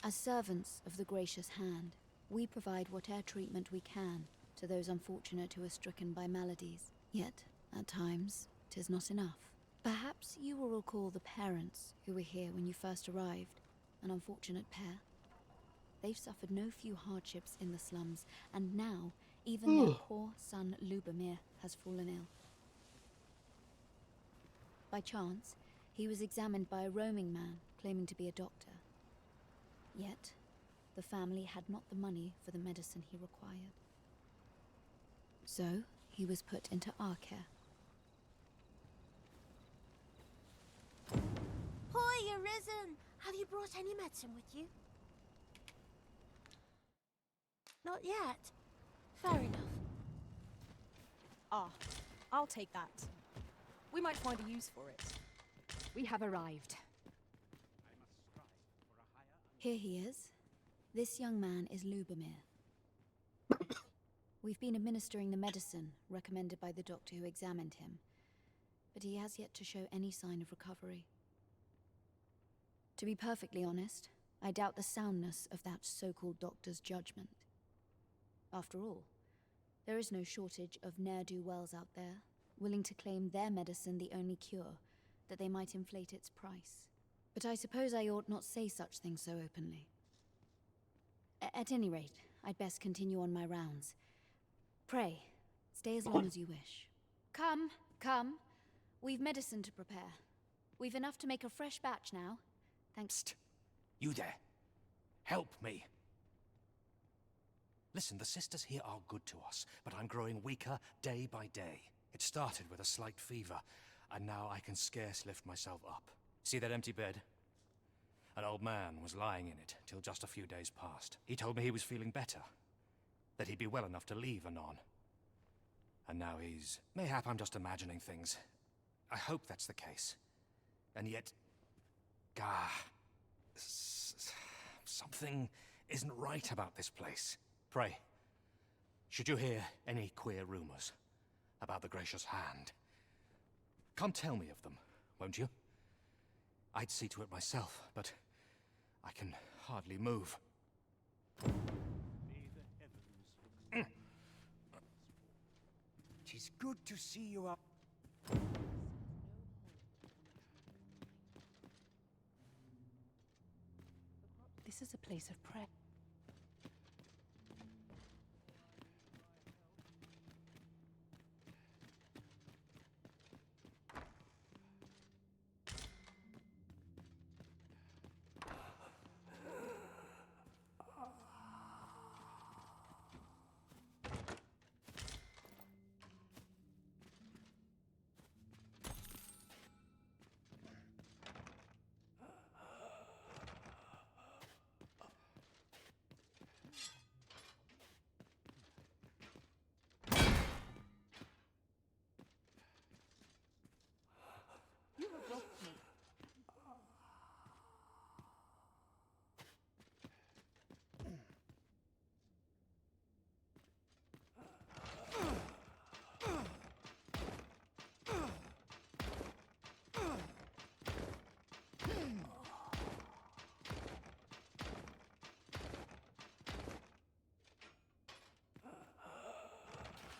As servants of the gracious hand, we provide whatever treatment we can to those unfortunate who are stricken by maladies. Yet, at times, 'tis not enough. Perhaps you will recall the parents who were here when you first arrived, an unfortunate pair. They've suffered no few hardships in the slums, and now even their poor son Lubomir has fallen ill. By chance, he was examined by a roaming man claiming to be a doctor. Yet, the family had not the money for the medicine he required. So, he was put into our care. Hoy, Arisen! Have you brought any medicine with you? Not yet. Fair enough. Ah, I'll take that. We might find a use for it. We have arrived. Here he is. This young man is Lubomir. We've been administering the medicine recommended by the doctor who examined him, but he has yet to show any sign of recovery. To be perfectly honest, I doubt the soundness of that so-called doctor's judgment. After all, there is no shortage of ne'er-do-wells out there, willing to claim their medicine the only cure, that they might inflate its price. But I suppose I ought not say such things so openly. At any rate, I'd best continue on my rounds. Pray, stay as long as you wish. Come, come. We've medicine to prepare. We've enough to make a fresh batch now. Thanks. Psst. You there. Help me. Listen, the sisters here are good to us, but I'm growing weaker day by day. It started with a slight fever, and now I can scarce lift myself up. See that empty bed? An old man was lying in it till just a few days past. He told me he was feeling better, that he'd be well enough to leave anon. And now he's... Mayhap I'm just imagining things. I hope that's the case. And yet... Gah... Something isn't right about this place. Pray, should you hear any queer rumors about the Gracious Hand, come tell me of them, won't you? I'd see to it myself, but I can hardly move. Tis good to see you up. This is a place of prayer.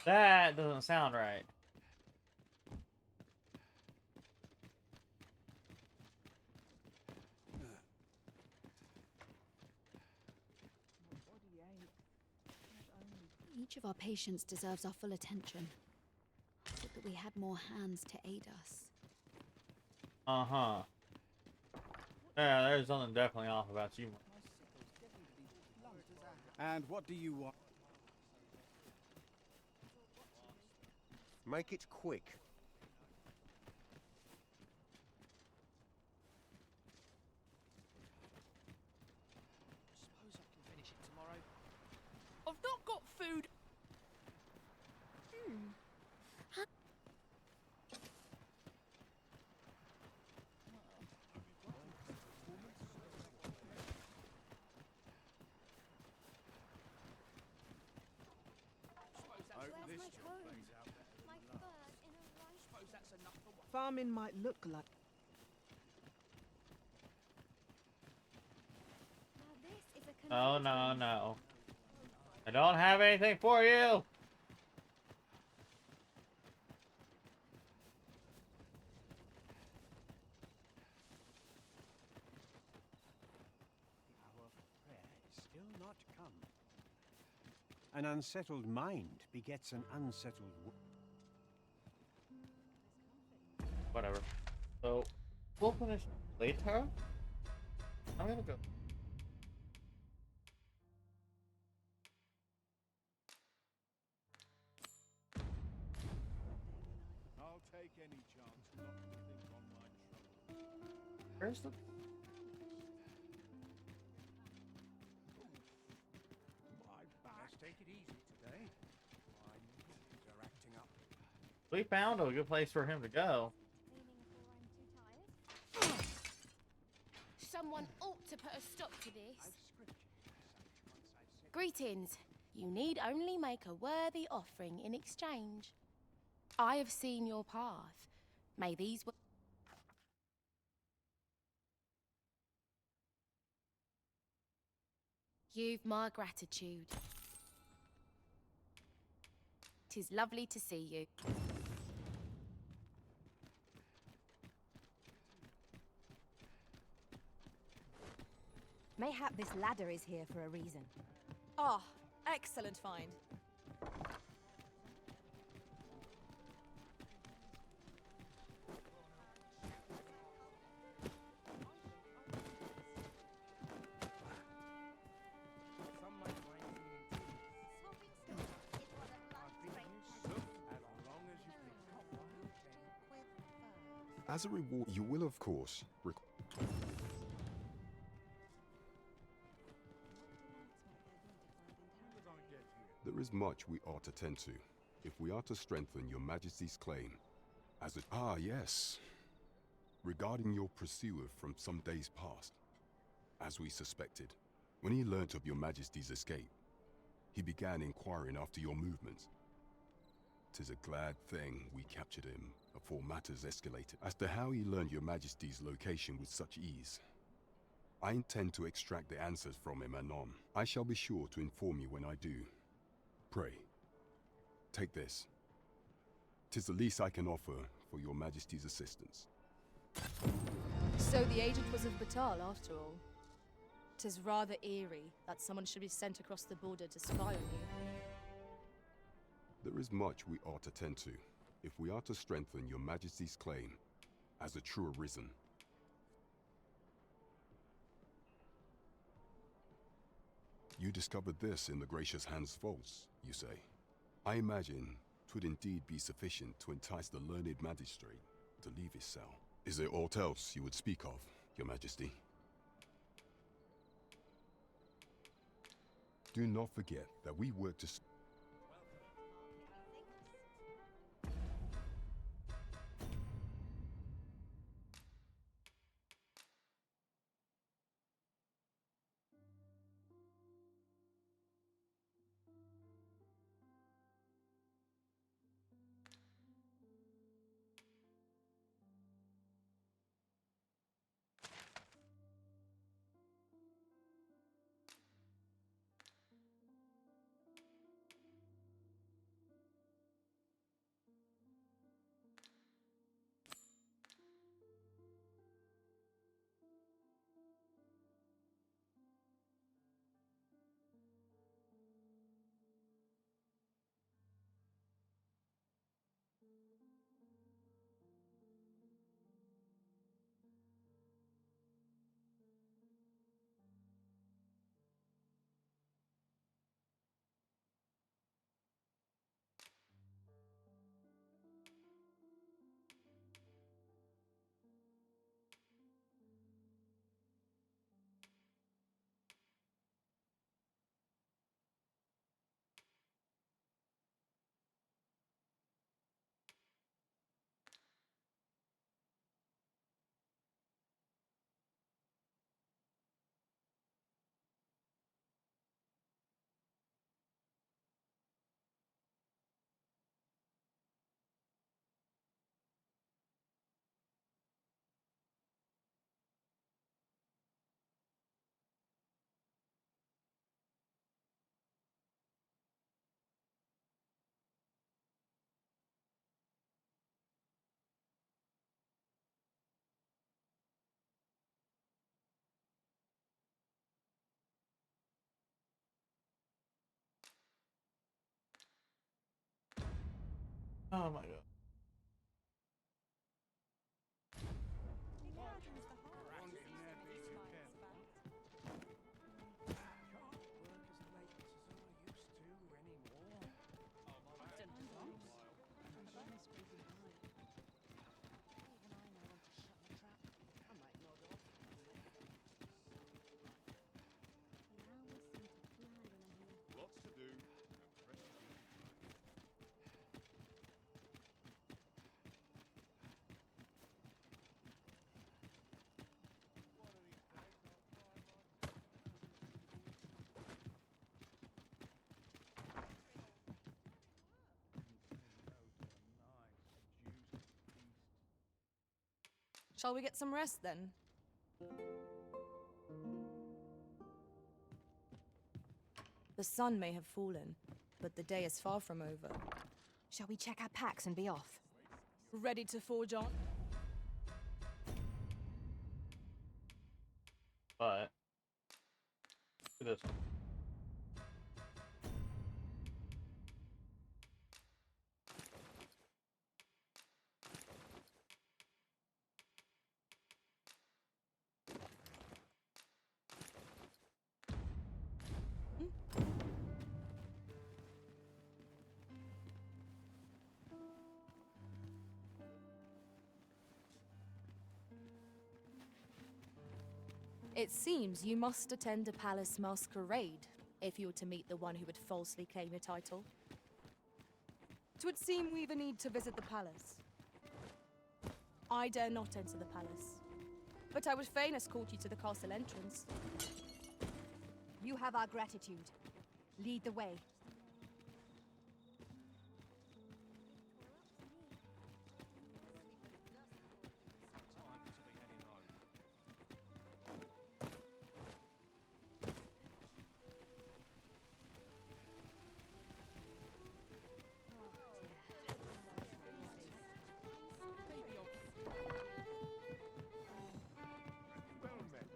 That doesn't sound right. Each of our patients deserves our full attention. Would that we had more hands to aid us. Uh-huh. Yeah, there's something definitely off about you. And what do you want? Make it quick. Suppose I can finish it tomorrow. I've not got food. Farming might look like. Oh, no, no. I don't have anything for you! Still not come. An unsettled mind begets an unsettled Whatever. So, we'll finish later. I'm gonna go. I'll take any chance not to think on my trouble. Where's the... Let's take it easy today. My knees are acting up. We found a good place for him to go. Someone ought to put a stop to this. Greetings. You need only make a worthy offering in exchange. I have seen your path. May these... You've my gratitude. 'Tis lovely to see you. Mayhap this ladder is here for a reason. Ah, excellent find. As a reward, you will, of course, There is much we ought to tend to, if we are to strengthen your Majesty's claim. As a... Ah, yes. Regarding your pursuer from some days past. As we suspected, when he learnt of your Majesty's escape, he began inquiring after your movements. 'Tis a glad thing we captured him before matters escalated. As to how he learned your Majesty's location with such ease, I intend to extract the answers from him anon. I shall be sure to inform you when I do. Pray, take this. 'Tis the least I can offer for your Majesty's assistance. So the agent was of Batal after all. 'Tis rather eerie that someone should be sent across the border to spy on you. There is much we ought to tend to, if we are to strengthen your Majesty's claim as a true arisen. You discovered this in the Gracious Hand's vaults, you say? I imagine 'twould indeed be sufficient to entice the learned magistrate to leave his cell. Is there aught else you would speak of, your Majesty? Do not forget that we work to... Oh my god. Lots to do. Shall we get some rest then? The sun may have fallen, but the day is far from over. Shall we check our packs and be off? Ready to forge on? But look at this one. It seems you must attend a palace masquerade if you were to meet the one who would falsely claim a title. 'Twould seem we've a need to visit the palace. I dare not enter the palace, but I would fain escort you to the castle entrance. You have our gratitude. Lead the way.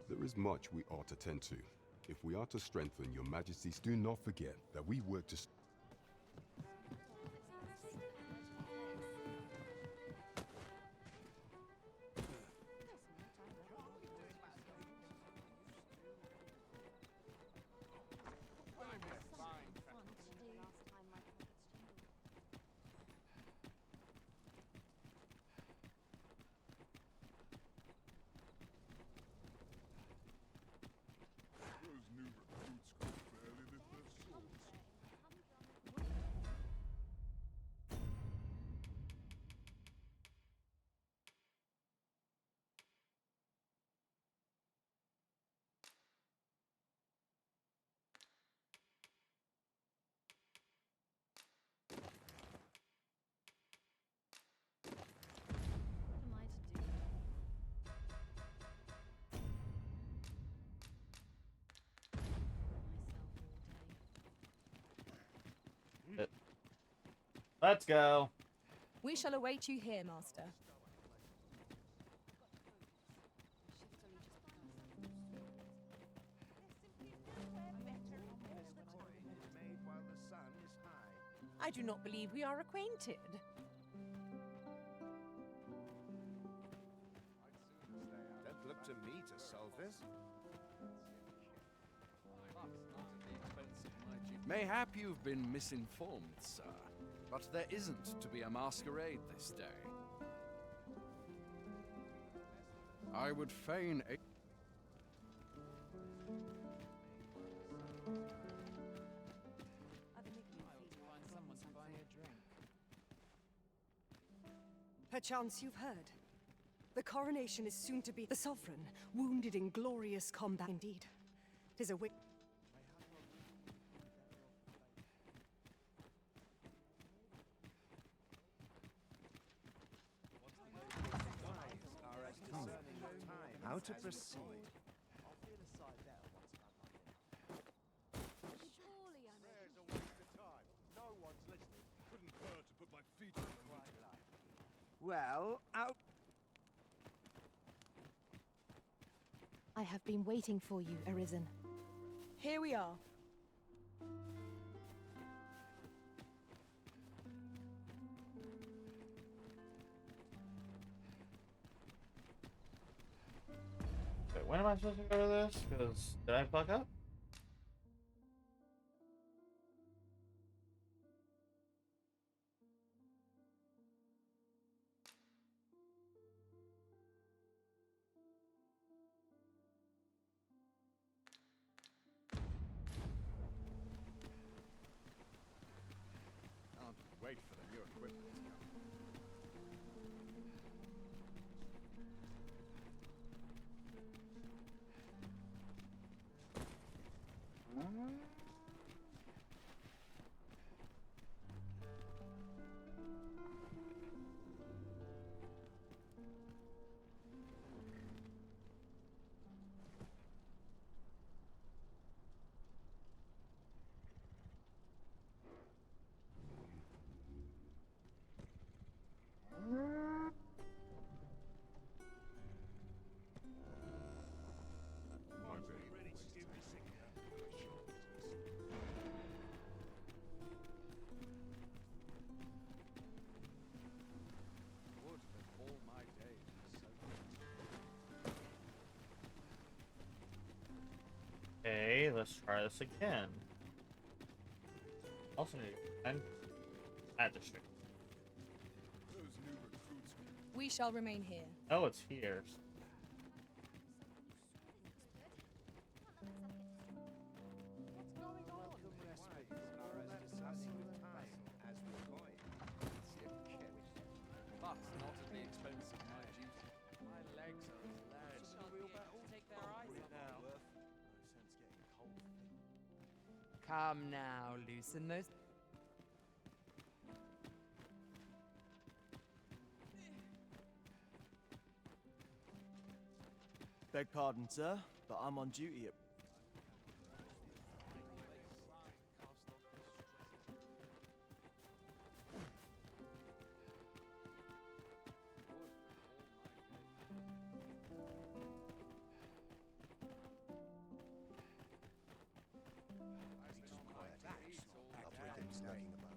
There is much we ought to tend to. If we are to strengthen your majesties, do not forget that we work to... Those new recruits could barely lift their swords. Let's go. We shall await you here, master. I do not believe we are acquainted. Don't look to me to solve this. Mayhap you've been misinformed, sir, but there isn't to be a masquerade this day. I would fain... Perchance you've heard. The coronation is soon to be the sovereign, wounded in glorious combat indeed. 'Tis a wick. How to proceed? There's a waste of time. No one's listening. Couldn't bear to put my feet on the Well, out. I have been waiting for you, Arisen. Here we are. when am I supposed to go to this? Because did I fuck up? Can't wait for the new equipment to come. Would that all my days were so Okay, let's try this again. Also need to find magistrate. Those new recruits. We shall remain here. Oh, it's here. But not at the expense of my duty. My legs are as large as a real battle. Take their eyes off Now. now. No sense getting cold feet. Come now, loosen those. Beg pardon, sir, but I'm on duty at... After him snacking about.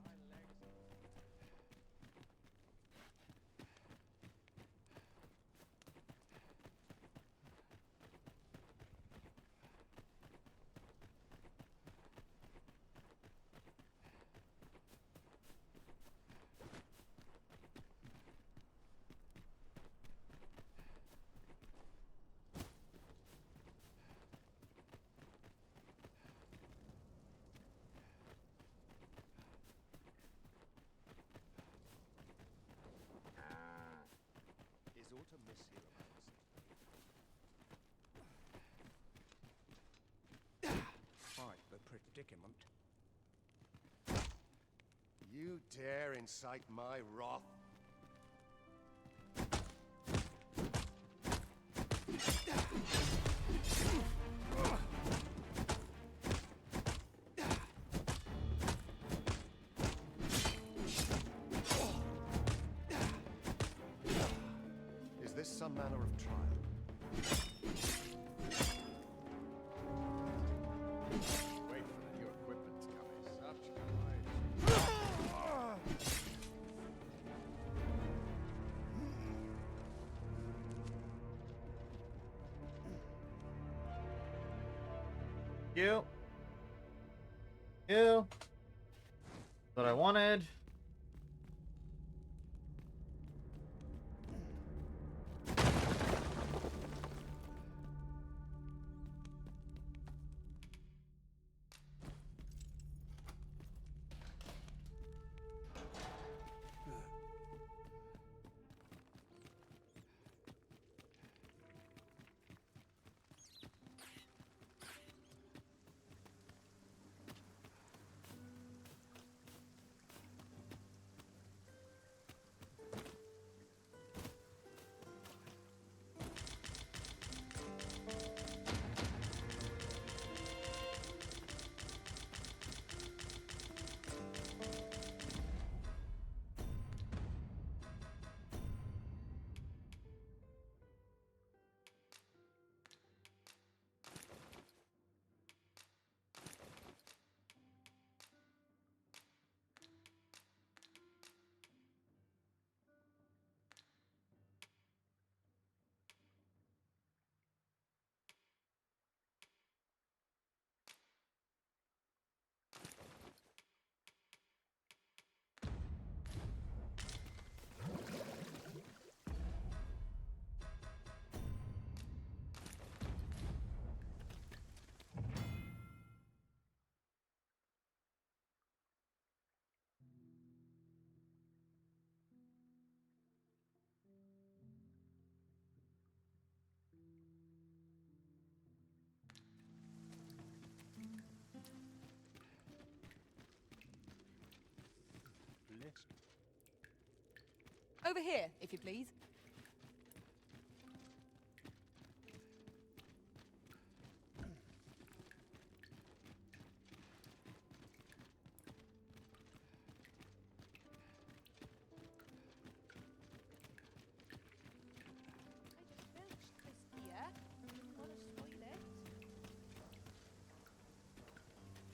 Is aught amiss here amongst Quite the predicament. you dare incite my wrath? Is this some manner of trial? Wait for the new equipment to come in. Such You. You. What I wanted. next? Over here, if you please.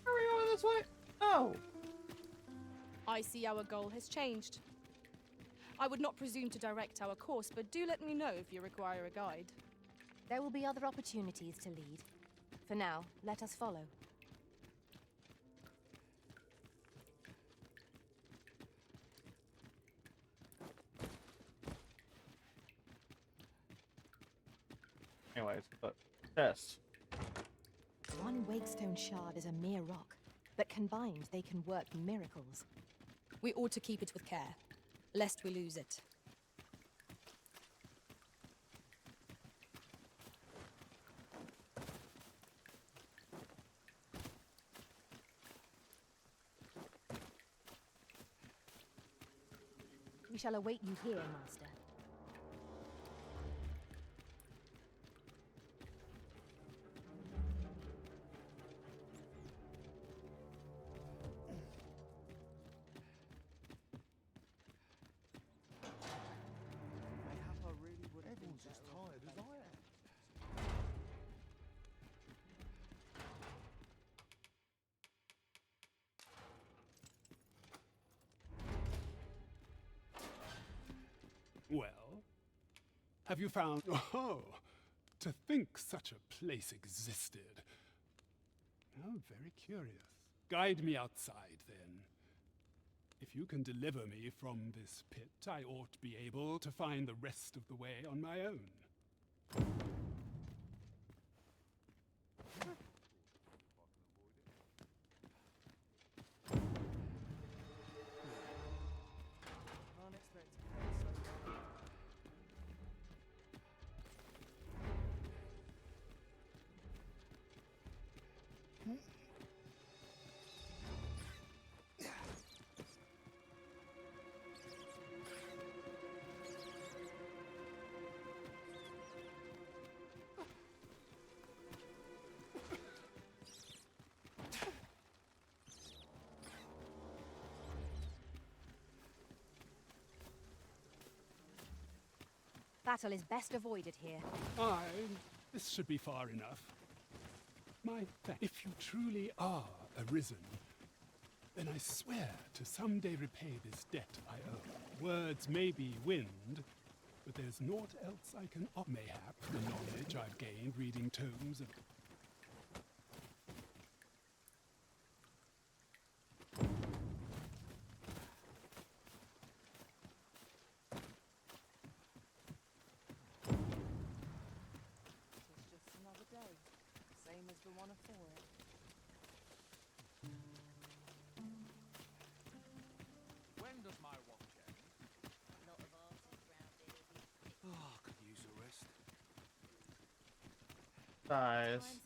Are we going this way? No. I see our goal has changed. I would not presume to direct our course, but do let me know if you require a guide. There will be other opportunities to lead. For now, let us follow. Anyways, but test. One Wakestone shard is a mere rock, but combined they can work miracles. We ought to keep it with care, lest we lose it. We shall await you here, Master. Everyone's as tired as I am. Well, have you found... Oh, to think such a place existed. Oh, very curious. Guide me outside, then. If you can deliver me from this pit, I ought to be able to find the rest of the way on my own. Battle is best avoided here. Aye, this should be far enough. If you truly are arisen, then I swear to someday repay this debt I owe. Words may be wind, but there's naught else I can offer. Mayhap the knowledge I've gained reading tomes of... It's just another day, same as the one afore it. When does my watch end? Oh, could use a rest. Size.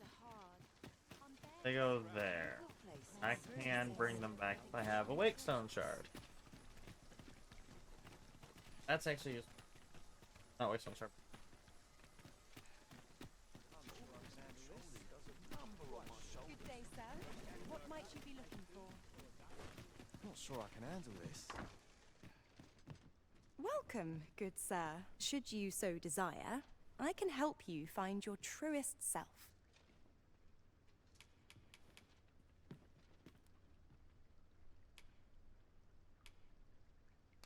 They go there. I can bring them back if I have a Wakestone shard. That's actually useful. Not Wakestone shard. Good day, sir. What might you be looking for? Not sure I can handle this. Welcome, good sir. Should you so desire, I can help you find your truest self.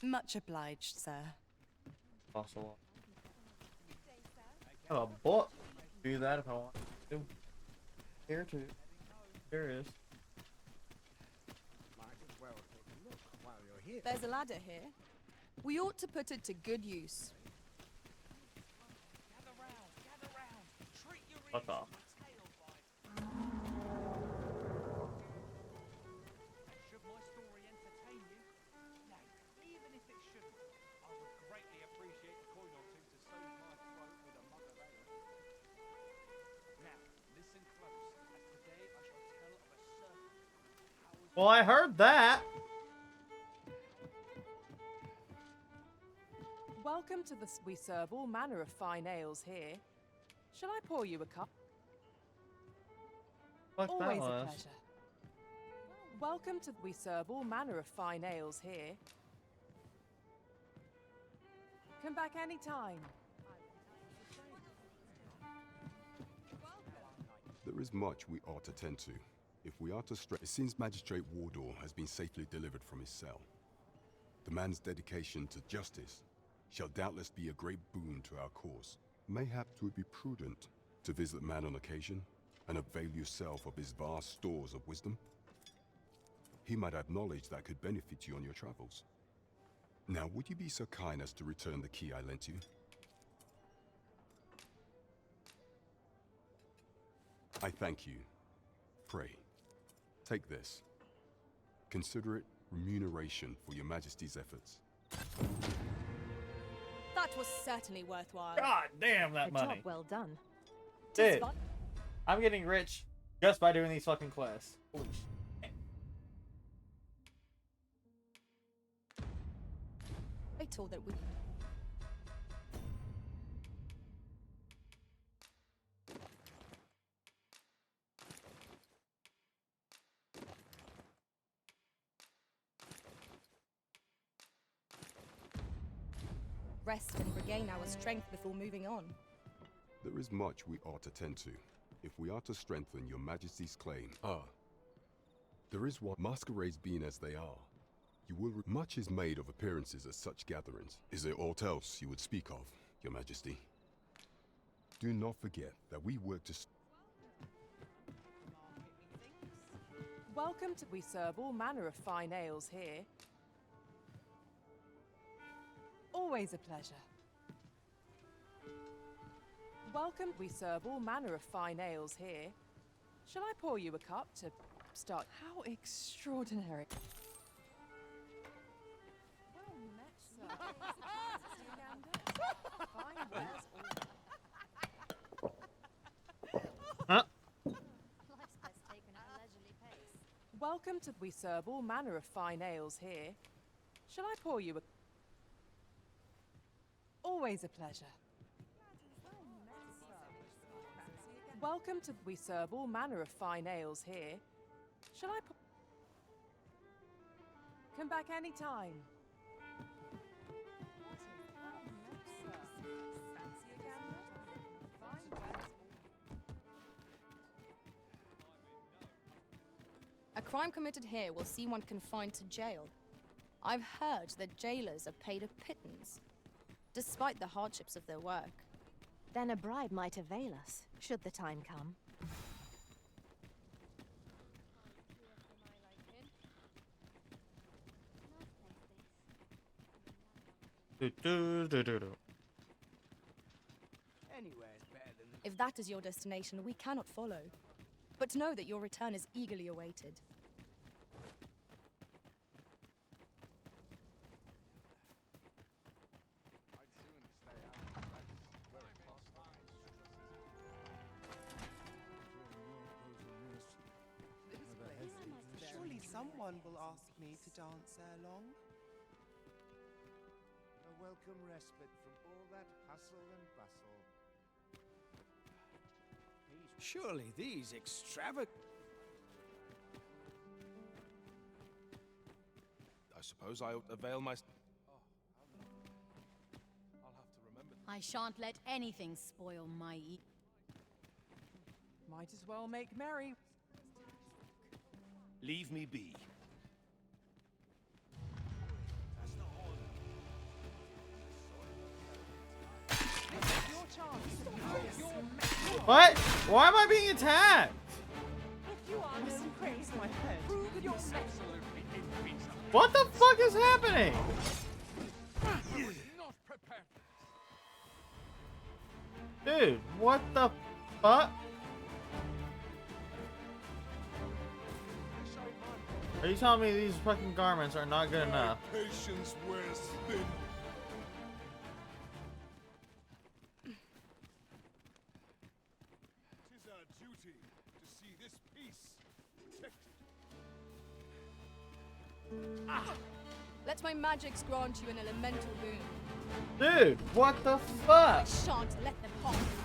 Much obliged, sir. Possible. I have a book. Do that if I want to. Here too. Here it is. Might as well take a look while you're here. There's a ladder here. We ought to put it to good use. Gather round. Treat your Fuck off. Should my story entertain you? Nay, even if it shouldn't, I would greatly appreciate a coin or two to soothe my throat with a mug of ale. Now, listen close, as today I shall tell of a serpent. Well, I heard that. Welcome to the... We serve all manner of fine ales here. Shall I pour you a cup? Fuck that Always a was. pleasure. Welcome to... We serve all manner of fine ales here. Come back anytime. There is much we ought to tend to. If we are to stray, it seems Magistrate Wardor has been safely delivered from his cell. The man's dedication to justice shall doubtless be a great boon to our cause. Mayhap 'twould be prudent to visit the man on occasion and avail yourself of his vast stores of wisdom. He might have knowledge that could benefit you on your travels. Now, would you be so kind as to return the key I lent you? I thank you. Pray, take this. Consider it remuneration for your Majesty's efforts. That was certainly worthwhile. God damn that money. Job well done. Dude, I'm getting rich just by doing these fucking quests. Holy shit. Wait till that we... Rest and regain our strength before moving on. There is much we ought to tend to, if we are to strengthen your Majesty's claim. There is one. Masquerades being as they are, you will much is made of appearances at such gatherings. Is there aught else you would speak of, your Majesty? Do not forget that we work to... Welcome to... We serve all manner of fine ales here. Always a pleasure. Welcome. We serve all manner of fine ales here. Shall I pour you a cup to start? How extraordinary. Well met, sir. Fine wares all. Huh? Life's best taken at a leisurely pace. Welcome to... We serve all manner of fine ales here. Shall I pour you a... Always a pleasure. Welcome to... We serve all manner of fine ales here. Shall I... Come back anytime. A crime committed here will see one confined to jail. I've heard that jailers are paid a pittance, despite the hardships of their work. Then a bribe might avail us, should the time come. If that is your destination, we cannot follow. But know that your return is eagerly awaited. Surely someone will ask me to dance ere long. A welcome respite from all that hustle and bustle. Surely these extravagant... I suppose I ought to avail my... I shan't let anything spoil my Might as well make merry. Leave me be. Your chance. What? Why am I being attacked? If you are disgrace my head, prove that you're absolutely indecent. What the fuck is happening? Not prepared. Dude, what the fuck? Are you telling me these fucking garments are not good enough? Patience wears thin. Tis our duty to see this peace protected. Let my magics grant you an elemental boon. Dude, what the I fuck? shan't let them off.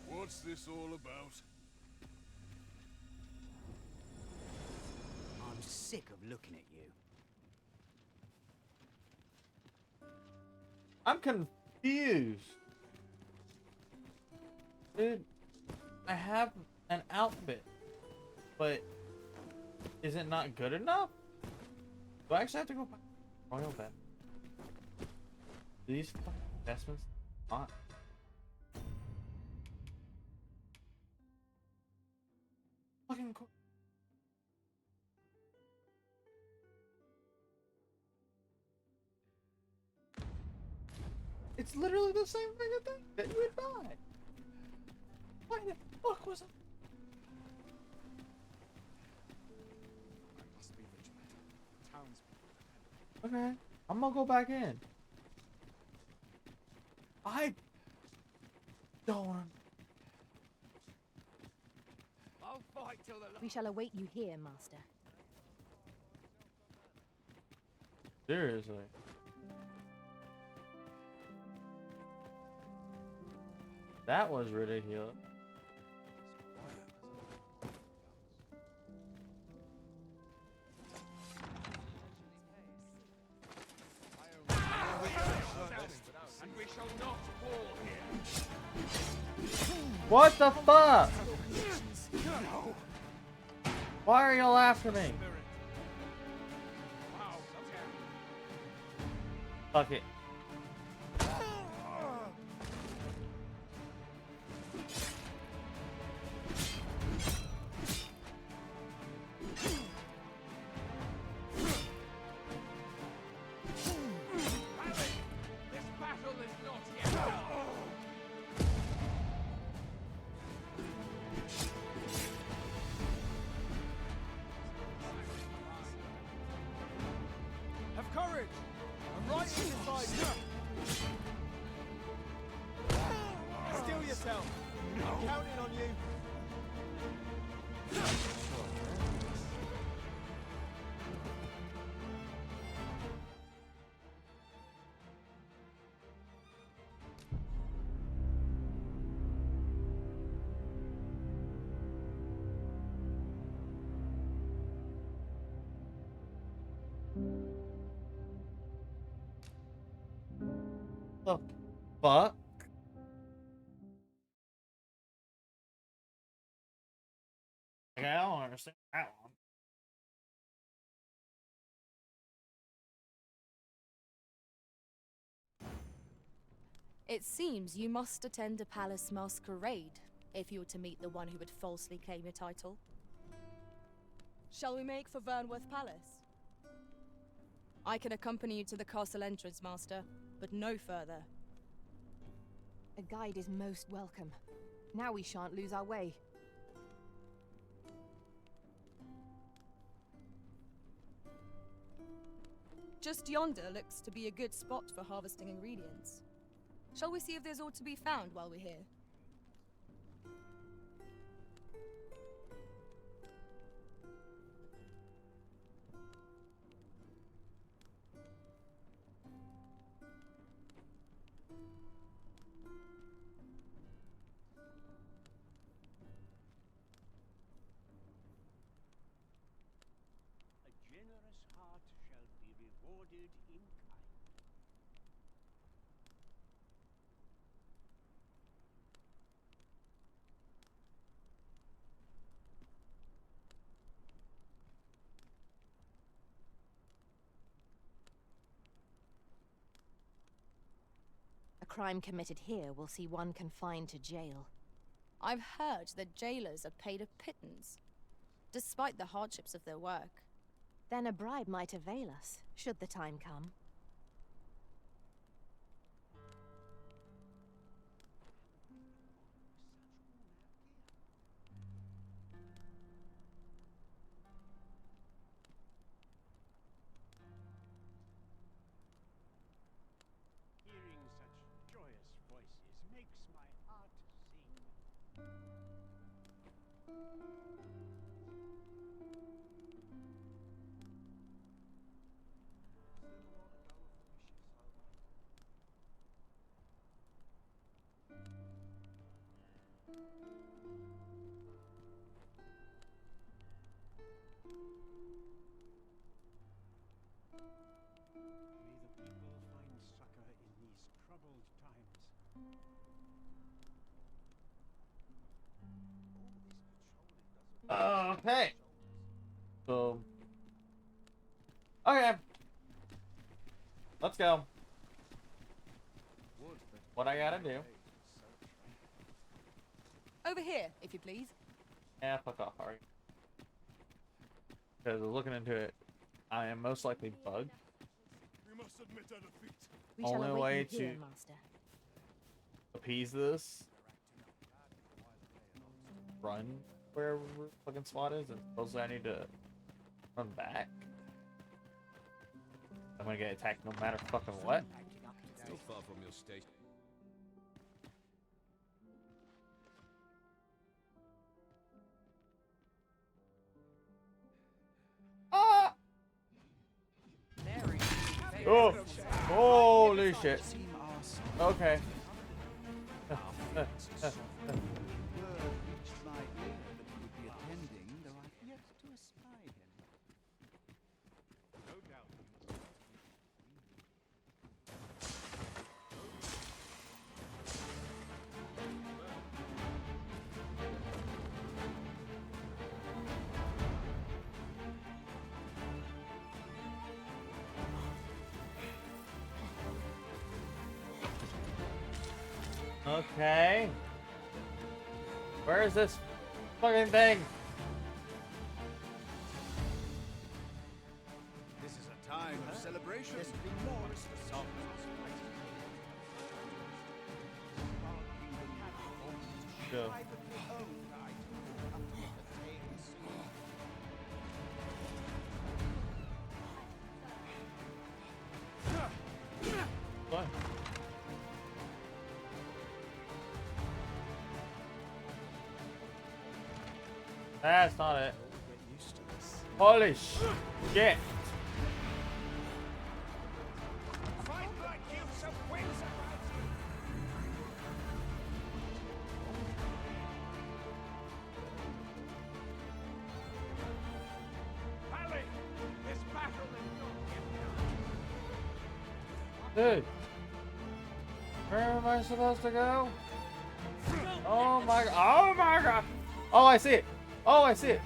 What's this all about? I'm sick of looking at you. I'm confused. Dude, I have an outfit, but is it not good enough? Do I actually have to go buy royal vet? These fucking investments not. Fucking cool. It's literally the same thing that you would buy. Why the fuck was it? I must be vigilant. Townspeople depend on me. Okay, I'm gonna go back in. I don't. I'll fight till the We shall await you here, Master. Seriously. That was ridiculous. and we shall not fall here. What the fuck? Why are y'all after me? Fuck it. This battle is not yet done. Have courage! I'm right here beside you. Still yourself. I'm counting on you. The fuck? Okay, I don't understand that one. It seems you must attend a palace masquerade if you're to meet the one who would falsely claim your title. Shall we make for Vernworth Palace? I can accompany you to the castle entrance, Master, but no further. A guide is most welcome. Now we shan't lose our way. Just yonder looks to be a good spot for harvesting ingredients. Shall we see if there's aught to be found while we're here? A generous heart shall be rewarded in kind. A crime committed here will see one confined to jail. I've heard that jailers are paid a pittance, despite the hardships of their work. Then a bribe might avail us, should the time come. Hearing such joyous voices makes my Okay. So. Okay. Let's go. What I gotta do. Over here, if you please. Yeah, fuck off, Ari. Because looking into it, I am most likely bugged. We must admit our defeat. We shall Only await way you to here, Master. appease this. Run where fucking SWAT is, and supposedly I need to run back. I'm gonna get attacked no matter fucking what. Still far from your station. Ah! Oh! Holy shit. Okay. Okay. Where is this fucking thing? This is a time of celebration. Go. What? That's not it. Holy shit. Dude, where am I supposed to go? Oh my god. Oh my god. Oh, I see it. Oh, I see it.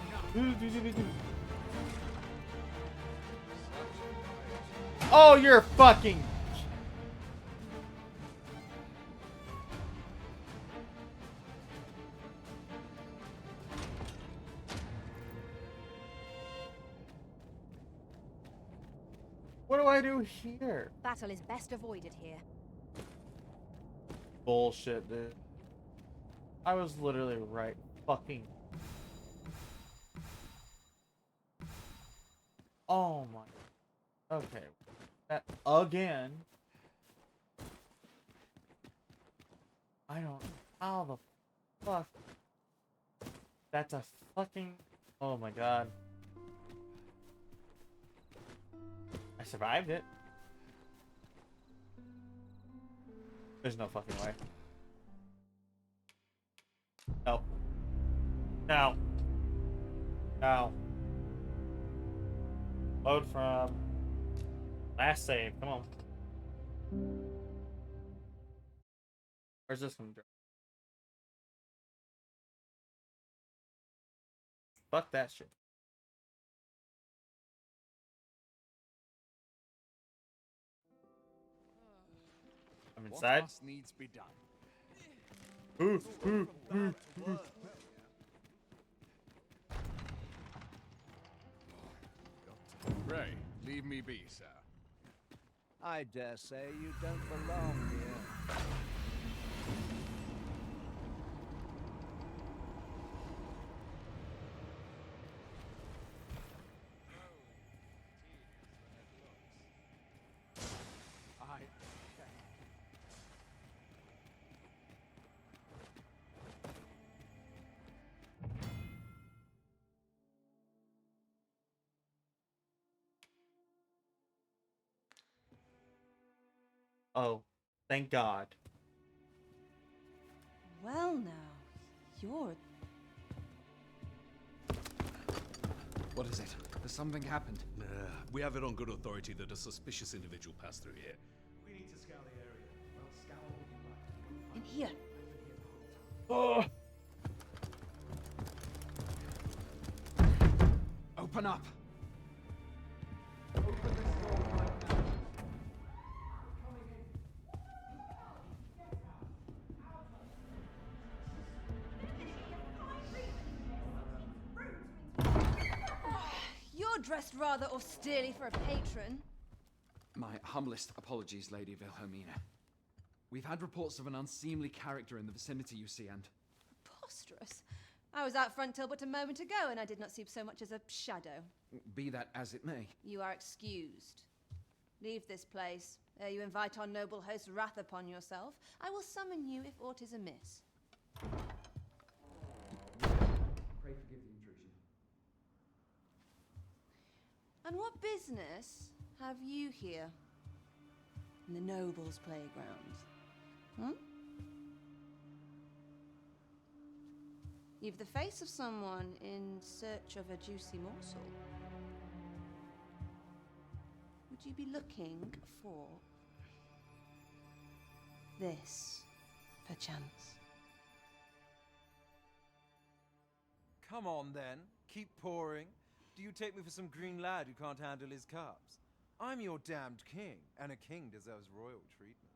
Oh, you're fucking. What do I do here? Battle is best avoided here. Bullshit, dude. I was literally right fucking. Oh my. Okay. That again. I don't know how the fuck. That's a fucking. Oh my god. I survived it. There's no fucking way. No. No. No. Load from last save. Come on. Where's this one? Fuck that shit. I'm inside. What must needs be done? Pray, leave me be, sir. I dare say you don't belong here. Oh, thank God. Well now, you're... What is it? Has something happened? We have it on good authority that a suspicious individual passed through here. We need to scour the area. Well, scour will be right. Here. Open up. You're dressed rather austerely for a patron. My humblest apologies, Lady Wilhelmina. We've had reports of an unseemly character in the vicinity, you see, and... Preposterous. I was out front till but a moment ago, and I did not see so much as a shadow. Be that as it may. You are excused. Leave this place, ere you invite our noble host's wrath upon yourself. I will summon you if aught is amiss. Pray forgive the intrusion. And what business have you here? In the nobles' playgrounds? Hmm? You've the face of someone in search of a juicy morsel. Would you be looking for this, perchance? Come on then, keep pouring. Do you take me for some green lad who can't handle his cups? I'm your damned king, and a king deserves royal treatment.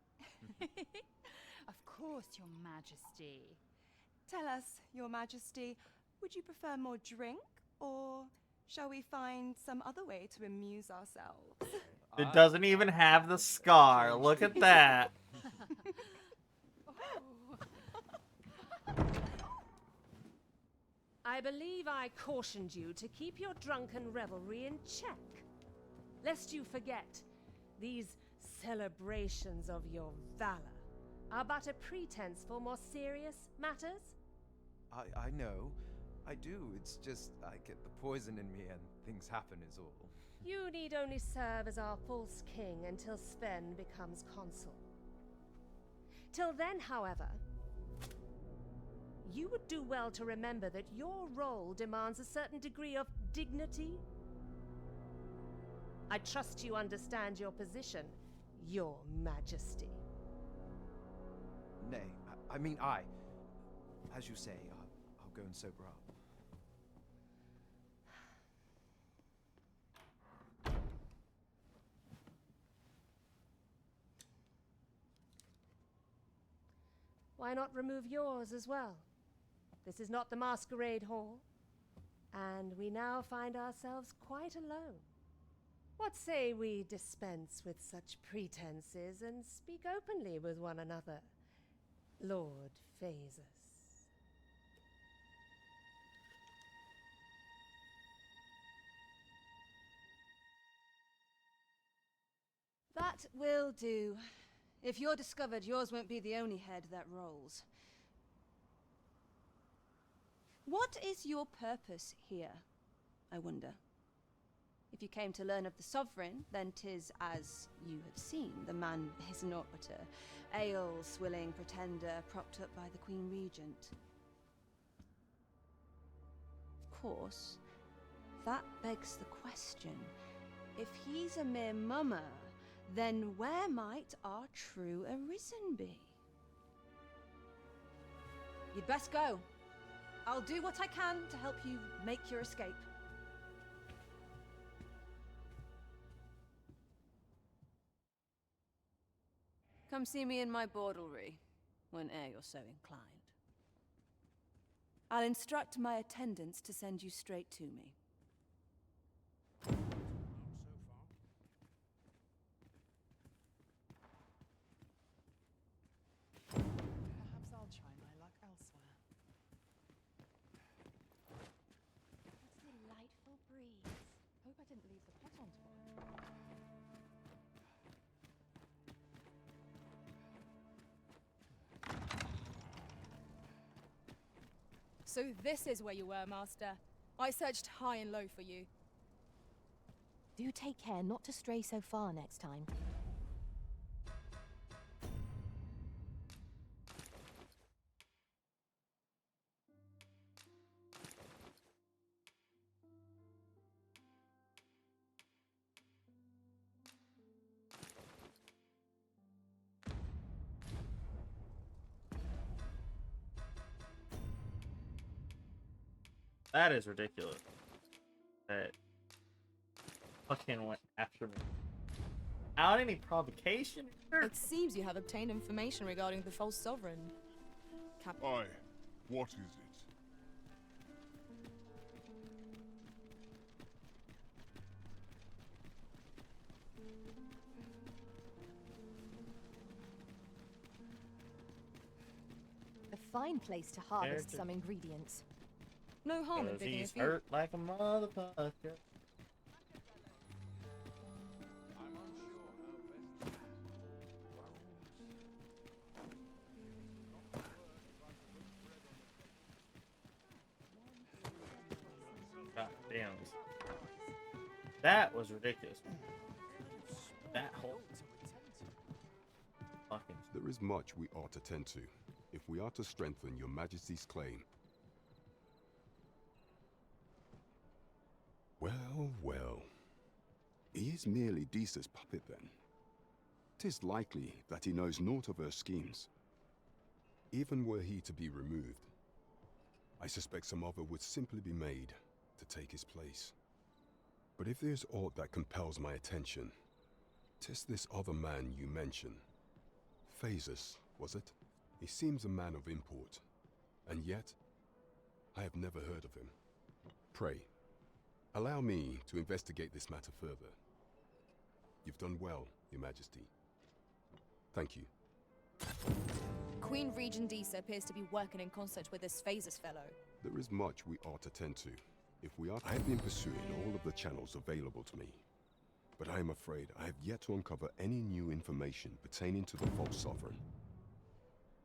Of course, Your Majesty. Tell us, Your Majesty, would you prefer more drink, or shall we find some other way to amuse ourselves? It doesn't even have the scar. Look at that. I believe I cautioned you to keep your drunken revelry in check. Lest you forget, these celebrations of your valor are but a pretense for more serious matters. I know. I do. It's just I get the poison in me and things happen is all. You need only serve as our false king until Sven becomes consul. Till then, however, you would do well to remember that your role demands a certain degree of dignity. I trust you understand your position, Your Majesty. Nay, I mean as you say, I'll go and sober up. Why not remove yours as well? This is not the masquerade hall, and we now find ourselves quite alone. What say we dispense with such pretenses and speak openly with one another, Lord Phaesus? That will do. If you're discovered, yours won't be the only head that rolls. What is your purpose here, I wonder? If you came to learn of the Sovereign, then 'tis as you have seen. The man is naught but a ale-swilling pretender propped up by the Queen Regent. Of course, that begs the question. If he's a mere mummer, then where might our true Arisen be? You'd best go. I'll do what I can to help you make your escape. Come see me in my bordlery, whene'er you're so inclined. I'll instruct my attendants to send you straight to me. Perhaps I'll try my luck elsewhere. What a delightful breeze. Hope I didn't leave the pot on too long. So this is where you were, Master. I searched high and low for you. Do take care not to stray so far next time. That is ridiculous. That fucking went after me. Without any provocation? It seems you have obtained information regarding the false sovereign. Aye. What is it? A fine place to harvest some ingredients. No harm in 'Cause digging a he's few. hurt like a motherfucker. God damn. That was ridiculous. That whole fucking. There is much we ought to tend to, if we are to strengthen your majesty's claim. Well, well. He is merely Disa's puppet then. 'Tis likely that he knows naught of her schemes. Even were he to be removed, I suspect some other would simply be made to take his place. But if there's aught that compels my attention, 'tis this other man you mention. Phasus, was it? He seems a man of import, and yet I have never heard of him. Pray, allow me to investigate this matter further. You've done well, Your Majesty. Thank you. Queen Regent Disa appears to be working in concert with this Phasus fellow. There is much we ought to tend to. If we are... I have been pursuing all of the channels available to me, but I am afraid I have yet to uncover any new information pertaining to the false sovereign.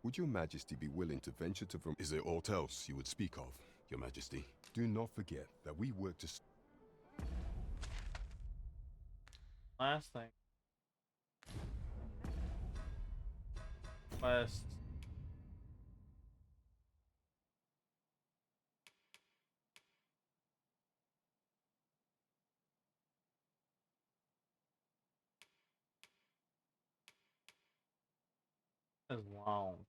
Would Your Majesty be willing to venture to... Is there aught else you would speak of, Your Majesty? Do not forget that we work to... Last thing. Quest. That's long.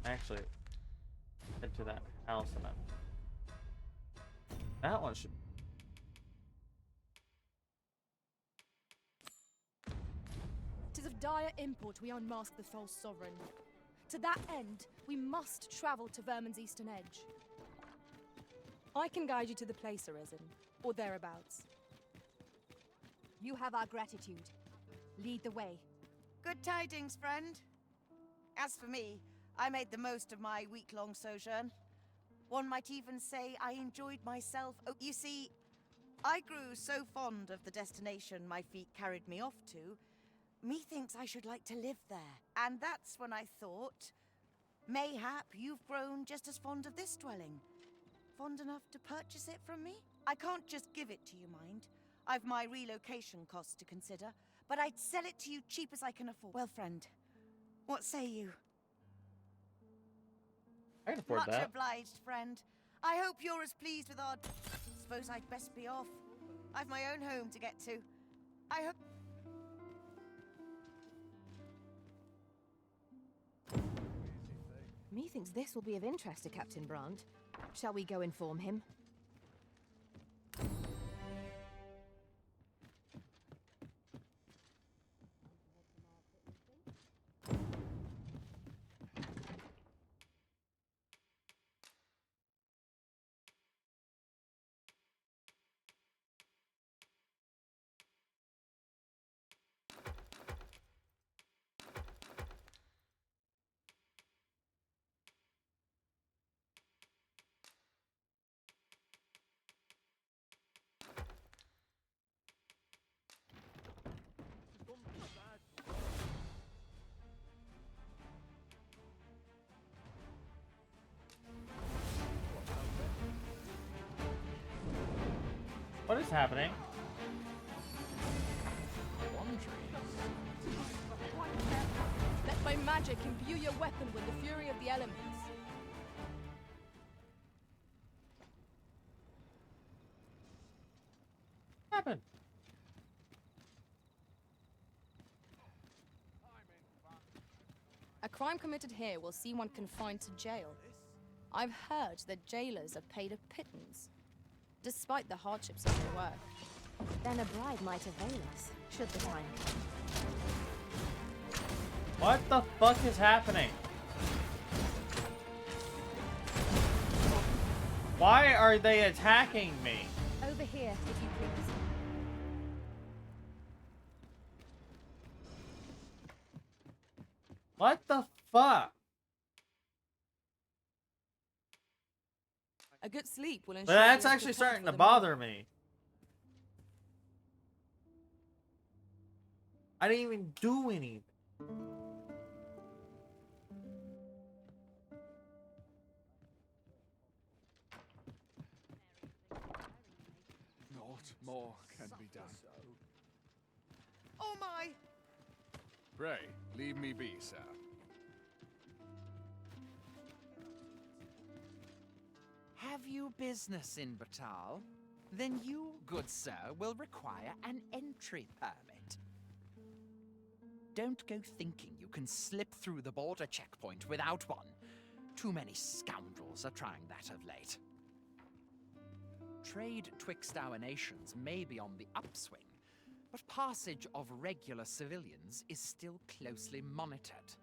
Actually, head to that house and that one should. Tis of dire import we unmask the false sovereign. To that end, we must travel to Vermin's eastern edge. I can guide you to the place, Arisen, or thereabouts. You have our gratitude. Lead the way. Good tidings, friend. As for me, I made the most of my week-long sojourn. One might even say I enjoyed myself. Oh, you see, I grew so fond of the destination my feet carried me off to, methinks I should like to live there. And that's when I thought, mayhap you've grown just as fond of this dwelling. Fond enough to purchase it from me? I can't just give it to you, mind. I've my relocation costs to consider, but I'd sell it to you cheap as I can afford. Well, friend, what say you? I can afford Much that. obliged, friend. I hope you're as pleased with our... Suppose I'd best be off. I've my own home to get to. I hope... Methinks this will be of interest to Captain Brandt. Shall we go inform him? What is happening? Let my magic imbue your weapon with the fury of the elements. What happened? A crime committed here will see one confined to jail. I've heard that jailers are paid a pittance, despite the hardships of their work. Then a bride might avail us, should the time come. What the fuck is happening? Why are they attacking me? Over here, if you please. What the fuck? A good sleep will ensure. But that's you are actually prepared starting for to the bother me. I didn't even do anything. Naught more can be done. Oh my! Pray, leave me be, sir. Have you business in Batal? Then you, good sir, will require an entry permit. Don't go thinking you can slip through the border checkpoint without one. Too many scoundrels are trying that of late. Trade twixt our nations may be on the upswing, but passage of regular civilians is still closely monitored.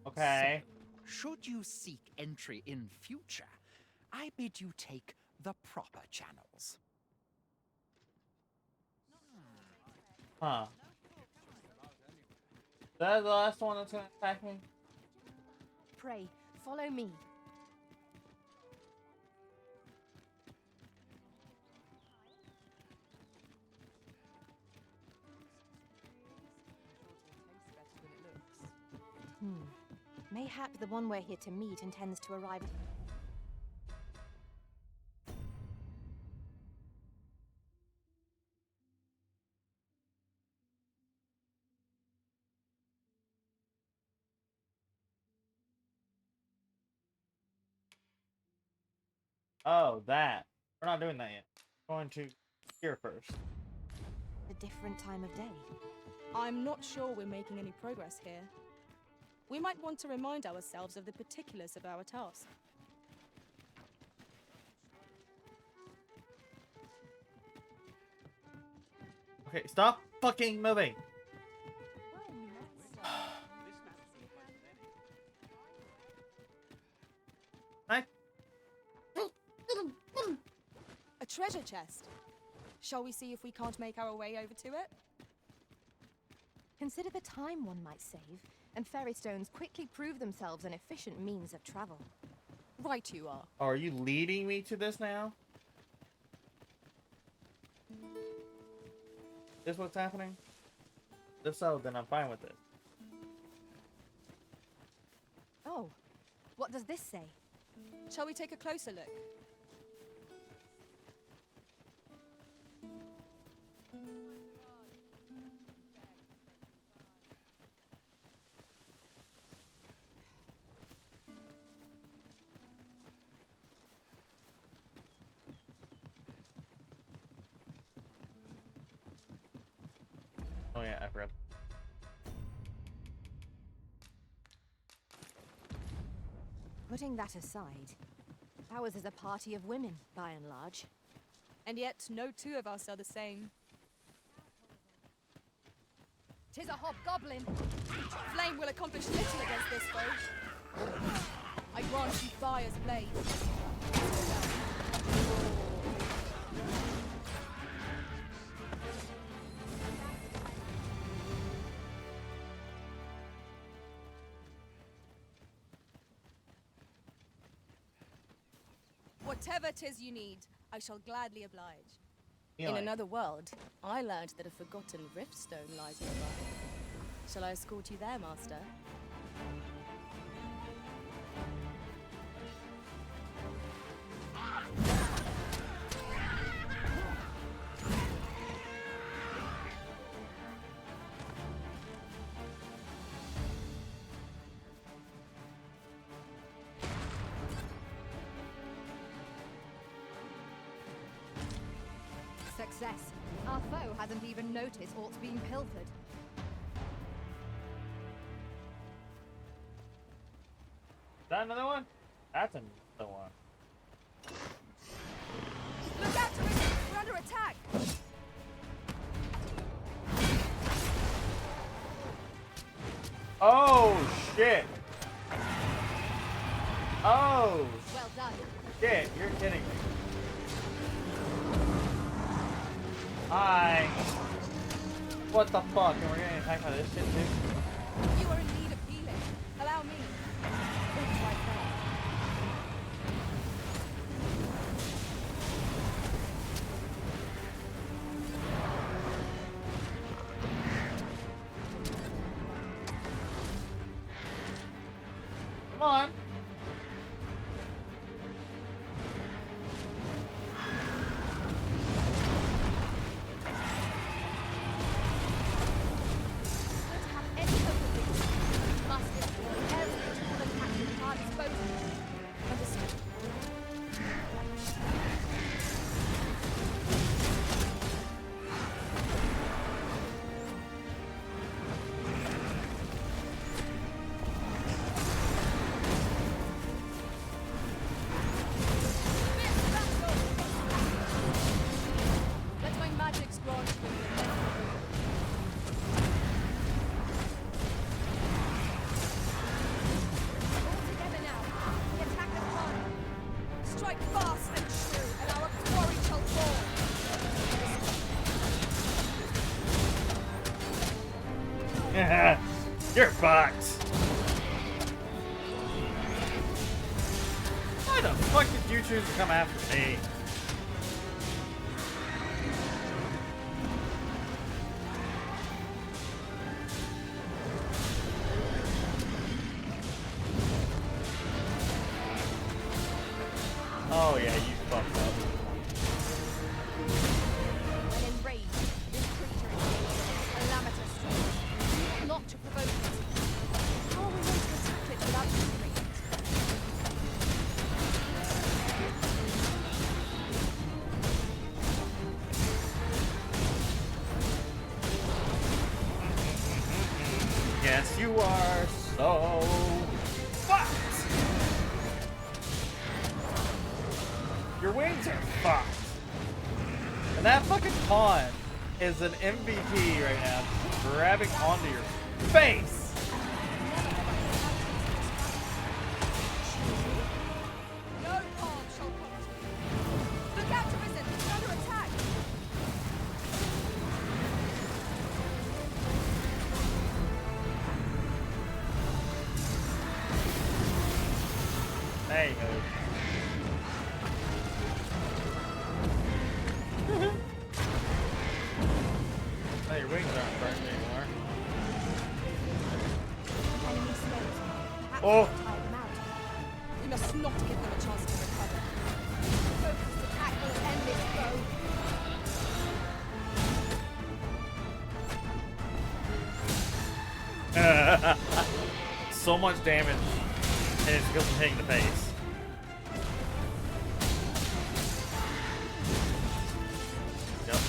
Okay. So, should you seek entry in future, I bid you take the proper channels. Huh. That's the last one that's gonna attack me? Pray, follow me. Mayhap the one we're here to meet intends to arrive at... Oh, that. We're not doing that yet. We're going to here first. A different time of day. I'm not sure we're making any progress here. We might want to remind ourselves of the particulars of our task. Okay, stop fucking moving. A treasure chest. Shall we see if we can't make our way over to it? Consider the time one might save, and fairy stones quickly prove themselves an efficient means of travel. Right you are. Oh, are you leading me to this now? Is what's happening? If so, then I'm fine with it. Oh, what does this say? Shall we take a closer look? Oh yeah, I forgot. Putting that aside, ours is a party of women, by and large. And yet, no two of us are the same. 'Tis a hobgoblin! Flame will accomplish little against this foe. I grant you fire's blade. Whatever 'tis you need, I shall gladly oblige. Yeah, In another world, I learned that a forgotten riftstone lies nearby. Shall I escort you there, Master? success. Our foe hasn't even noticed aught's being pilfered. Is that another one? That's another one. Look out, Teresa! We're under attack! Oh, shit. Oh, well done. Shit, you're kidding me. Hi. What the fuck? And we're getting attacked by this shit too? You are in need of healing. Allow me. It's right there. Come on. Let my magics grant you the all together now. The attack is on. Strike fast and true, and our quarry shall fall. You're fucked. Why the fuck did you choose to come after me? Oh yeah, you fucked up. When enraged, this creature engages a calamitous strike. Not to provoke it. How are we going to attack it without hindering it? Yes, you are so fucked. Your wings are fucked. And that fucking pawn is an MVP right now, just grabbing onto your face. No harm shall come to you. Look out, Arisen! It's under attack! There you go. Oh, your wings aren't burnt anymore. Enemy slaves. Perhaps Oh. tire them out. We must not give them a chance to recover. Focused attack will end this foe. So much damage, and it's because I'm hitting the face. Yep.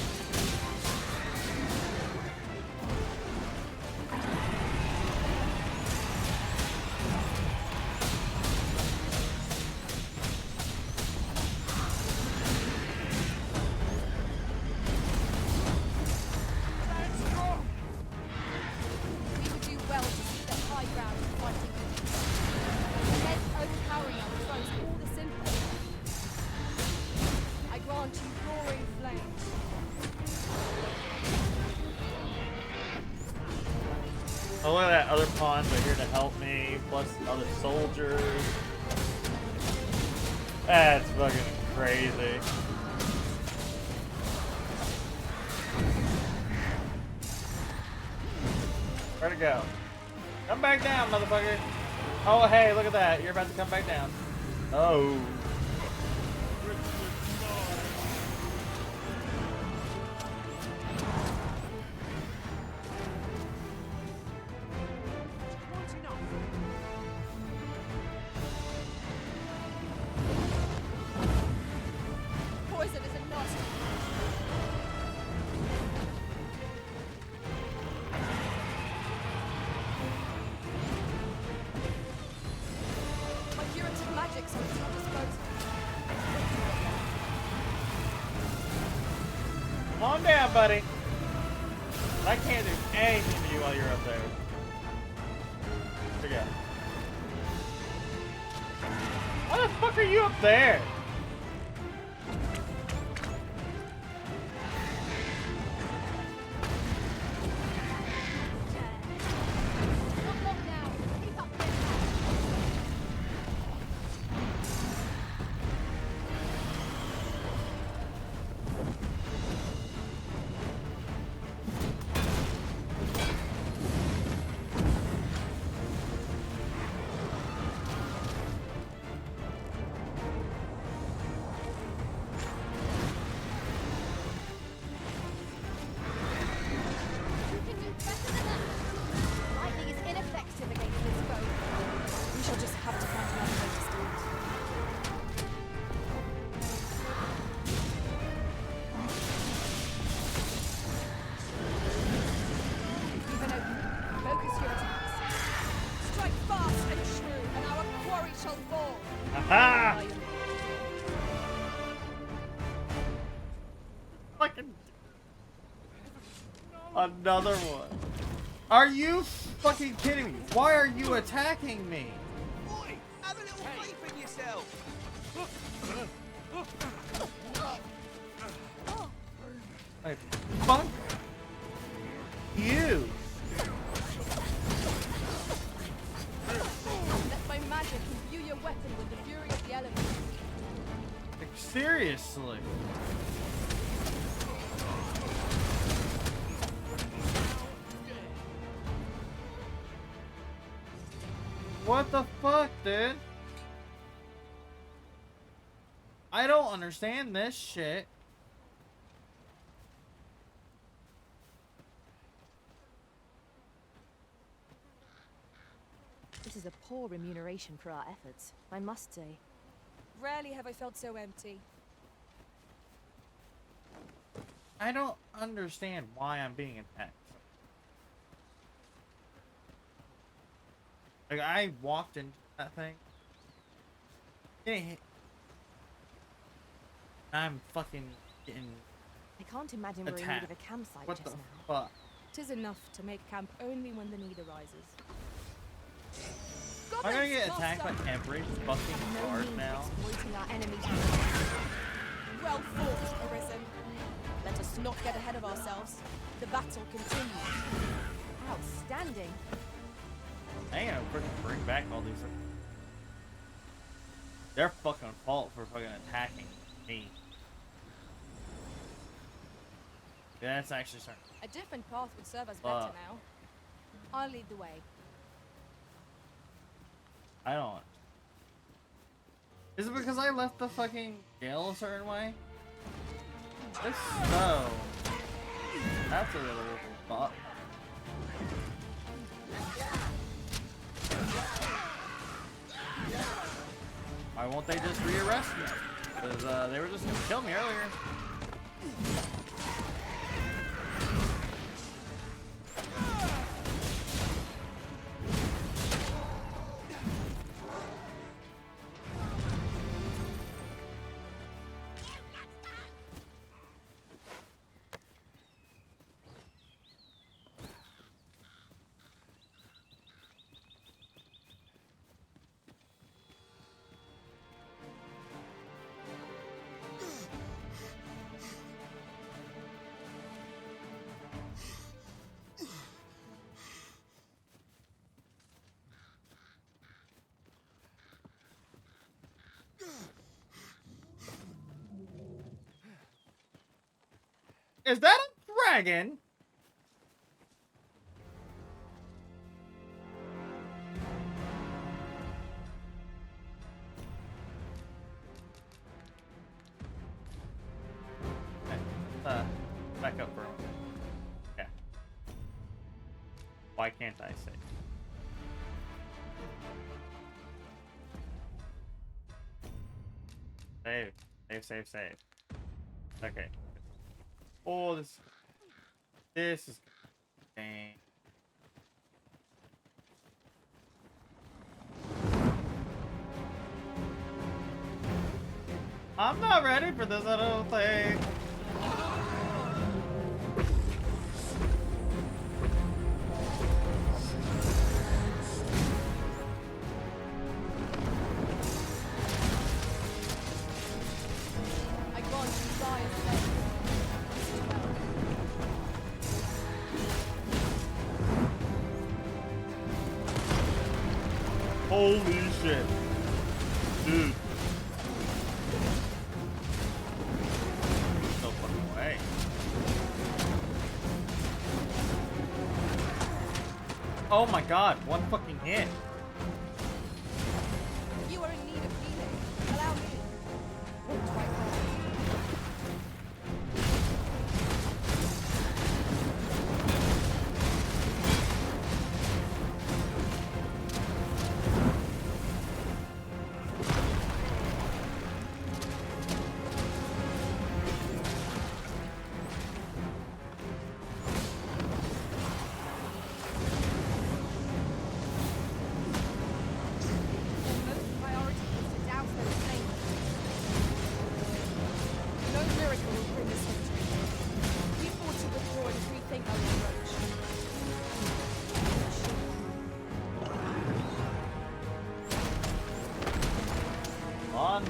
We would do well to seek the high ground and fighting with heads overpowering our foes all the simpler. I grant you roaring flames. Oh, look at that. Other pawns are here to help me, plus other soldiers. That's fucking crazy. Where'd it go? Come back down, motherfucker. Oh, hey, look at that. You're about to come back down. Oh. Poison is a nasty. down, buddy. I can't do anything to you while you're up there. Here we go. Why the fuck are you up there? Lightning is ineffective against this foe. We shall just have to find another way to start. Even open. Focus your attacks. Strike fast and true, and our quarry shall fall. Aha! Fucking another one. Are you fucking kidding me? Why are you attacking me? Boy, have a little faith in yourself. Like, fuck you. Let my magic imbue your weapon with the fury of the elements. Like, seriously. What the fuck, dude? I don't understand this shit. This is a poor remuneration for our efforts, I must say. Rarely have I felt so empty. I don't understand why I'm being attacked. Like, I walked into that thing. Getting hit. I'm fucking getting I can't imagine we're in need attacked. of a campsite What just the now. fuck? 'Tis enough to make camp only when the need arises. Am I gonna get attacked by every fucking No guard means now? of exploiting our enemies. Well fought, Arisen. Let us not get ahead of ourselves. The battle continues. Outstanding. I ain't gonna freaking bring back all these. Their fucking fault for fucking attacking me. Yeah, that's actually starting. A different path would serve us Fuck. better now. I'll lead the way. I don't. Is it because I left the fucking jail a certain way? If so, that's a little thought. Why won't they just rearrest me? Because they were just gonna kill me earlier. Is that a dragon? Okay, back up for a moment. Yeah. Why can't I save? Save. Save, save, save. Okay. Oh, this is dang. I'm not ready for this, I don't think. Holy shit. Dude. No fucking way. Oh my god, one fucking hit. You are in need of healing. Allow me. What do I call on.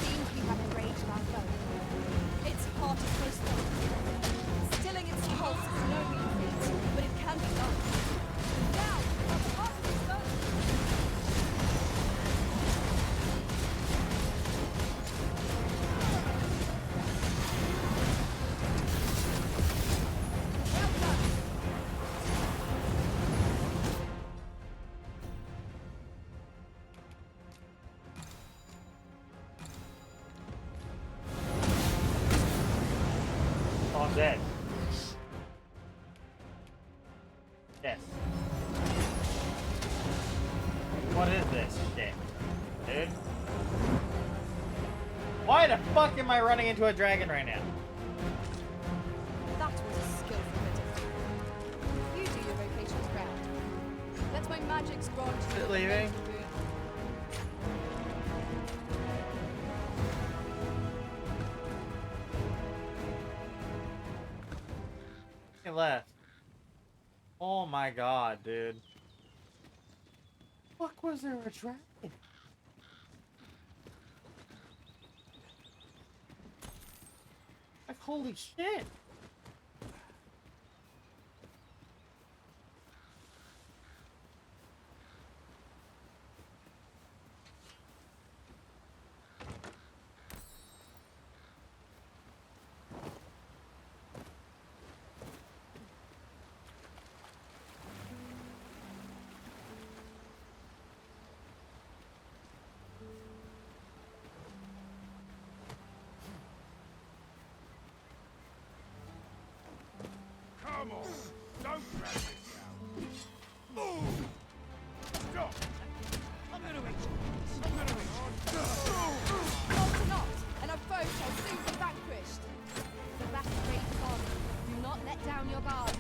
Seems we have enraged our foe. Its heart is close to stilling its pulse is no mean feat, but it can be done. Now, at the heart of its foe. Oh, I'm dead. Yes. What is this shit, dude? Why the fuck am I running into a dragon right now? That was a skillful bit. You do your vocations proud. Let my magics grant Is you it leaving? He left. Oh my god, dude. Fuck, was there a dragon? Like, holy shit. Come on, don't drag this out. Move! Stop! I'm gonna eat you. I'm gonna eat you. Falter not, and our foe shall soon be vanquished. The battle rages on. Do not let down your guard.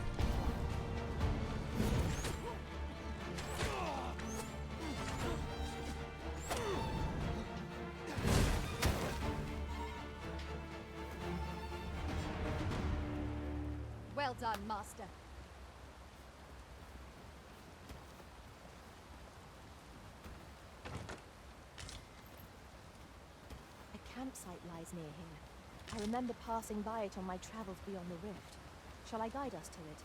Well done, Master. A campsite lies near here. I remember passing by it on my travels beyond the rift. Shall I guide us to it?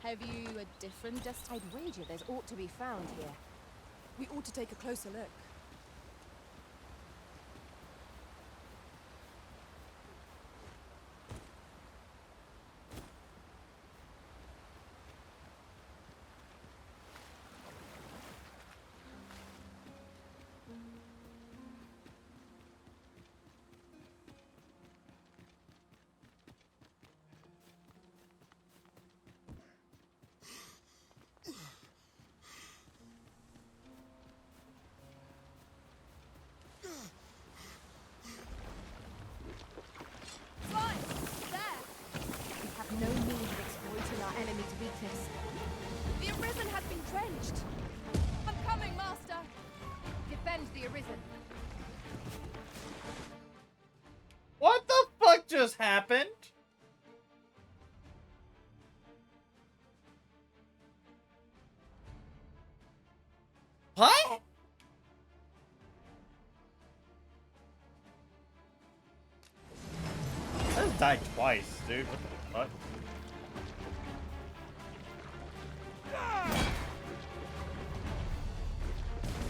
Have you a different destination? I'd wager there's aught to be found here. We ought to take a closer look. No need of exploiting our enemy's weakness. The Arisen has been drenched. I'm coming, Master. Defend the Arisen. What the fuck just happened? What? I just died twice, dude. What the fuck?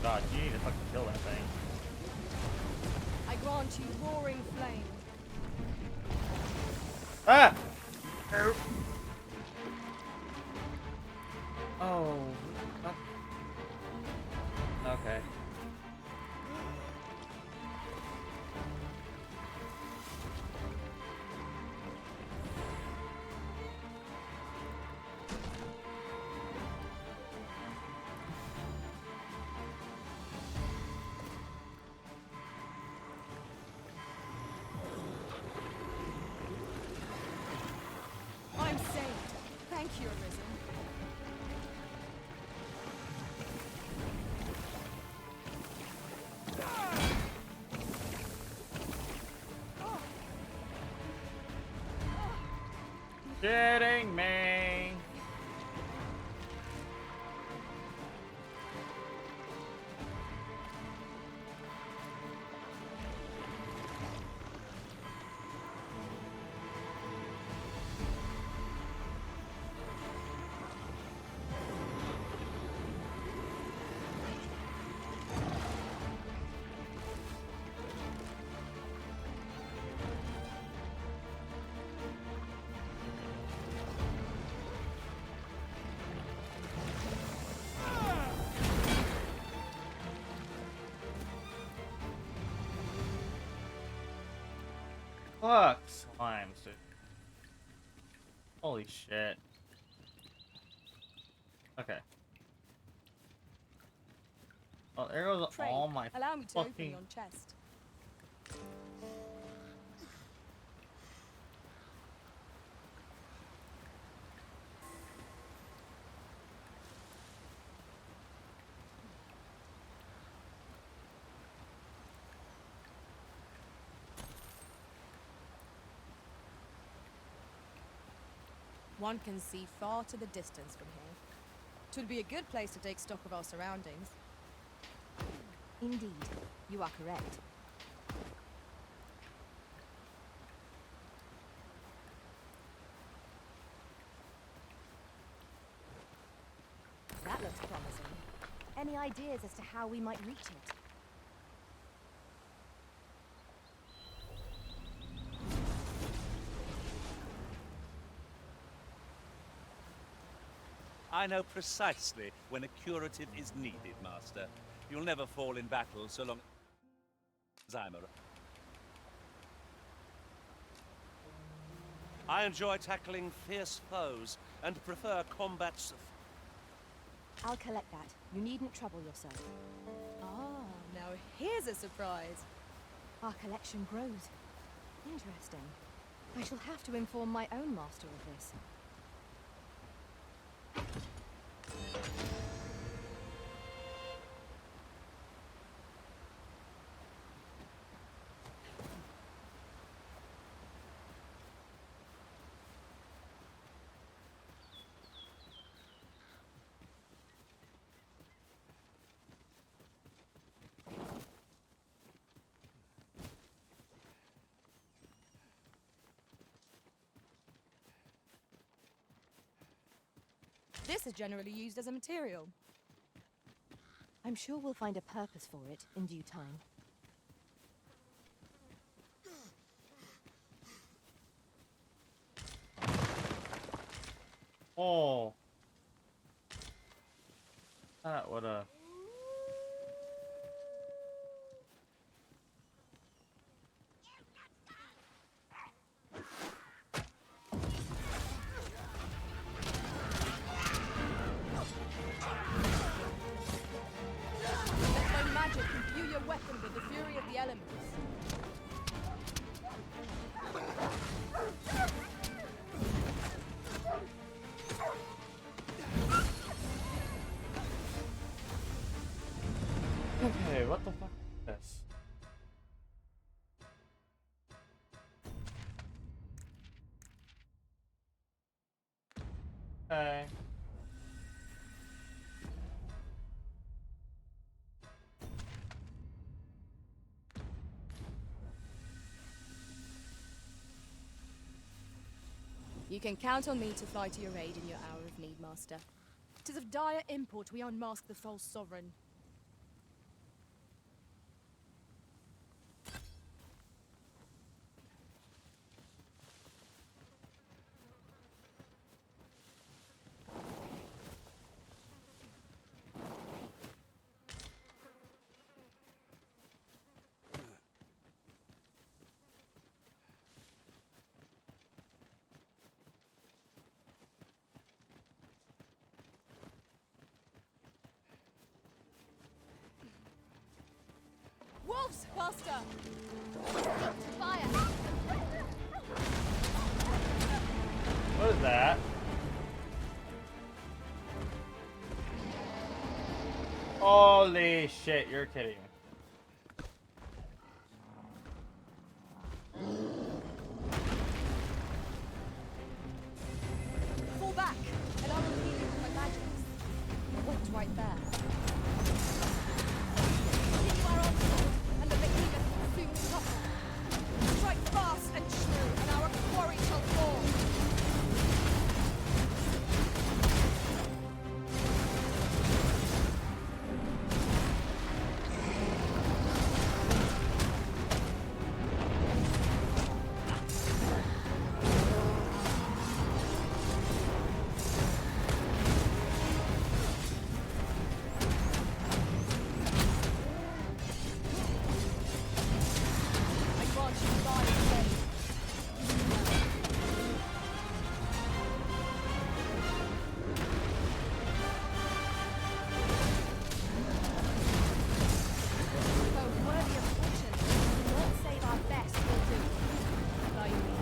God, you need to fucking kill that thing. I grant you roaring flame. Ah! Oh. Okay. I'm saved. Thank you, Arisen. Kidding me. Fuck slimes, dude. Holy shit. Okay. Well, there goes Pray, all my allow me to open fucking... your chest. One can see far to the distance from here. 'Twould be a good place to take stock of our surroundings. Indeed, you are correct. That looks promising. Any ideas as to how we might reach it? I know precisely when a curative is needed, Master. You'll never fall in battle so long as I'm around. I enjoy tackling fierce foes and prefer combats. I'll collect that. You needn't trouble yourself. Ah, now here's a surprise. Our collection grows. Interesting. I shall have to inform my own master of this. This is generally used as a material. I'm sure we'll find a purpose for it in due time. Oh. That would have... Let my magic imbue your weapon with the fury of the elements. Okay, what the fuck is this? Okay. You can count on me to fly to your aid in your hour of need, Master. 'Tis of dire import we unmask the false sovereign. Wolves, Master! Fire! What is that? Holy shit, you're kidding me. Fall back, and I will heal you with my magics. Wait right there. Continue our onslaught, and the behemoth will soon topple. Strike fast and true, and our quarry shall fall. I grant you life again. Though worthy of fortune, not save our best will do. By me,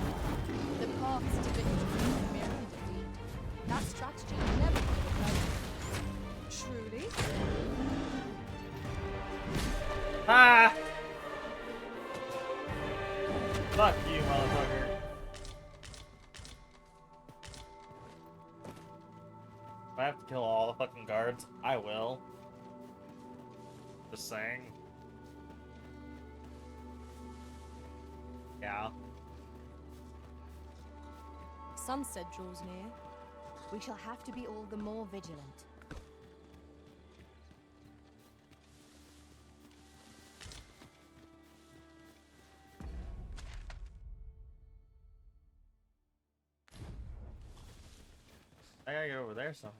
the paths to victory are merely defeat. That strategy never could have done. Truly? Ah! Fuck you, motherfucker. If I have to kill all the fucking guards, I will. Just saying. Yeah. Sunset draws near. We shall have to be all the more vigilant. I gotta get over there somehow.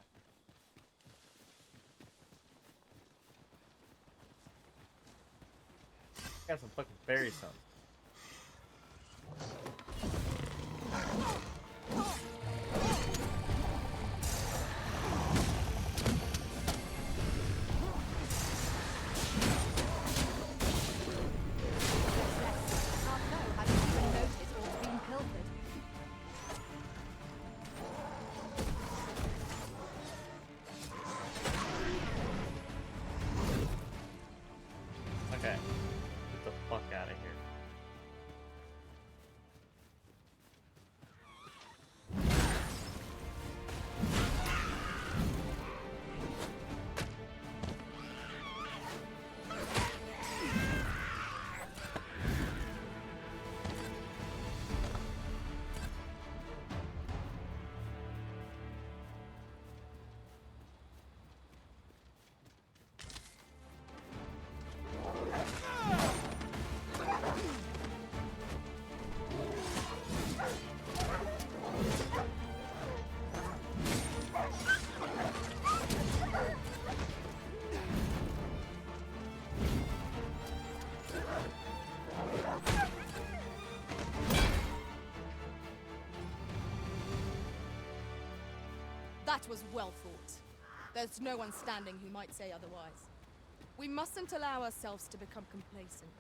Got some fucking fairy stones. Can't know how to even notice what's being pilfered. Okay. Get the fuck out of here. That was well fought. There's no one standing who might say otherwise. We mustn't allow ourselves to become complacent.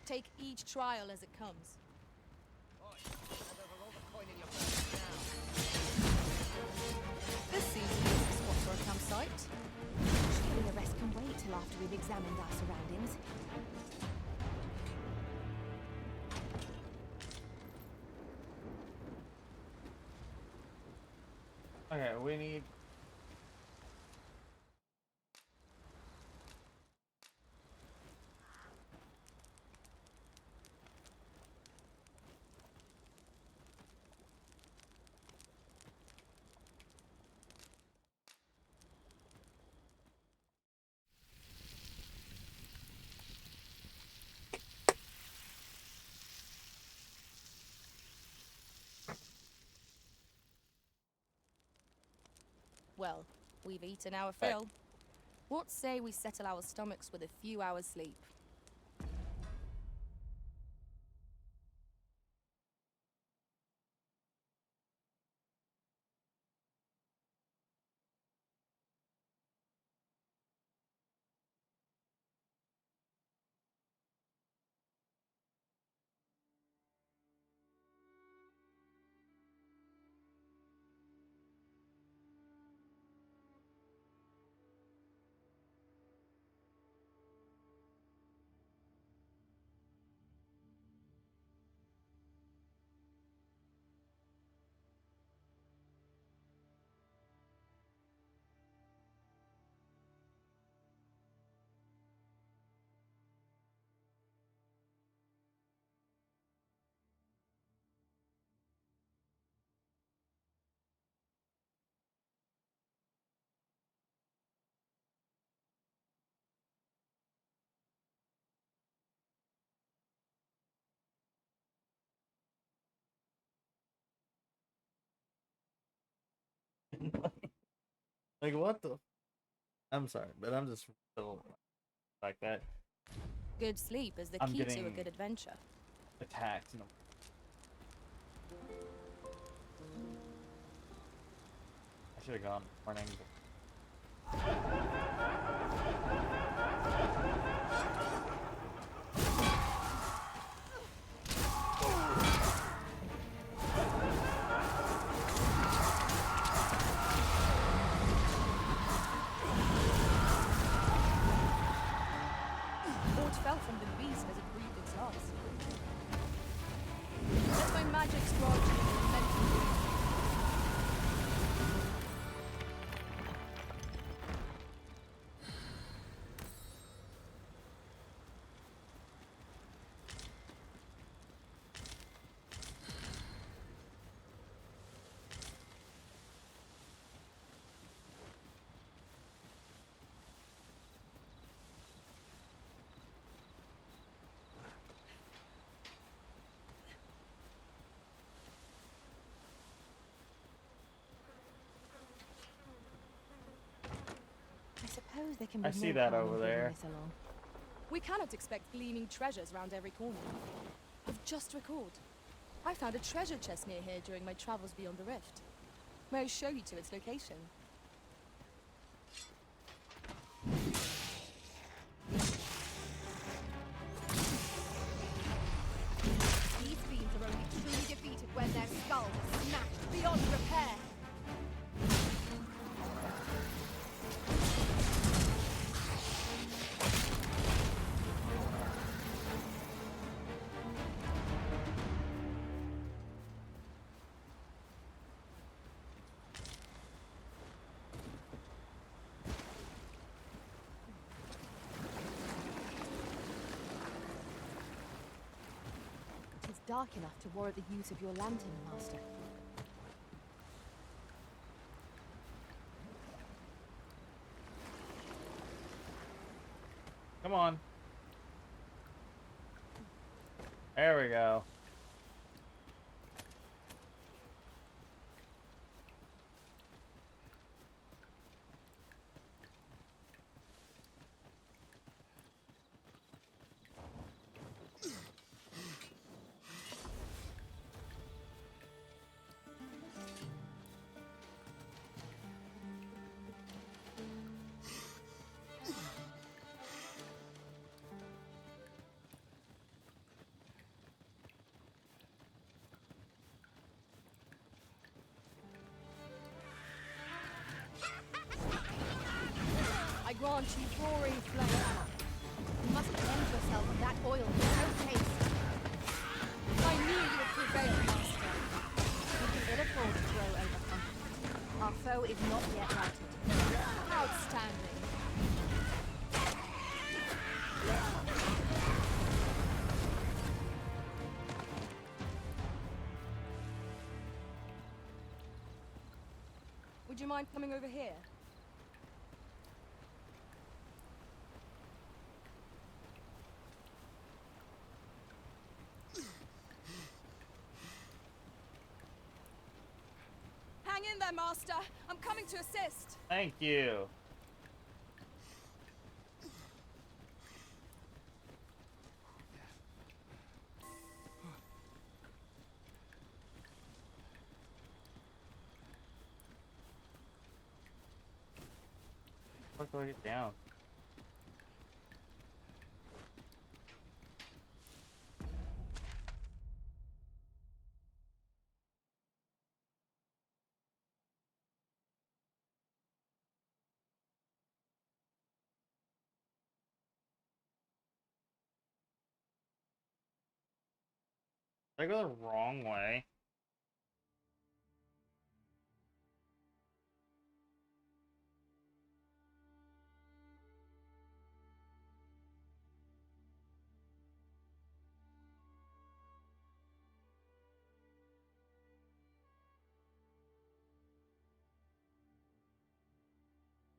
Take each trial as it comes. This seems to be a spot for a campsite. Surely the rest can wait till after we've examined our surroundings. Okay, we need... Well, we've eaten our Right. fill. What say we settle our stomachs with a few hours sleep? Like what the? I'm sorry, but I'm just still like that. Good sleep is the I'm key to a getting good adventure. attacked. I should have gone morning. Ort fell from the beast as it breathed its last. Let my magic squad mental. I suppose there can be I see no that harm in over bringing there. this along. We cannot expect gleaming treasures round every corner. I've just recalled. I found a treasure chest near here during my travels beyond the rift. May I show you to its location? These fiends are only truly defeated when their skulls are smashed beyond repair. It is dark enough to warrant the use of your lantern, Master. Come on. There we go. I grant you roaring flame. You must cleanse yourself of that oil with no taste. I knew you would prevail, Master. We can ill afford to grow overconfident. Our foe is not yet routed. Outstanding. Would you mind coming over here? Hang in there, Master. I'm coming to assist. Thank you. How do I get down? Did I go the wrong way?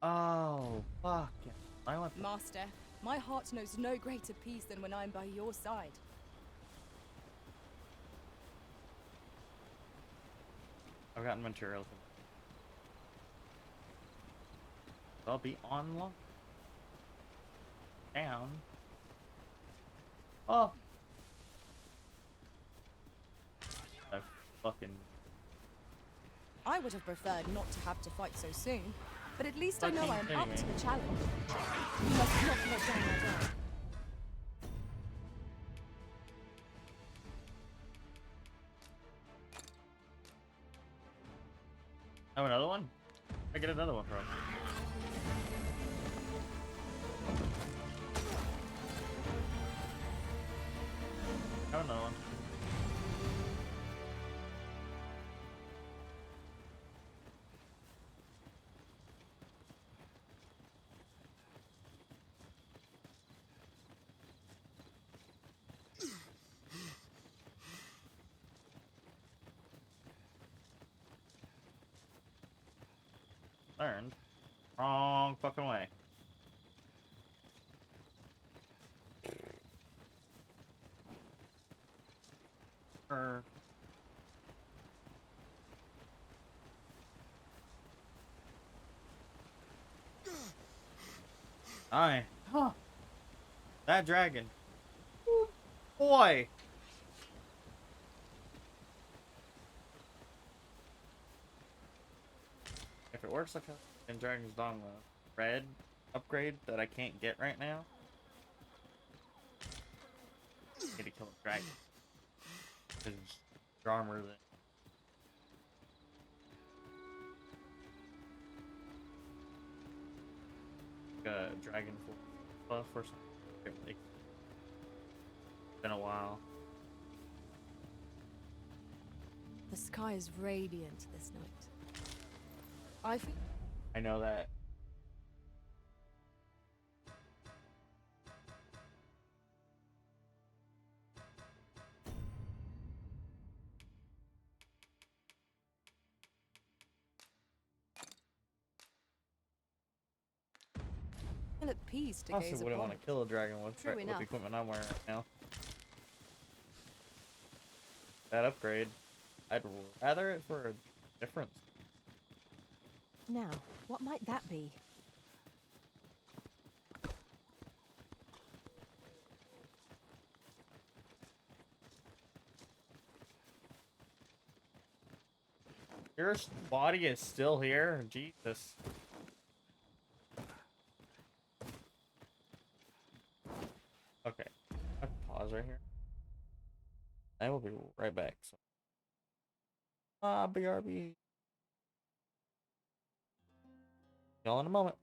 Oh, fuck. I went. Master, my heart knows no greater peace than when I'm by your side. I've gotten materials. I'll be on lock. Down. Oh. I fucking. I would have preferred not to have to fight so soon, but at least I know I am up to the challenge. You must not let down my guard. Oh, another one? I get another one from. Have another one. Learned. Wrong fucking way. Aye. Huh. That dragon. Ooh, boy. If it works like a in Dragon's Dogma red upgrade that I can't get right now, I need to kill a dragon. Because your armor than a dragon buff or something. It's been a while. The sky is radiant this night. I know that. Feel at peace to I also gaze wouldn't upon want to kill a dragon with True the enough. equipment I'm wearing right now. That upgrade, I'd rather it for a difference. Now, what might that be? Your body is still here? Jesus. Okay. I'll pause right here. I will be right back. So. BRB. Y'all in a moment.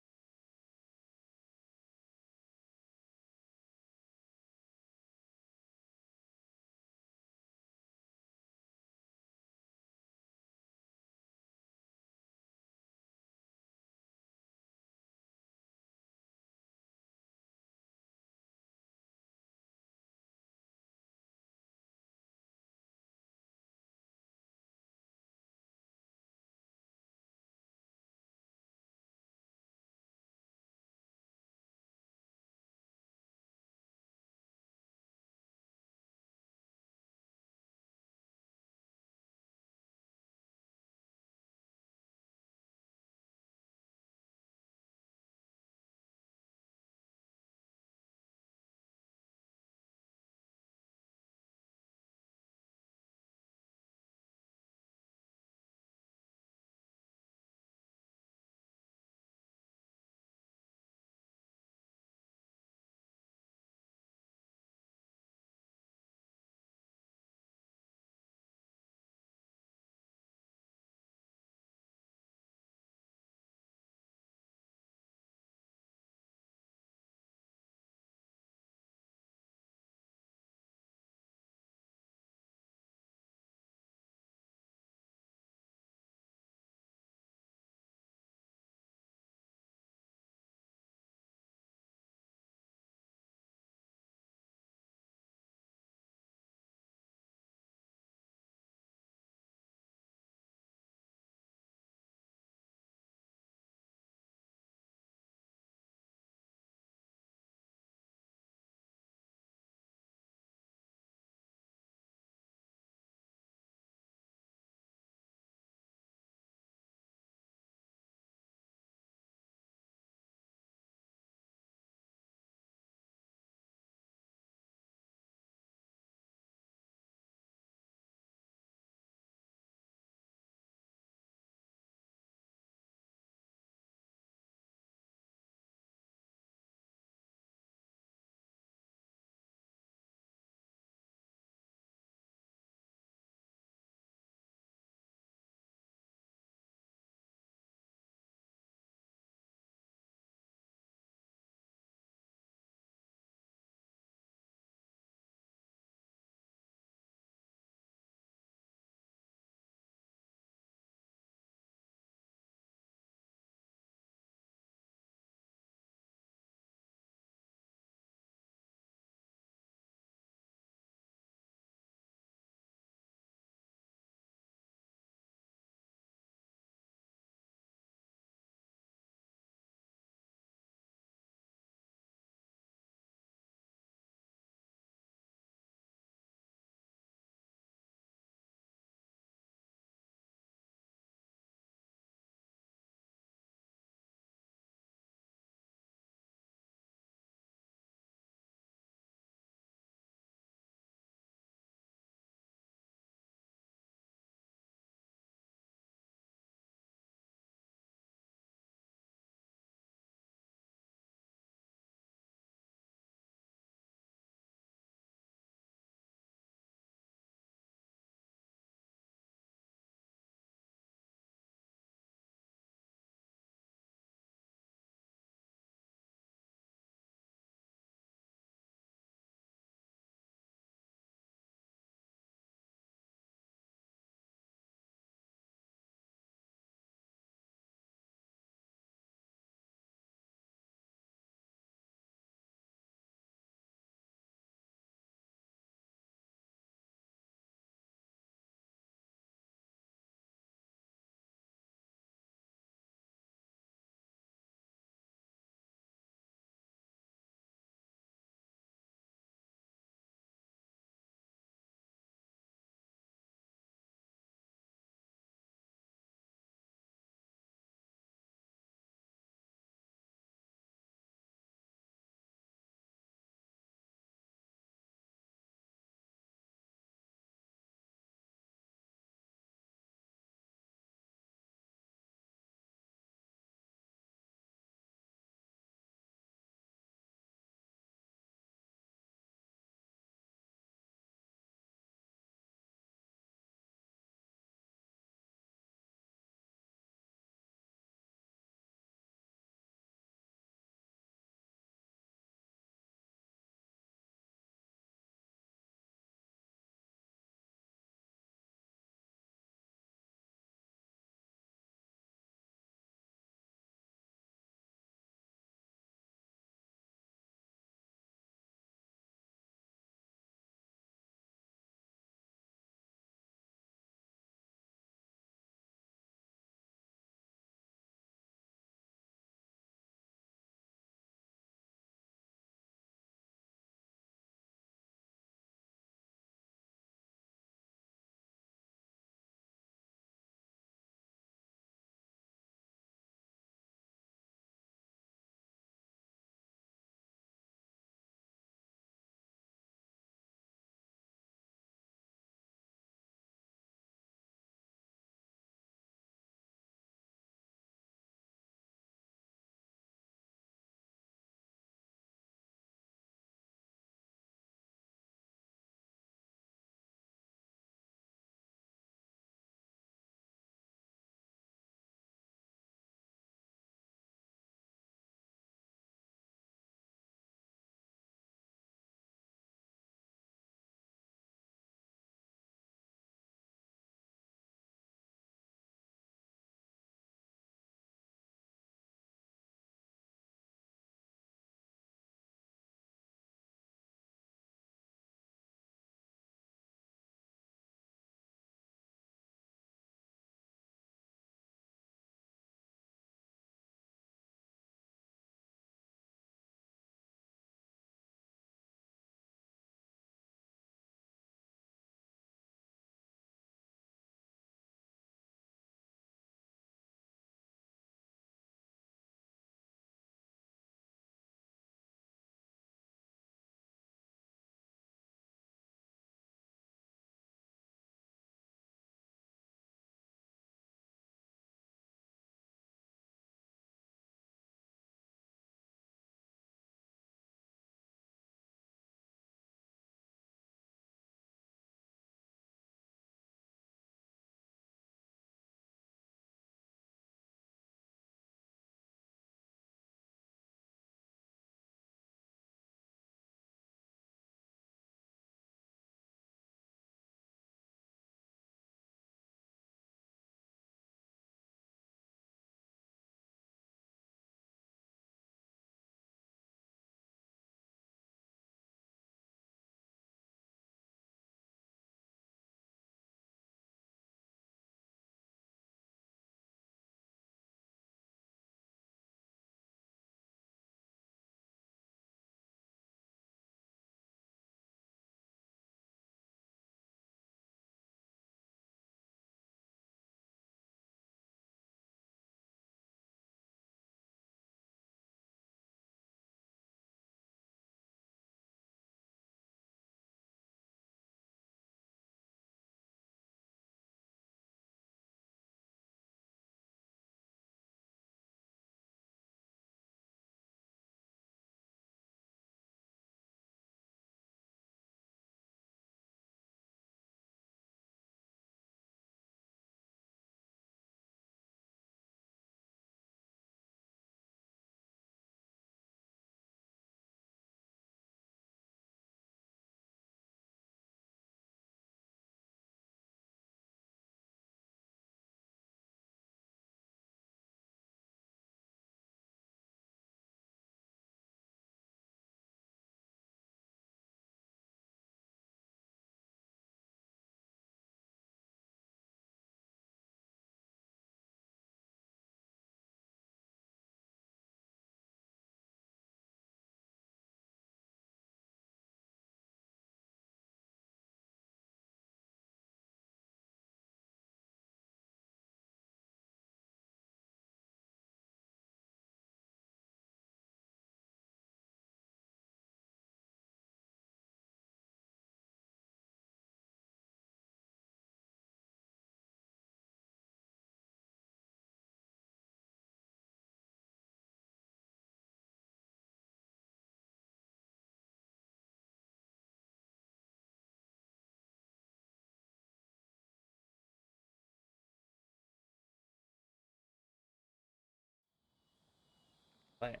But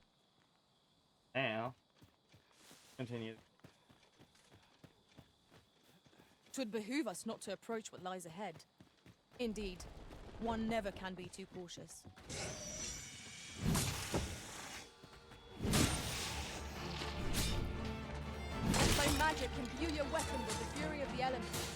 now, continue. 'Twould behoove us not to approach what lies ahead. Indeed, one never can be too cautious. By magic, imbue your weapon with the fury of the elements.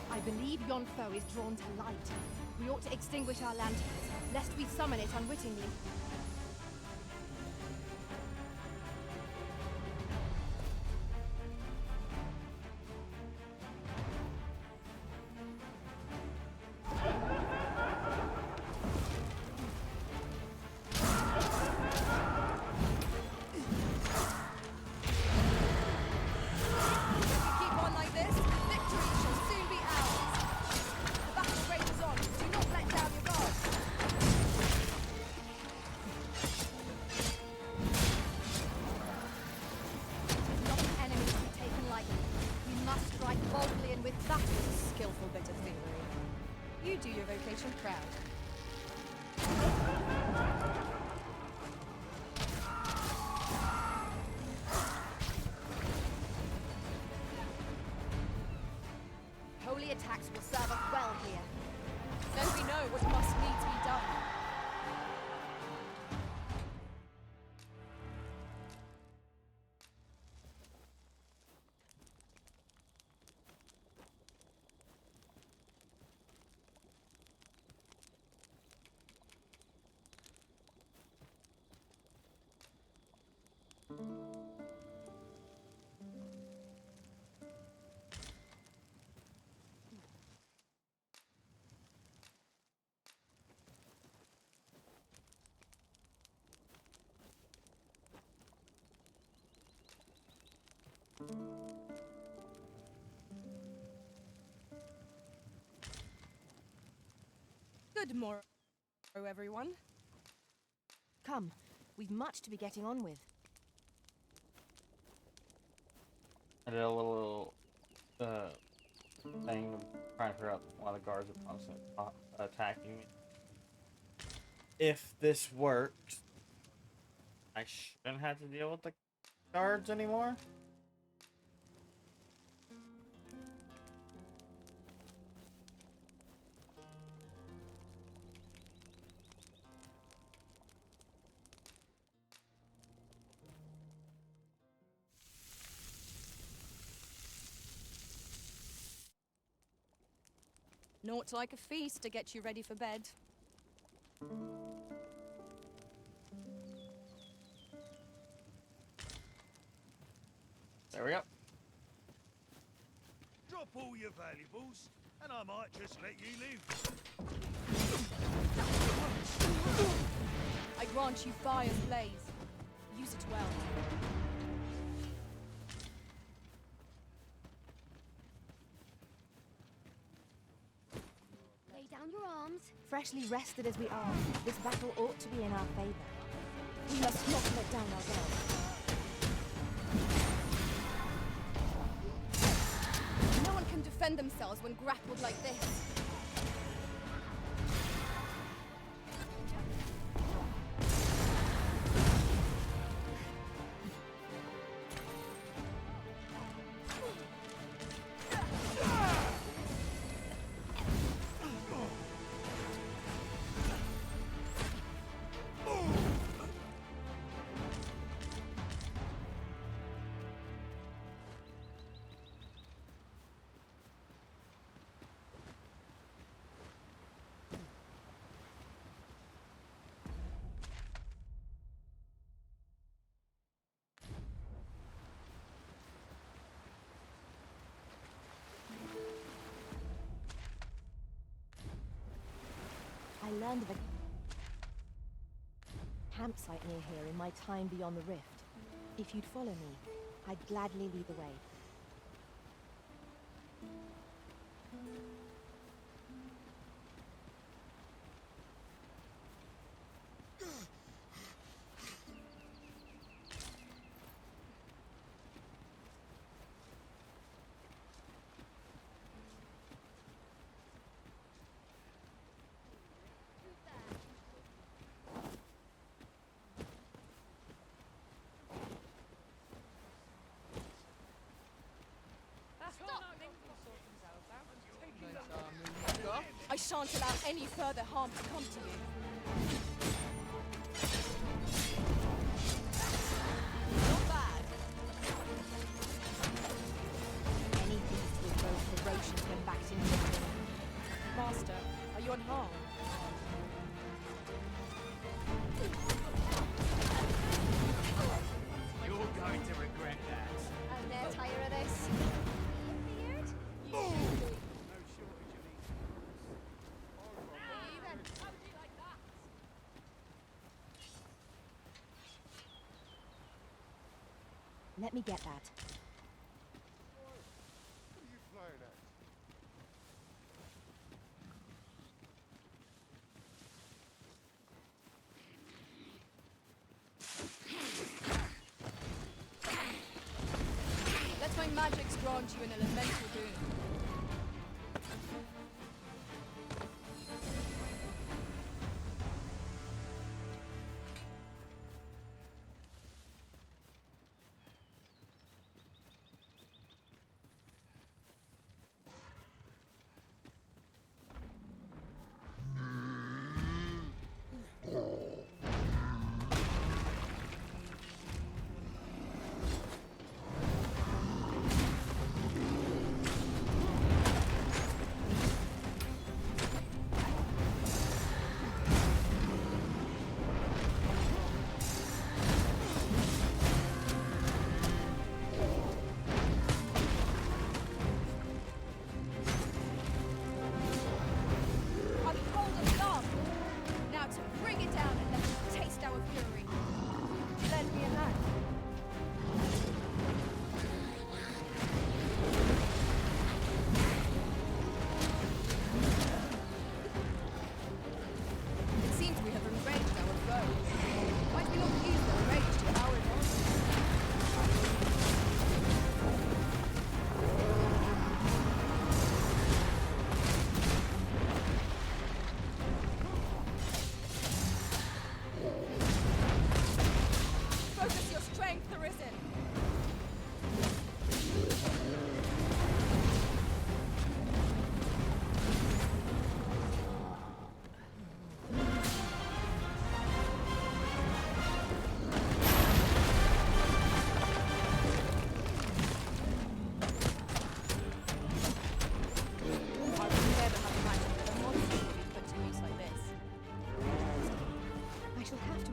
I believe yon foe is drawn to light. We ought to extinguish our lanterns, lest we summon it unwittingly. Skillful bit of thievery. You do your vocation proud. Holy attacks will serve us well here. Then we know what must needs be done. Good morrow, everyone. Come, we've much to be getting on with. I did a little thing of trying to figure out why the guards are constantly attacking me. If this works, I shouldn't have to deal with the guards anymore. Naught like a feast to get you ready for bed. There we go. Drop all your valuables, and I might just let you live. I grant you fire's blaze. Use it well. Lay down your arms. Freshly rested as we are, this battle ought to be in our favor. We must not let down our guard. No one can defend themselves when grappled like this. I learned of a campsite near here in my time beyond the rift. If you'd follow me, I'd gladly lead the way. I shan't allow any further harm to come to you. Not bad. Any beast with both ferocious when backed into the ring. Master, are you unharmed? You're going to regret that. I'm near tired of this. Beard? You should be. Let me get that. What are you playing at? Let my magics grant you an elemental boon.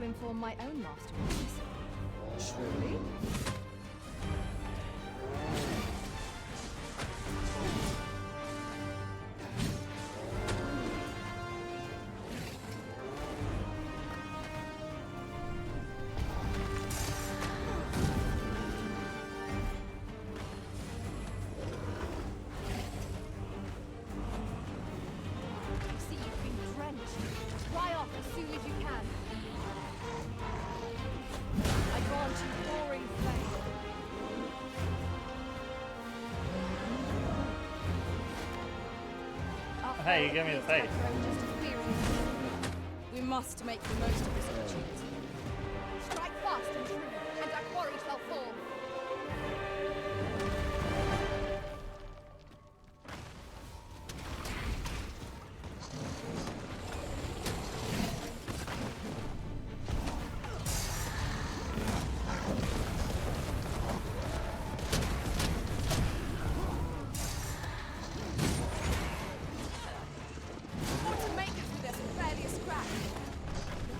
Inform my own master of this. Truly? See, you've been drenched. Dry off as soon as you can. I grant you roaring flame. Hey, you gave me the face. We must make the most of this opportunity. Strike fast and true, and our quarry shall fall.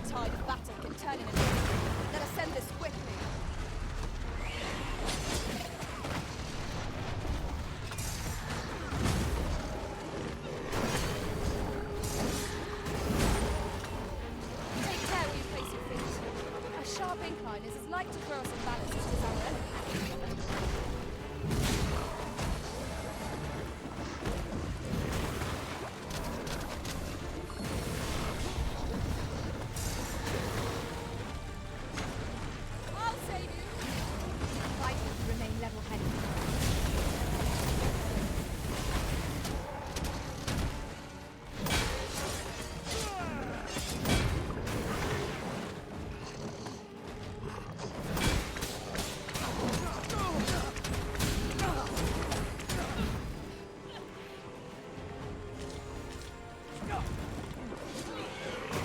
The tide of battle can turn in an instant. Let us send this quickly. mine is as like to throw us a ballast as our enemies. I'll save you. Fight to remain level-headed.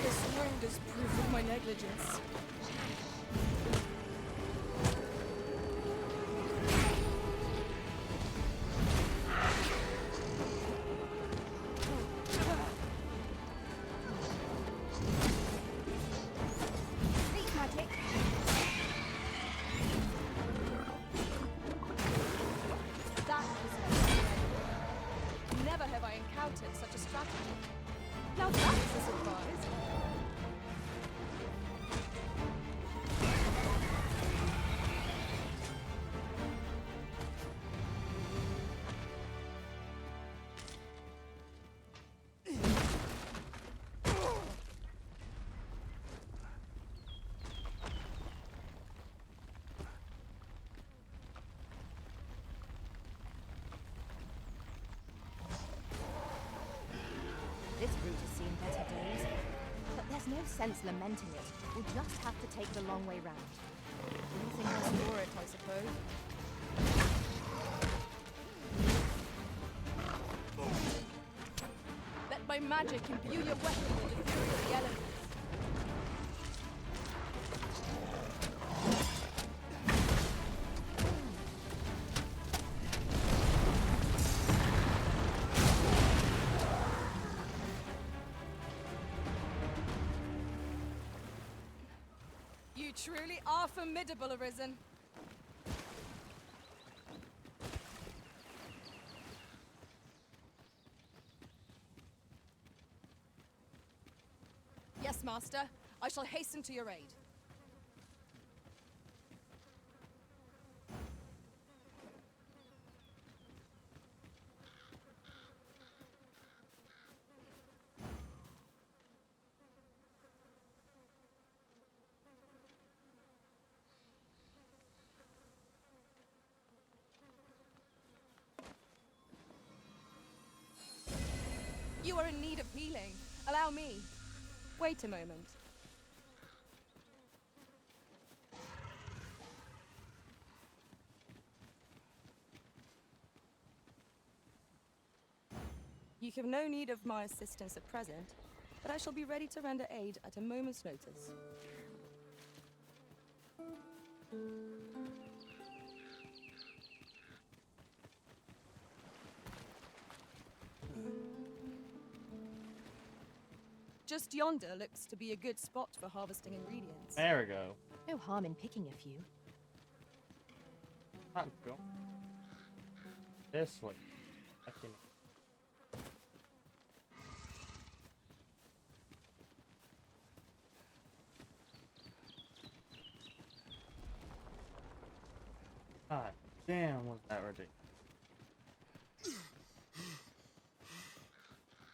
This wound is proof of my negligence. Sleep magic. That is never have I encountered such a strategy. Now that is a surprise. This route has seen better days, but there's no sense lamenting it. We'll just have to take the long way round. Anything else for it, I suppose. Let my magic imbue your weapon with the fury of the elements. You truly are formidable, Arisen. Yes, Master. I shall hasten to your aid. You are in need of healing. Allow me. Wait a moment. You have no need of my assistance at present, but I shall be ready to render aid at a moment's notice. Just yonder looks to be a good spot for harvesting ingredients. There we go. No harm in picking a few. Not go. This way. I can. God damn, was that ridiculous?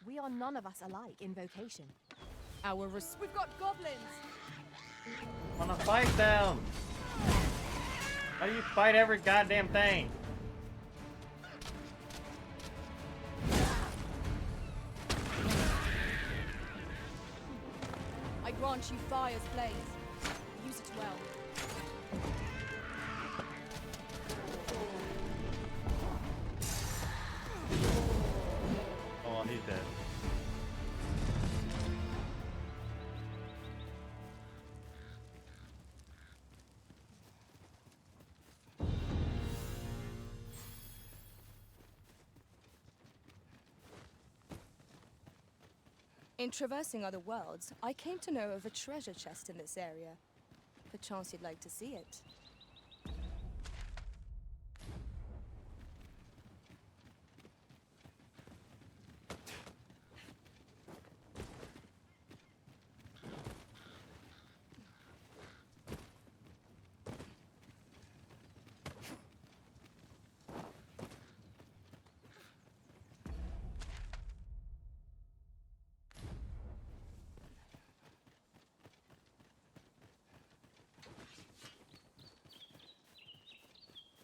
We are none of us alike in vocation. We've got goblins! Wanna fight them? How do you fight every goddamn thing? I grant you fire's blaze. Use it well. Oh, he's dead. In traversing other worlds, I came to know of a treasure chest in this area. Perchance you'd like to see it.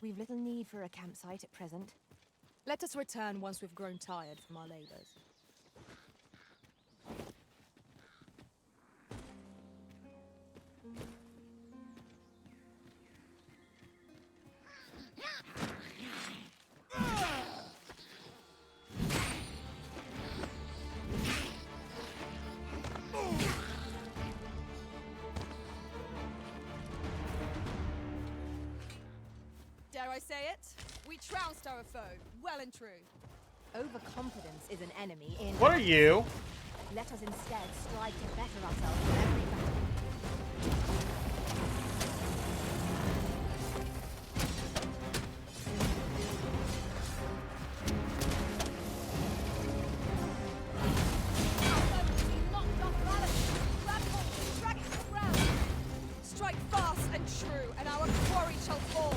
We've little need for a campsite at present. Let us return once we've grown tired from our labors. Dare I say it? We trounced our foe, well and true. Overconfidence is an enemy in... What are you? Let us instead strive to better ourselves in every battle. Strike fast and true, and our quarry shall fall.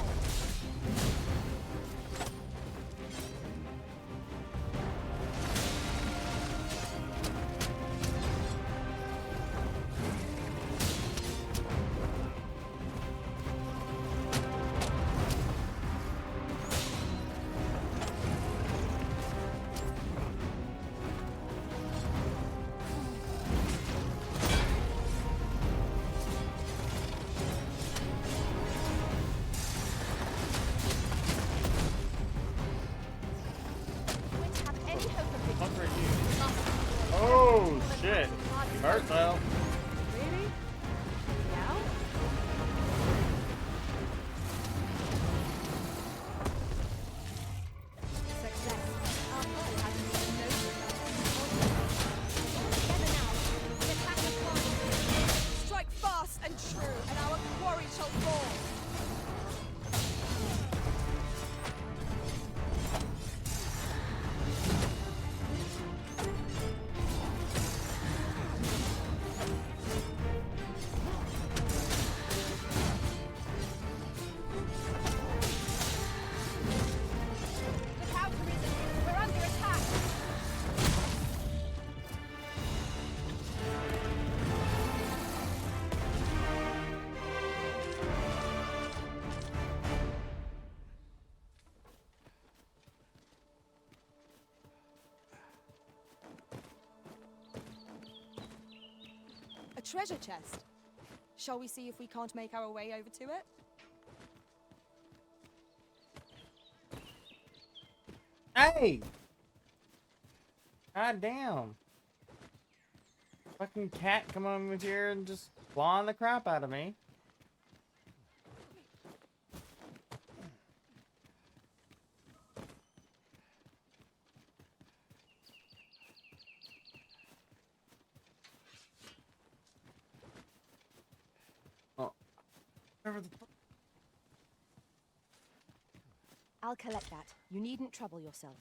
Oh shit! You hurt though. Really? Now? Success. Our foe has made no together now. The attack is on. Strike fast and true, and our quarry shall fall. Look out, Arisen. We're under attack. A treasure chest. Shall we see if we can't make our way over to it? Hey! God damn. Fucking cat come over here and just clawing the crap out of me. Oh. Whatever the fuck. I'll collect that. You needn't trouble yourself.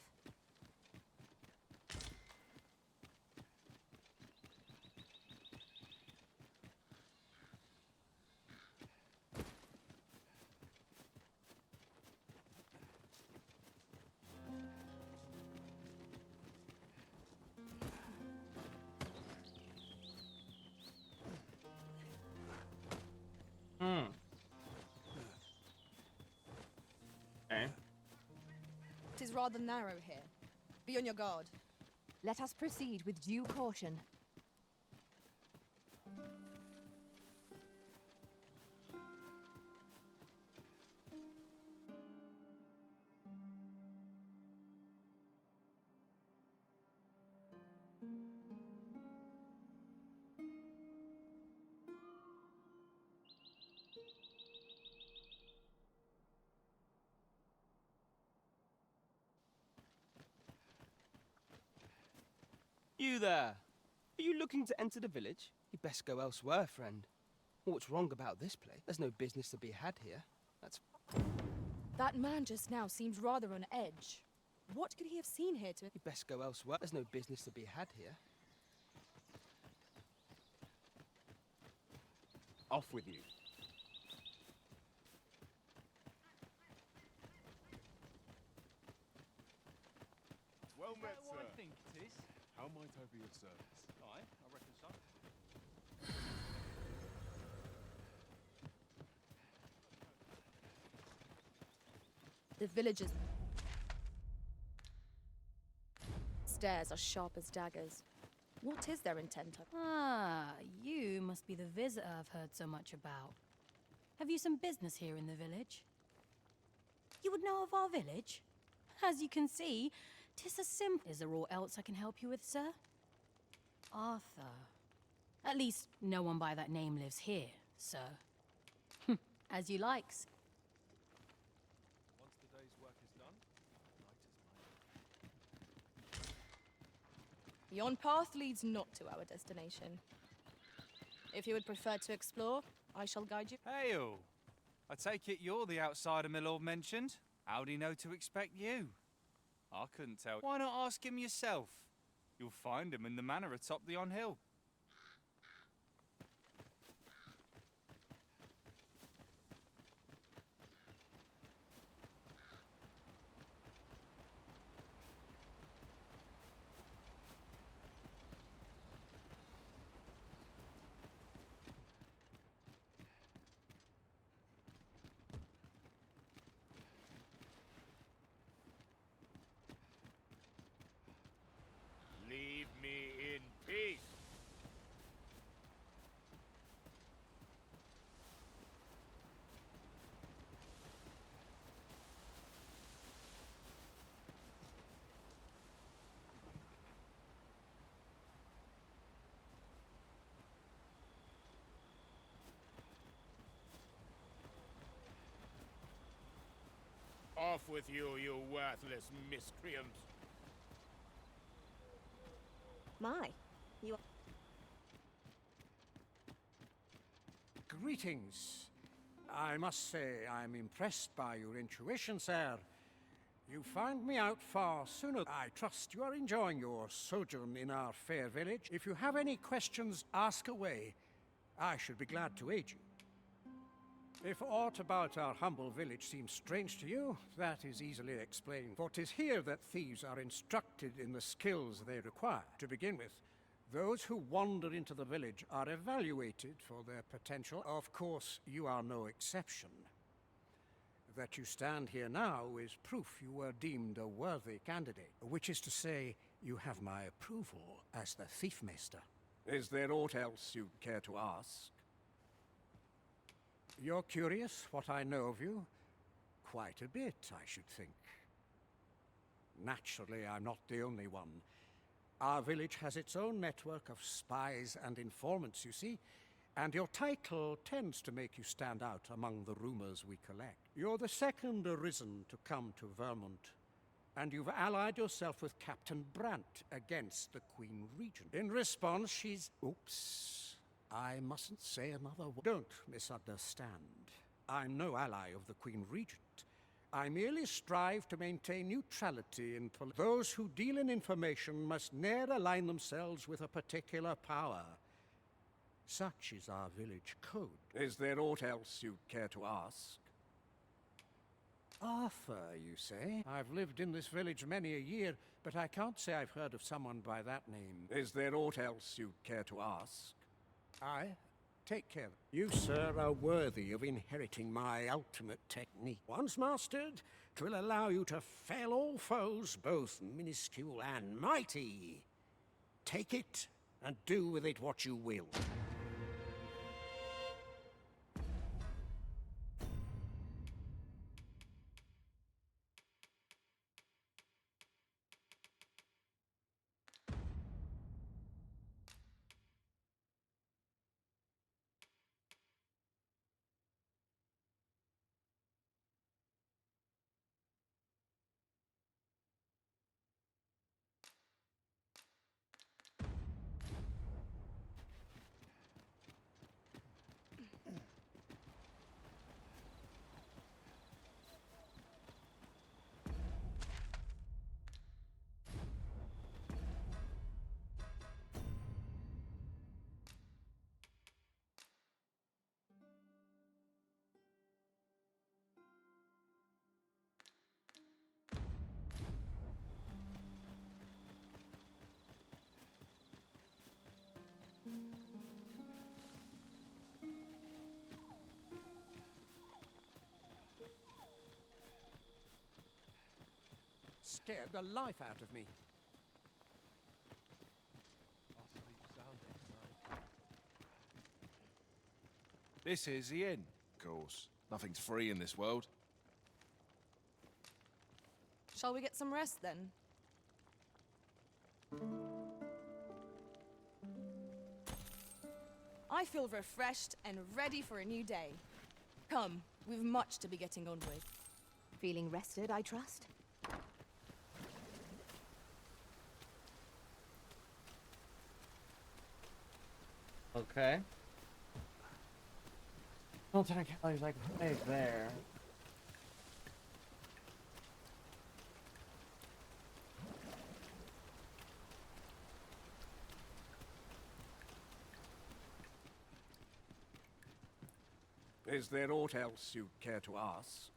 Okay. It is rather narrow here. Be on your guard. Let us proceed with due caution. You there! Are you looking to enter the village? You'd best go elsewhere, friend. What's wrong about this place? There's no business to be had here. That's... That man just now seems rather on edge. What could he have seen here to... You'd best go elsewhere. There's no business to be had here. Off with you. Well met, What sir. I think it is. How might I be of service? Aye, I reckon so. The villagers' stares are sharp as daggers. What is their intent? Ah, you must be the visitor I've heard so much about. Have you some business here in the village? You would know of our village? As you can see, 'tis a simple. Is there aught else I can help you with, sir? Arthur. At least no one by that name lives here, sir. As you like. Once the day's work is done, night is mine. Yon path leads not to our destination. If you would prefer to explore, I shall guide you. Hail! I take it you're the outsider my lord mentioned. How'd he know to expect you? I couldn't tell. Why not ask him yourself? You'll find him in the manor atop the on hill. Leave me in peace. Off with you, you worthless miscreants. My, you. Greetings. I must say I'm impressed by your intuition, sir. You found me out far sooner. I trust you are enjoying your sojourn in our fair village. If you have any questions, ask away. I should be glad to aid you. If aught about our humble village seems strange to you, that is easily explained. For 'tis here that thieves are instructed in the skills they require. To begin with, those who wander into the village are evaluated for their potential. Of course, you are no exception. That you stand here now is proof you were deemed a worthy candidate, which is to say, you have my approval as the Thiefmeister. Is there aught else you'd care to ask? You're curious what I know of you? Quite a bit, I should think. Naturally, I'm not the only one. Our village has its own network of spies and informants, you see, and your title tends to make you stand out among the rumors we collect. You're the second arisen to come to Vermont, and you've allied yourself with Captain Brant against the Queen Regent. In response, she's... Oops. I mustn't say another word. Don't misunderstand. I'm no ally of the Queen Regent. I merely strive to maintain neutrality in those who deal in information must ne'er align themselves with a particular power. Such is our village code. Is there aught else you'd care to ask? Arthur, you say? I've lived in this village many a year, but I can't say I've heard of someone by that name. Is there aught else you'd care to ask? Aye. Take care. You, sir, are worthy of inheriting my ultimate technique. Once mastered, 'twill allow you to fell all foes, both minuscule and mighty. Take it, and do with it what you will. scared the life out of me. I'll sleep sound tonight. This is the inn, of course. Nothing's free in this world. Shall we get some rest then? I feel refreshed and ready for a new day. Come, we've much to be getting on with. Feeling rested, I trust? Okay. Well, 10 calories I can save there. Is there aught else you care to ask?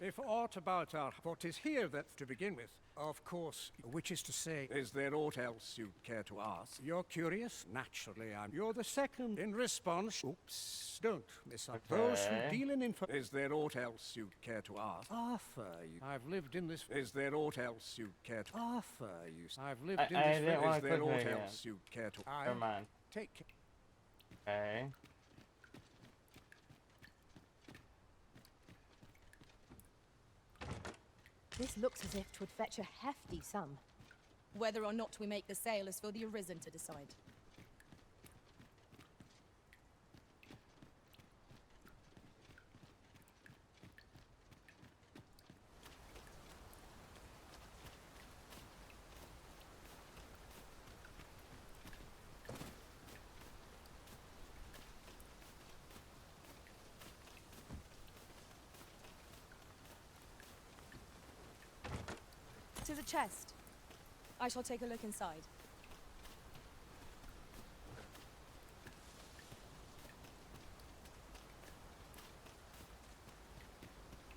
If aught about our what is here that to begin with, of course, which is to say, is there aught else you care to ask? You're curious? Naturally, you're the second in response. Oops, don't miss out. Those who deal in info. Is there aught else you care to ask? Arthur, I've lived in this. Is there aught else you care to? Arthur, I've lived in this. Is there aught else you care to? Never mind. Take. Okay. This looks as if 'twould fetch a hefty sum. Whether or not we make the sale is for the Arisen to decide. To the chest. I shall take a look inside.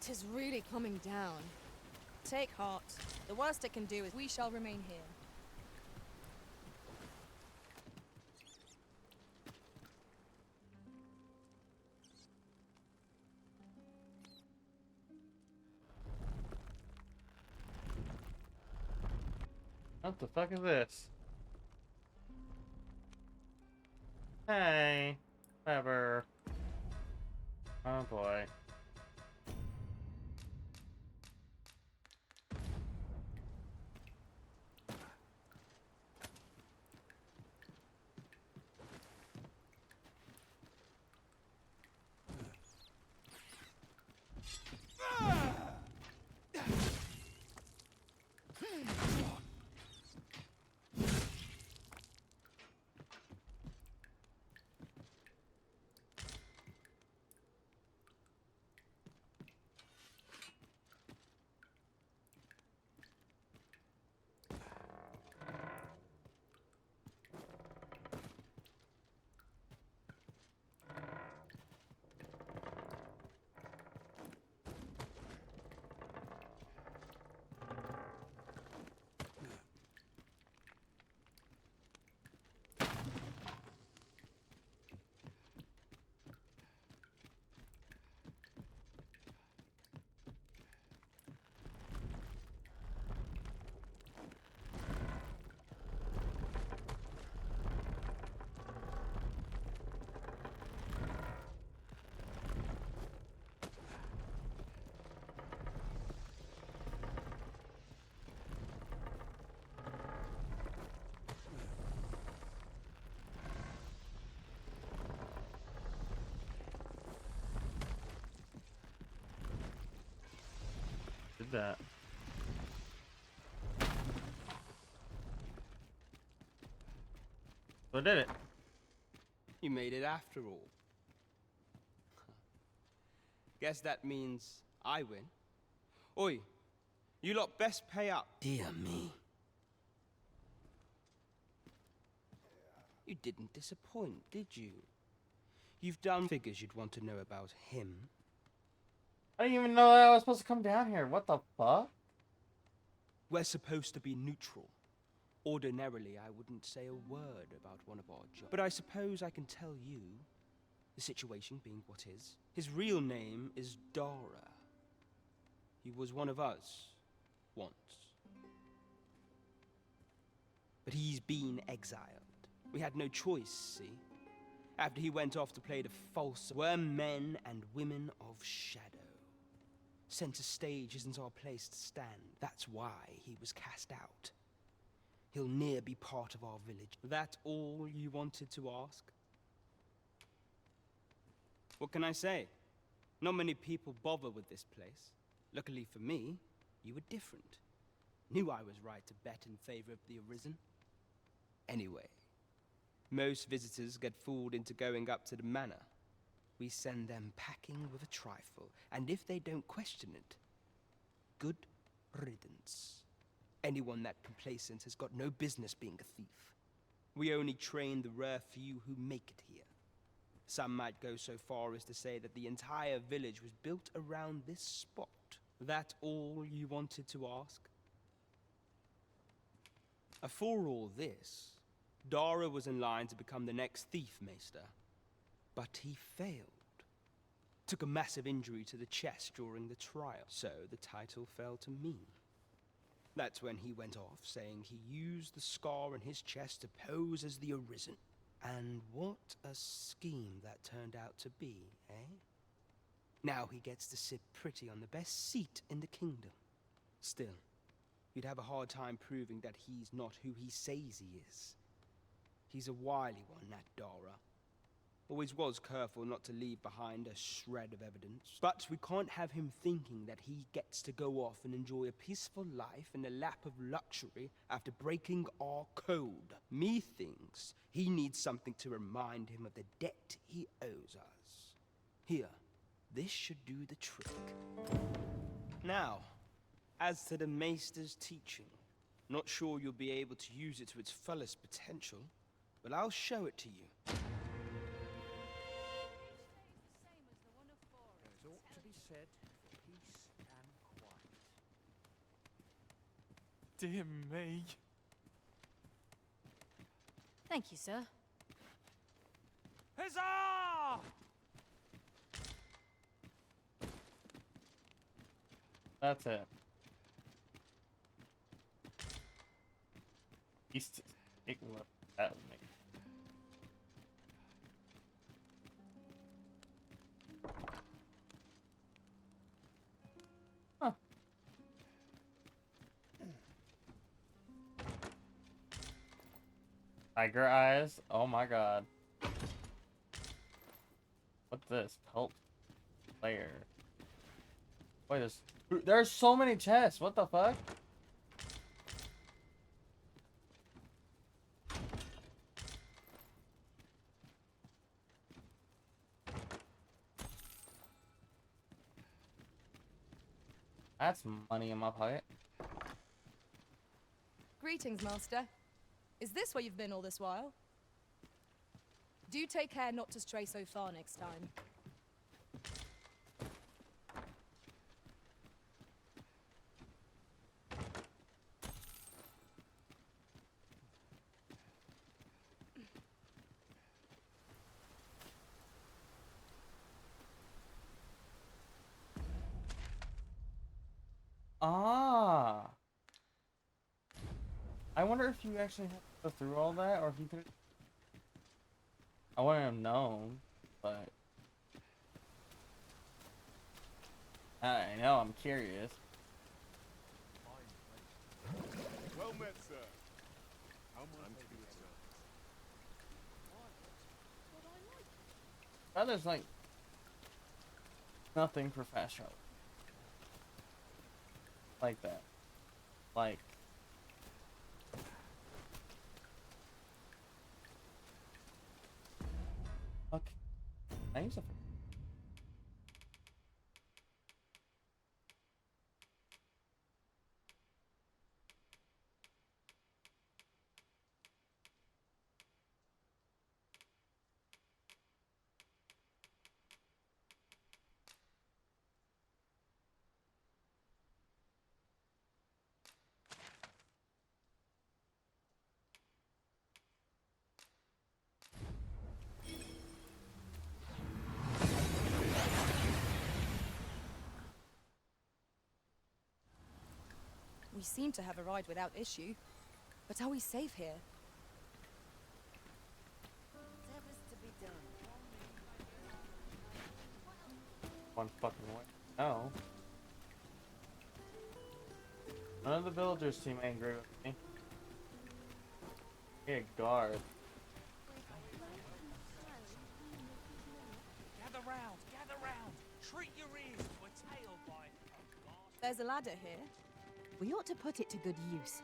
'Tis really coming down. Take heart. The worst it can do is we shall remain here. What the fuck is this? Hey, whatever. Oh boy. Did that. So I did it. You made it after all. Guess that means I win. Oi, you lot best pay up. Dear me. You didn't disappoint, did you? You've done figures you'd want to know about him. I didn't even know that I was supposed to come down here. What the fuck? We're supposed to be neutral. Ordinarily, I wouldn't say a word about one of our jobs. But I suppose I can tell you, the situation being what is. His real name is Dara. He was one of us. once. But he's been exiled. We had no choice, see? After he went off to play the false, we're men and women of shadow. Center stage isn't our place to stand. That's why he was cast out. He'll ne'er be part of our village. That all you wanted to ask? What can I say? Not many people bother with this place. Luckily for me, you were different. Knew I was right to bet in favor of the Arisen. Anyway, most visitors get fooled into going up to the manor. We send them packing with a trifle, and if they don't question it, good riddance. Anyone that complacent has got no business being a thief. We only train the rare few who make it here. Some might go so far as to say that the entire village was built around this spot. That all you wanted to ask? For all this, Dara was in line to become the next thief maester. But he failed. Took a massive injury to the chest during the trial, so the title fell to me. That's when he went off, saying he used the scar in his chest to pose as the Arisen. And what a scheme that turned out to be, eh? Now he gets to sit pretty on the best seat in the kingdom. Still, you'd have a hard time proving that he's not who he says he is. He's a wily one, that Dara. Always was careful not to leave behind a shred of evidence. But we can't have him thinking that he gets to go off and enjoy a peaceful life in a lap of luxury after breaking our code. Methinks he needs something to remind him of the debt he owes us. Here, this should do the trick. Now, as to the Maester's teaching, not sure you'll be able to use it to its fullest potential, but I'll show it to you. There's aught to be said for peace and quiet. Dear me. Thank you, sir. Huzzah! That's it. East. That would make. Huh. Tiger eyes. Oh my god. What's this? Pelt player. Wait, there's so many chests. What the fuck? That's money in my pocket. Greetings, Master. Is this where you've been all this while? Do take care not to stray so far next time. Ah. I wonder if you actually have to go through all that, or if you could. I wouldn't have known, but I know. I'm curious. Well met, sir. How much do you But there's like nothing for fast travel like that. Like. Okay. I use a. We seem to have arrived without issue. But are we safe here? Whatever's to be done. One fucking way. No. None of the villagers seem angry with me. Hey, a guard. Gather round, gather round. Treat your ears to a tale by a master. There's a ladder here. We ought to put it to good use.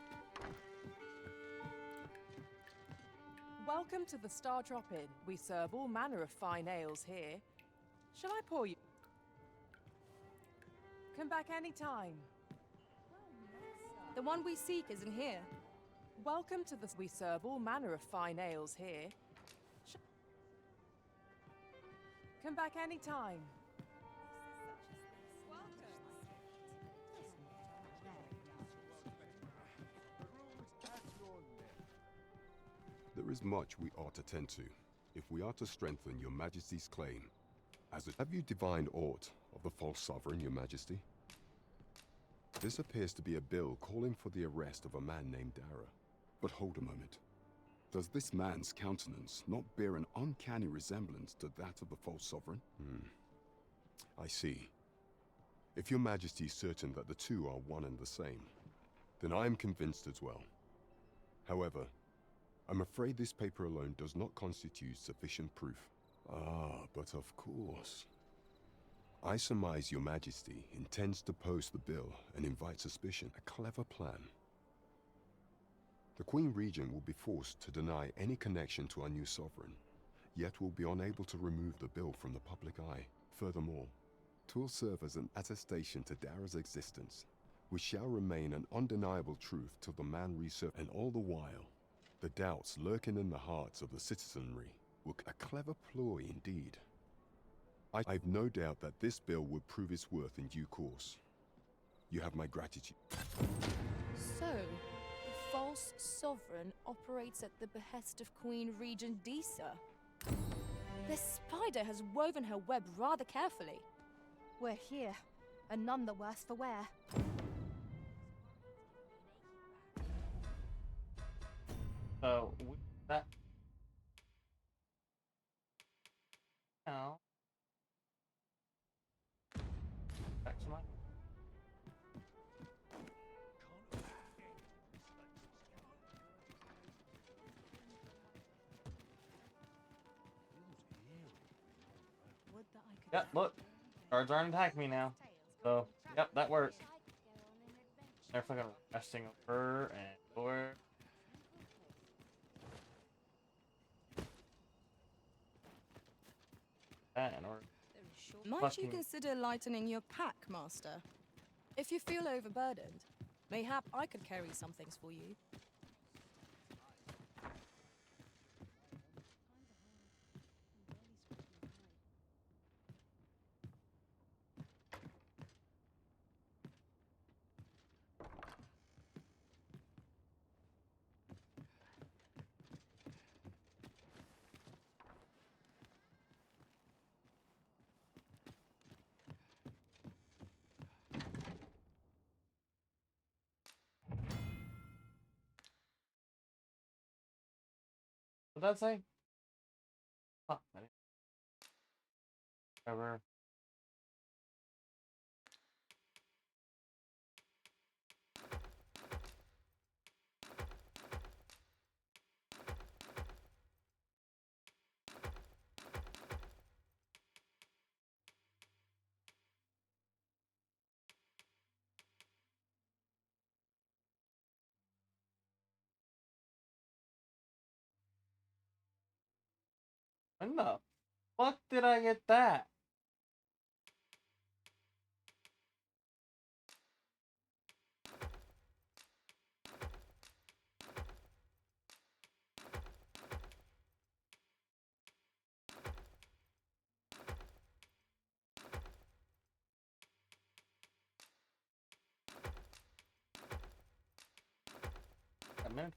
Welcome to the Star Drop Inn. We serve all manner of fine ales here. Shall I pour you? Come back any time. The one we seek isn't here. Welcome to the... We serve all manner of fine ales here. Come back any time. There is much we ought to tend to, if we are to strengthen your majesty's claim. Have you divined aught of the false sovereign, your majesty? This appears to be a bill calling for the arrest of a man named Dara. But hold a moment. Does this man's countenance not bear an uncanny resemblance to that of the false sovereign? I see. If your majesty is certain that the two are one and the same, then I am convinced as well. However, I'm afraid this paper alone does not constitute sufficient proof. Ah, but of course. I surmise your majesty intends to post the bill and invite suspicion. A clever plan. The Queen Regent will be forced to deny any connection to our new sovereign, yet will be unable to remove the bill from the public eye. Furthermore, 'twill serve as an attestation to Dara's existence, which shall remain an undeniable truth till the man resurfaces. And all the while, the doubts lurking in the hearts of the citizenry will a clever ploy indeed. I've no doubt that this bill will prove its worth in due course. You have my gratitude. So, the false sovereign operates at the behest of Queen Regent Disa. This spider has woven her web rather carefully. We're here, and none the worse for wear. So, that... Now... Back to my... Yep, look. Guards aren't attacking me now. So, yep, that worked. They're fucking resting over and over. That in order. Might you consider lightening your pack, Master? If you feel overburdened, mayhap I could carry some things for you. What'd that say? Fuck, I didn't... Whatever. When the fuck did I get that? A minute.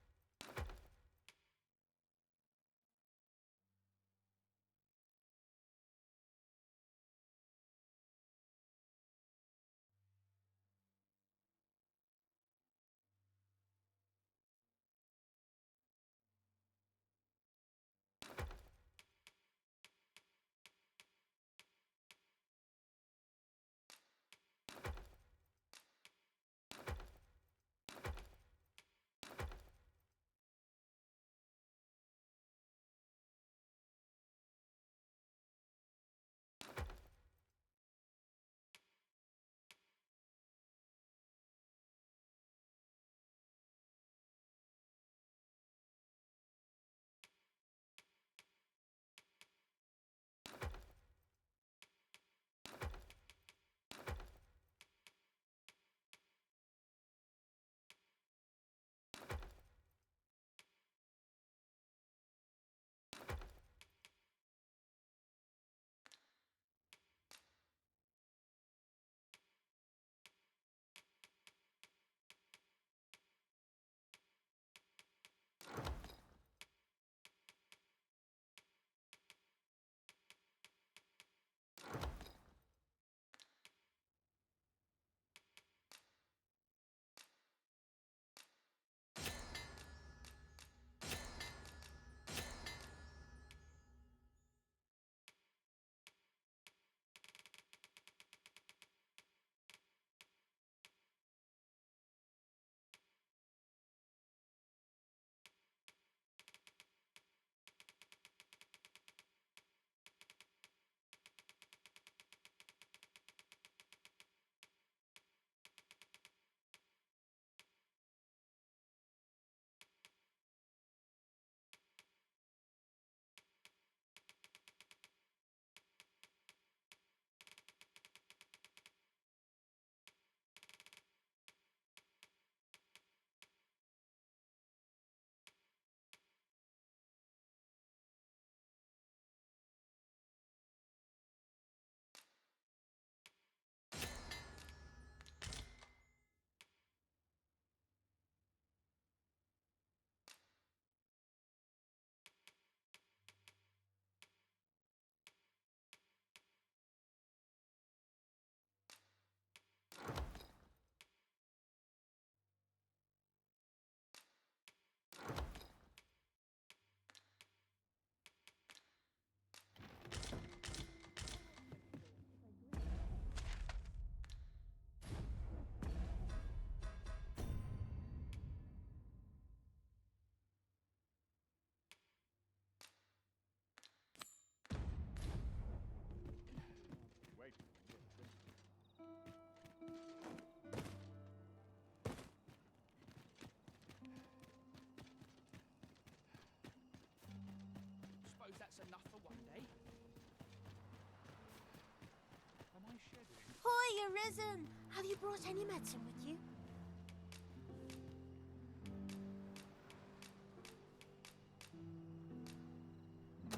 Arisen! Have you brought any medicine with you?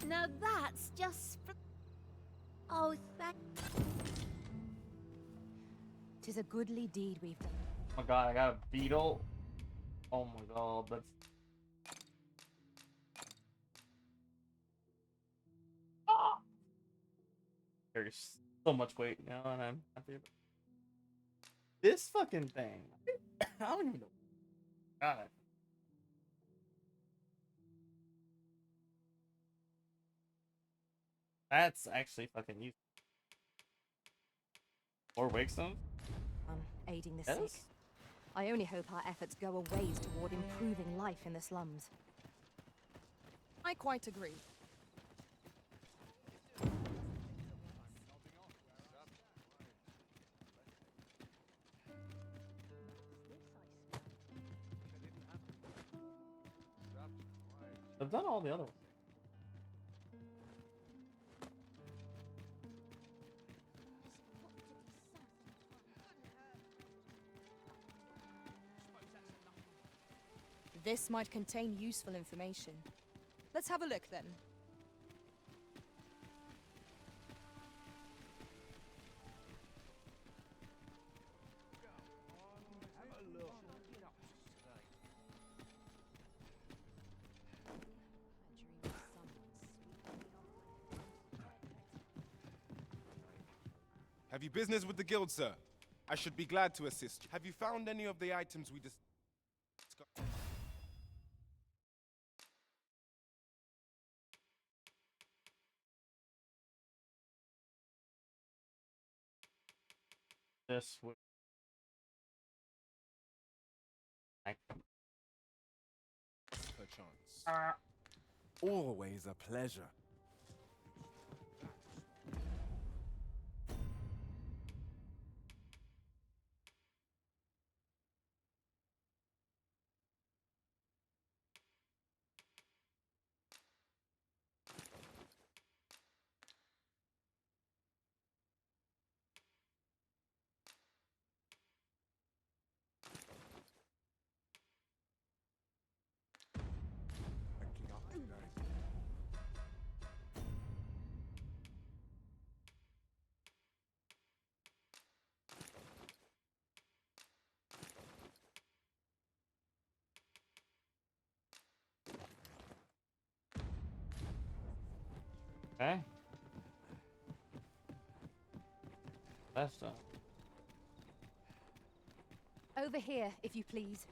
Now that's just Oh, thank... Tis a goodly deed we've done. Oh my god, I got a beetle. Oh my god, that's... Ah! There's so much weight now, and I'm happy about this fucking thing. I don't even know. God. That's actually fucking useful. More wake stones? Aiding the Yes? sick. I only hope our efforts go a ways toward improving life in the slums. I quite agree. I've done all the other ones. This might contain useful information. Let's have a look then. Have you business with the guild, sir? I should be glad to assist you. Have you found any of the items we discussed? This would... Perchance. Always a pleasure. Okay. That's done. Over here, if you please.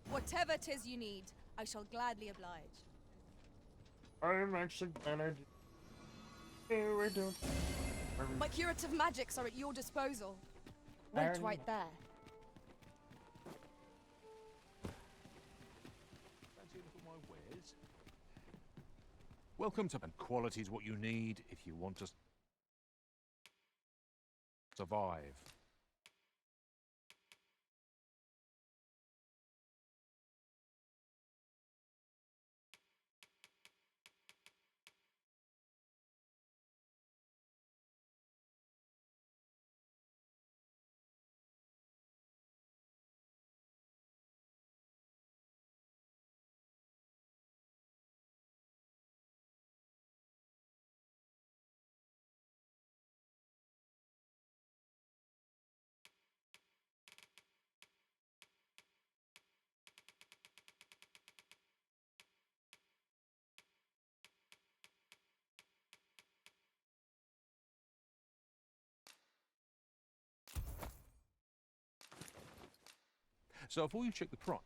Whatever 'tis you need, I shall gladly oblige. I'm actually gonna do... My curative magics are at your disposal. Wait Iron- right there. Fancy a little my wares? Welcome to... And quality's what you need if you want to survive. So before you check the price...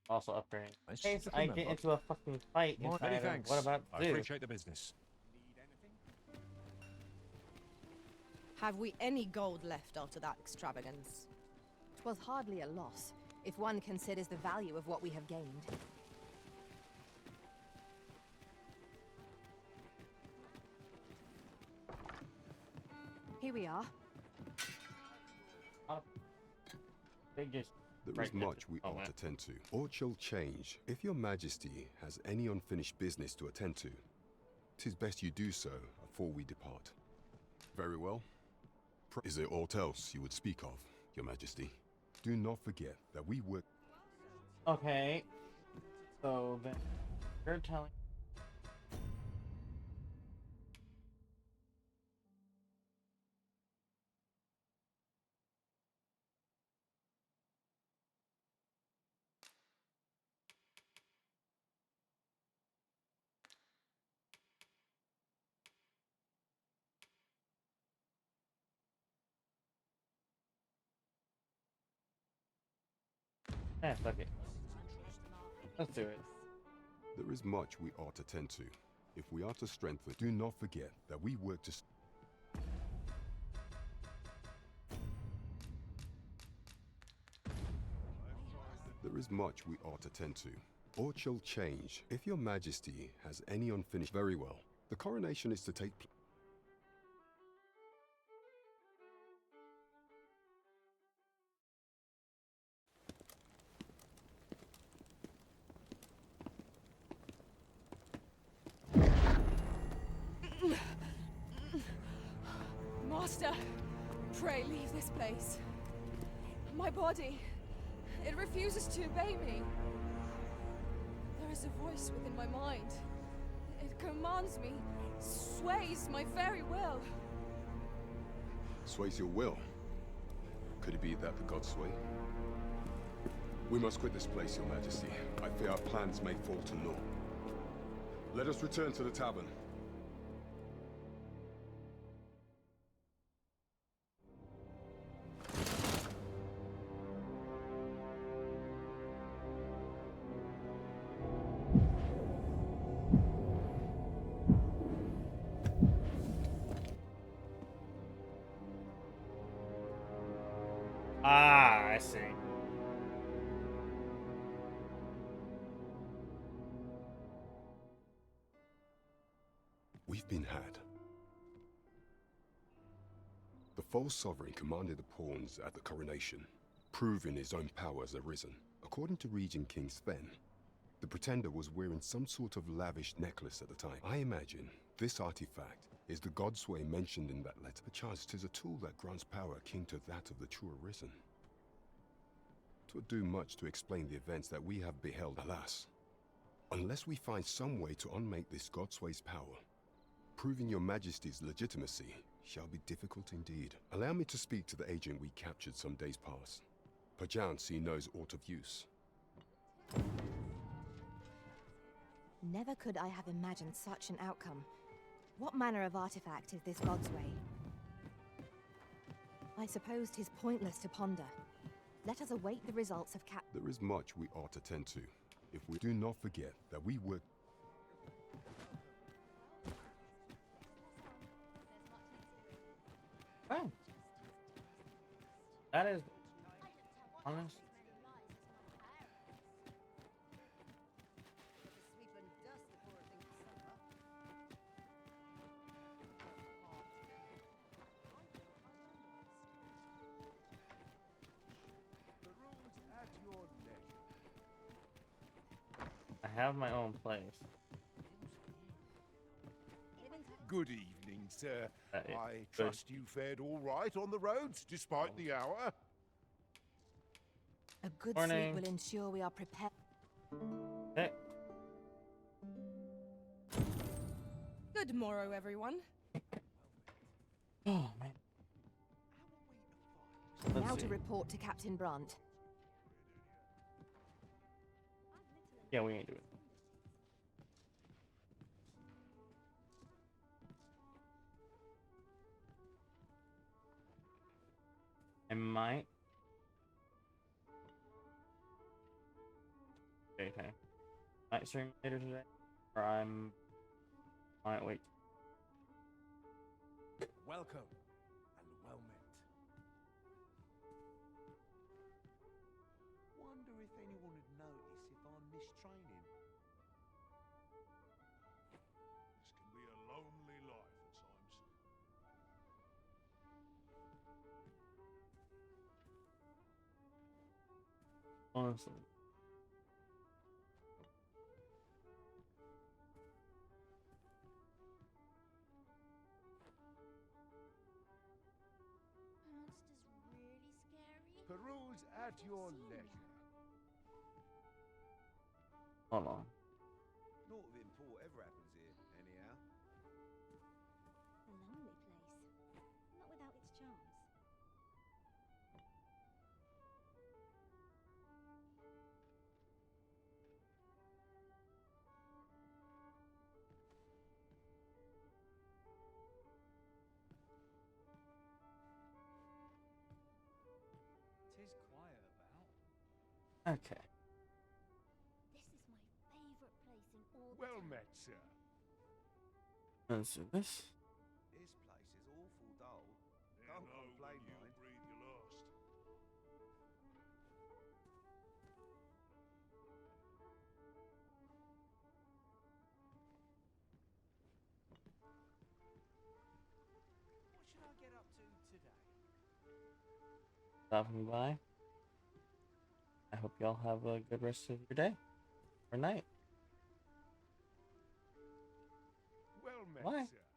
Also upgrading. In Nice. case I get into a fucking fight Many inside of thanks. what about I to do? appreciate the business. Have we any gold left after that extravagance? 'Twas hardly a loss. if one considers the value of what we have gained. Here we are. Biggest. There is much we ought to tend to, or shall change. If your majesty has any unfinished business to attend to, 'tis best you do so afore we depart. Very well. Is there aught else you would speak of, your majesty? Do not forget that we work... Okay. So then you're telling... fuck it. Let's do it. There is much we ought to tend to. If we are to strengthen, do not forget that we work to... There is much we ought to tend to. Or shall change. If your majesty has any unfinished... Very well. The coronation is to take place... Master, pray leave this place. My body, it refuses to obey me. There is a voice within my mind. It commands me, sways my very will. Sways your will? Could it be that the gods sway? We must quit this place, your majesty. I fear our plans may fall to naught. Let us return to the tavern. Ah, I see. We've been had. The false sovereign commanded the pawns at the coronation, proving his own power has arisen. According to Regent King Sven, the pretender was wearing some sort of lavish necklace at the time. I imagine this artifact is the Godsway mentioned in that letter. Perchance 'tis a tool that grants power akin to that of the true arisen. 'Twould do much to explain the events that we have beheld, alas. Unless we find some way to unmake this Godsway's power, proving your majesty's legitimacy shall be difficult indeed. Allow me to speak to the agent we captured some days past. Perchance he knows aught of use. Never could I have imagined such an outcome. What manner of artifact is this Godsway? I suppose 'tis pointless to ponder. Let us await the results of There is much we ought to tend to. If we do not forget that we work... Oh. That is honest. I have my own place. Good evening, sir. That is I good. trust you fared all right on the roads, despite the hour. A good Morning. sleep will ensure we are prepared. Hey. Good morrow, everyone. Oh man. Let's Now see. to report to Captain Brant. Yeah, we ain't doing it. I might. Okay. Might stream later today, or I might wait. Welcome and well met. One if anyone would notice if I'm mistraining. This can be a lonely life at times. Honestly. Monsters really scary? Peruse at your leisure. Hold on. Naught of import ever happens here, anyhow. A lonely place. Not without its charms. Tis quiet about. Okay. This is my favorite place in all the Well town. met, sir. Let's do this. This place is awful dull. Never Don't know complain, when you'll mind. breathe your last. What should I get up to today? Stopping by. I hope y'all have a good rest of your day or night. Well met, Bye. sir.